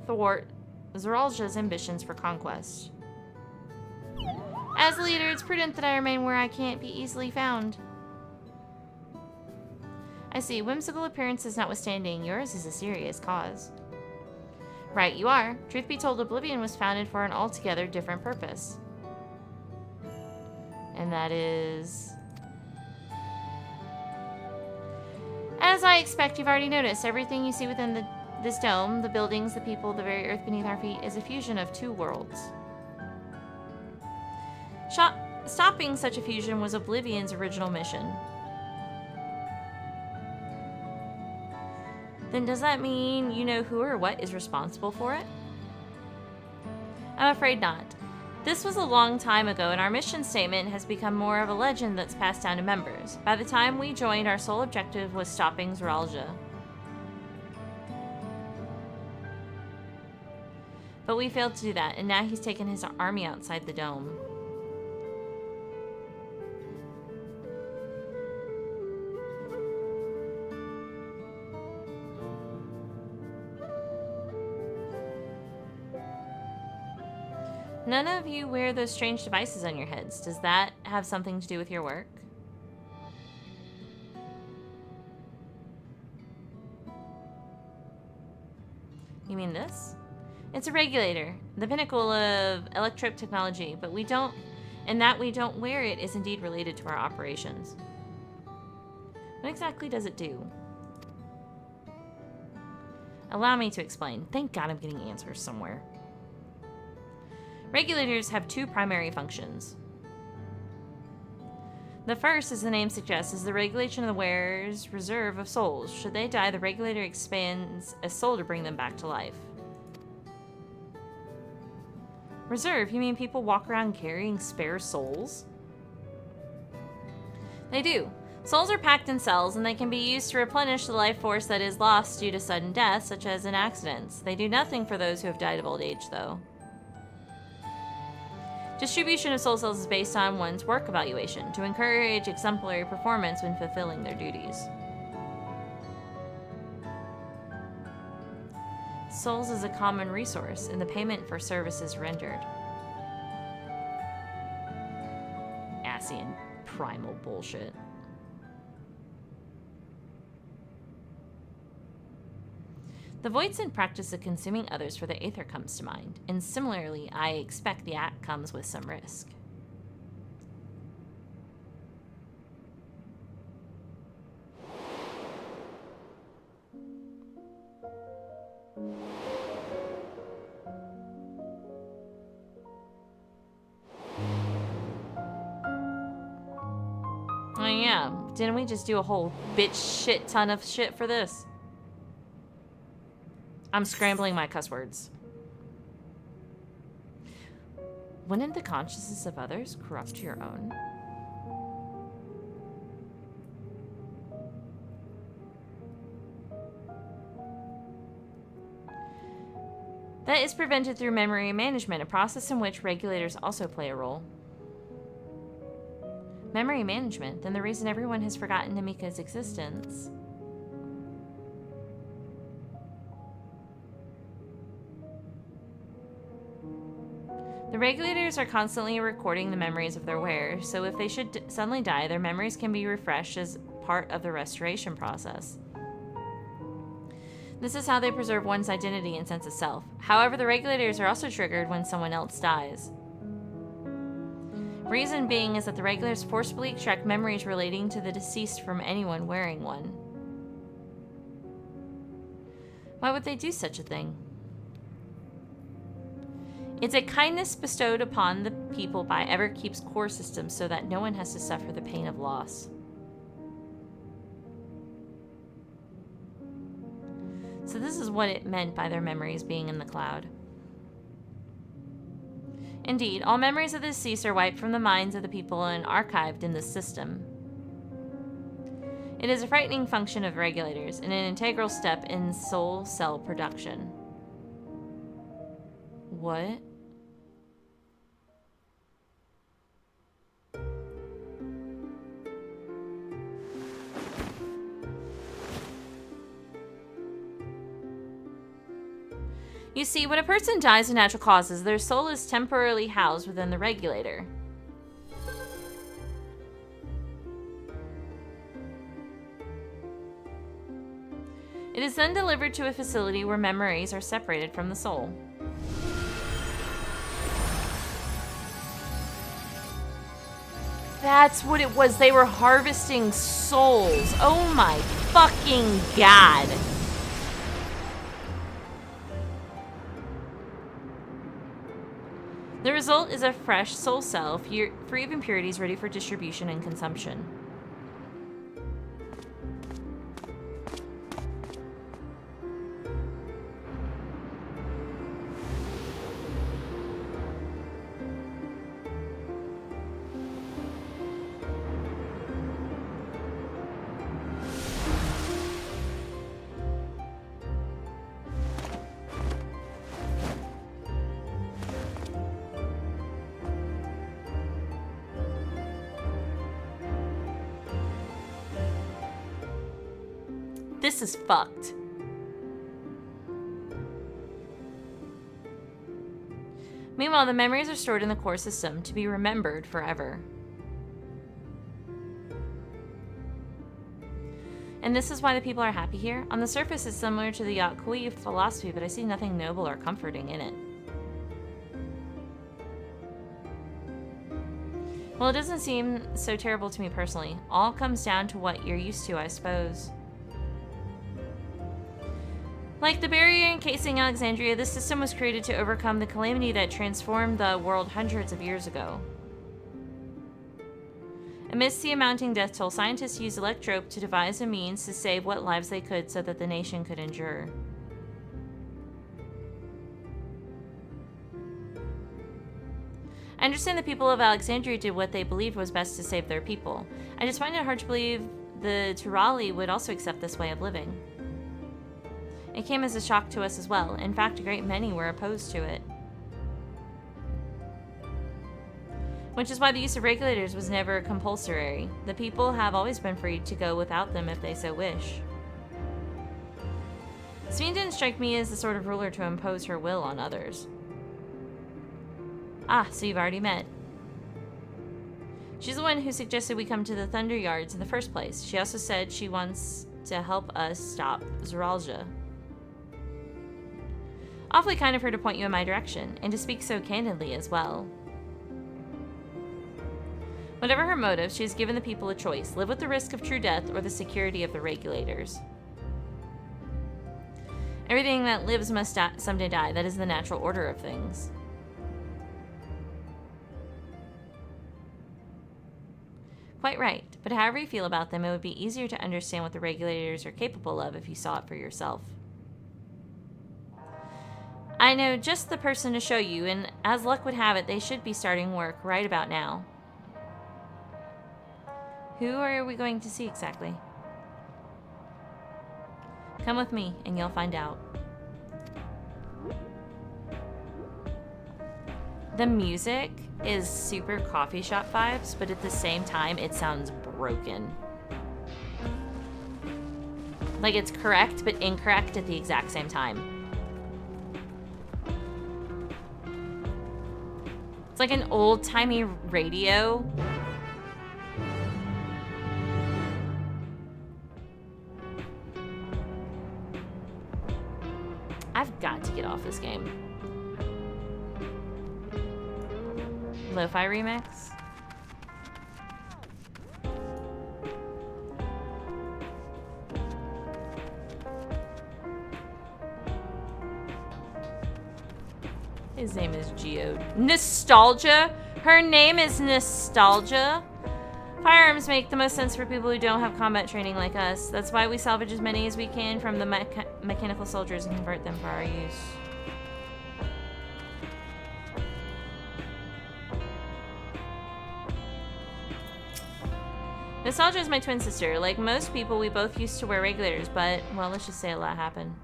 thwart Zoralja's ambitions for conquest. As a leader, it's prudent that I remain where I can't be easily found. I see, whimsical appearances notwithstanding, yours is a serious cause. Right, you are. Truth be told, Oblivion was founded for an altogether different purpose. And that is... As I expect, you've already noticed, everything you see within this dome, the buildings, the people, the very earth beneath our feet, is a fusion of two worlds. Stopping such a fusion was Oblivion's original mission. Then does that mean you know who or what is responsible for it? I'm afraid not. This was a long time ago, and our mission statement has become more of a legend that's passed down to members. By the time we joined, our sole objective was stopping Zoralja. But we failed to do that, and now he's taken his army outside the dome. None of you wear those strange devices on your heads. Does that have something to do with your work? You mean this? It's a regulator, the pinnacle of electronic technology, but we don't wear it is indeed related to our operations. What exactly does it do? Allow me to explain. Thank God I'm getting answers somewhere. Regulators have two primary functions. The first, as the name suggests, is the regulation of the wearer's reserve of souls. Should they die, the regulator expands a soul to bring them back to life. Reserve? You mean people walk around carrying spare souls? They do. Souls are packed in cells, and they can be used to replenish the life force that is lost due to sudden death, such as in accidents. They do nothing for those who have died of old age, though. Distribution of soul cells is based on one's work evaluation, to encourage exemplary performance when fulfilling their duties. Souls is a common resource in the payment for services rendered. Asian primal bullshit. The voidsent practice of consuming others for the aether comes to mind, and similarly, I expect the act comes with some risk. Oh yeah, didn't we just do a whole bitch shit ton of shit for this? I'm scrambling my cuss words. Wouldn't the consciousness of others corrupt your own? That is prevented through memory management, a process in which regulators also play a role. Memory management, then the reason everyone has forgotten Namika's existence. The regulators are constantly recording the memories of their wearers, so if they should suddenly die, their memories can be refreshed as part of the restoration process. This is how they preserve one's identity and sense of self. However, the regulators are also triggered when someone else dies. Reason being is that the regulators forcibly extract memories relating to the deceased from anyone wearing one. Why would they do such a thing? It's a kindness bestowed upon the people by Everkeep's core system so that no one has to suffer the pain of loss. So this is what it meant by their memories being in the cloud. Indeed, all memories of the deceased are wiped from the minds of the people and archived in this system. It is a frightening function of regulators and an integral step in soul cell production. What? You see, when a person dies of natural causes, their soul is temporarily housed within the regulator. It is then delivered to a facility where memories are separated from the soul. That's what it was. They were harvesting souls. Oh my fucking god. The result is a fresh soul cell, free of impurities, ready for distribution and consumption. This is fucked. Meanwhile, the memories are stored in the core system to be remembered forever. And this is why the people are happy here. On the surface, it's similar to the Yakui philosophy, but I see nothing noble or comforting in it. Well, it doesn't seem so terrible to me personally. All comes down to what you're used to, I suppose. Like the barrier encasing Alexandria, this system was created to overcome the calamity that transformed the world hundreds of years ago. Amidst the amounting death toll, scientists used electrope to devise a means to save what lives they could so that the nation could endure. I understand the people of Alexandria did what they believed was best to save their people. I just find it hard to believe the Turali would also accept this way of living. It came as a shock to us as well. In fact, a great many were opposed to it. Which is why the use of regulators was never compulsory. The people have always been free to go without them if they so wish. Sveen didn't strike me as the sort of ruler to impose her will on others. Ah, so you've already met. She's the one who suggested we come to the Thunder Yards in the first place. She also said she wants to help us stop Zoralja. Awfully kind of her to point you in my direction, and to speak so candidly as well. Whatever her motive, she has given the people a choice. Live with the risk of true death or the security of the regulators. Everything that lives must someday die. That is the natural order of things. Quite right. But however you feel about them, it would be easier to understand what the regulators are capable of if you saw it for yourself. I know just the person to show you, and as luck would have it, they should be starting work right about now. Who are we going to see exactly? Come with me, and you'll find out. The music is super coffee shop vibes, but at the same time, it sounds broken. Like it's correct, but incorrect at the exact same time. It's like an old-timey radio. I've got to get off this game. Lo-fi remix. His name is Geo. Nostalgia? Her name is Nostalgia? Firearms make the most sense for people who don't have combat training like us. That's why we salvage as many as we can from the mechanical soldiers and convert them for our use. Nostalgia is my twin sister. Like most people, we both used to wear regulators, but, well, let's just say a lot happened.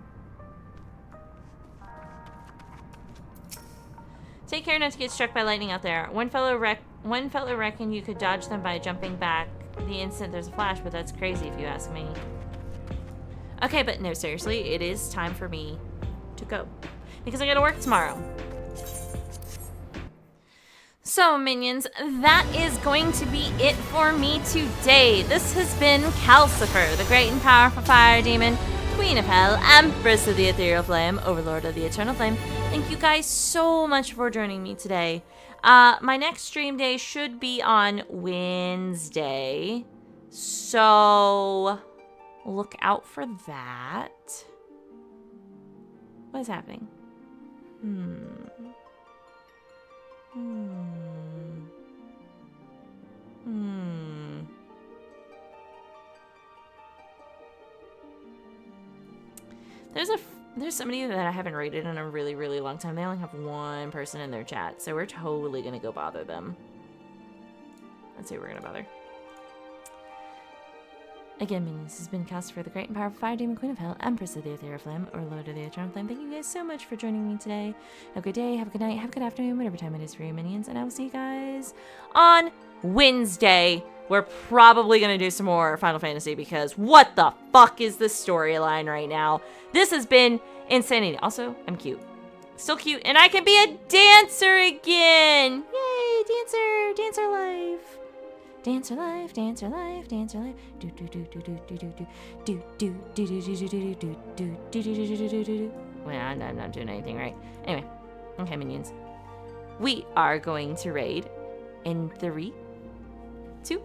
Take care not to get struck by lightning out there. One fellow reckoned you could dodge them by jumping back the instant there's a flash, but that's crazy if you ask me. Okay, but no, seriously, it is time for me to go. Because I gotta work tomorrow. So, minions, that is going to be it for me today. This has been Kalcifer, the great and powerful fire demon, Queen of Hell, Empress of the Ethereal Flame, Overlord of the Eternal Flame. Thank you guys so much for joining me today. My next stream day should be on Wednesday, so look out for that. What is happening? There's somebody that I haven't rated in a really, really long time. They only have one person in their chat, so we're totally gonna go bother them. Let's say we're gonna bother. Again, minions, this has been Kalcifer, the great and powerful fire demon, Queen of Hell, Empress of the Ethereal Flame, or Lord of the Eternal Flame. Thank you guys so much for joining me today. Have a good day, have a good night, have a good afternoon, whatever time it is for you, minions, and I will see you guys on Wednesday. We're probably going to do some more Final Fantasy because what the fuck is the storyline right now? This has been insanity. Also, I'm cute. Still cute. And I can be a dancer again. Yay, dancer. Dancer life. Dancer life, dancer life, dancer life. Do do do do do do do do do do do do do do do do do do do do. Well, I'm not doing anything right. Anyway, okay, minions. We are going to raid in 3, 2,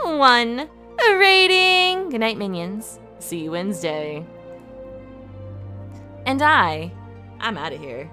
1. Raiding. Good night, minions. See you Wednesday. And I'm out of here.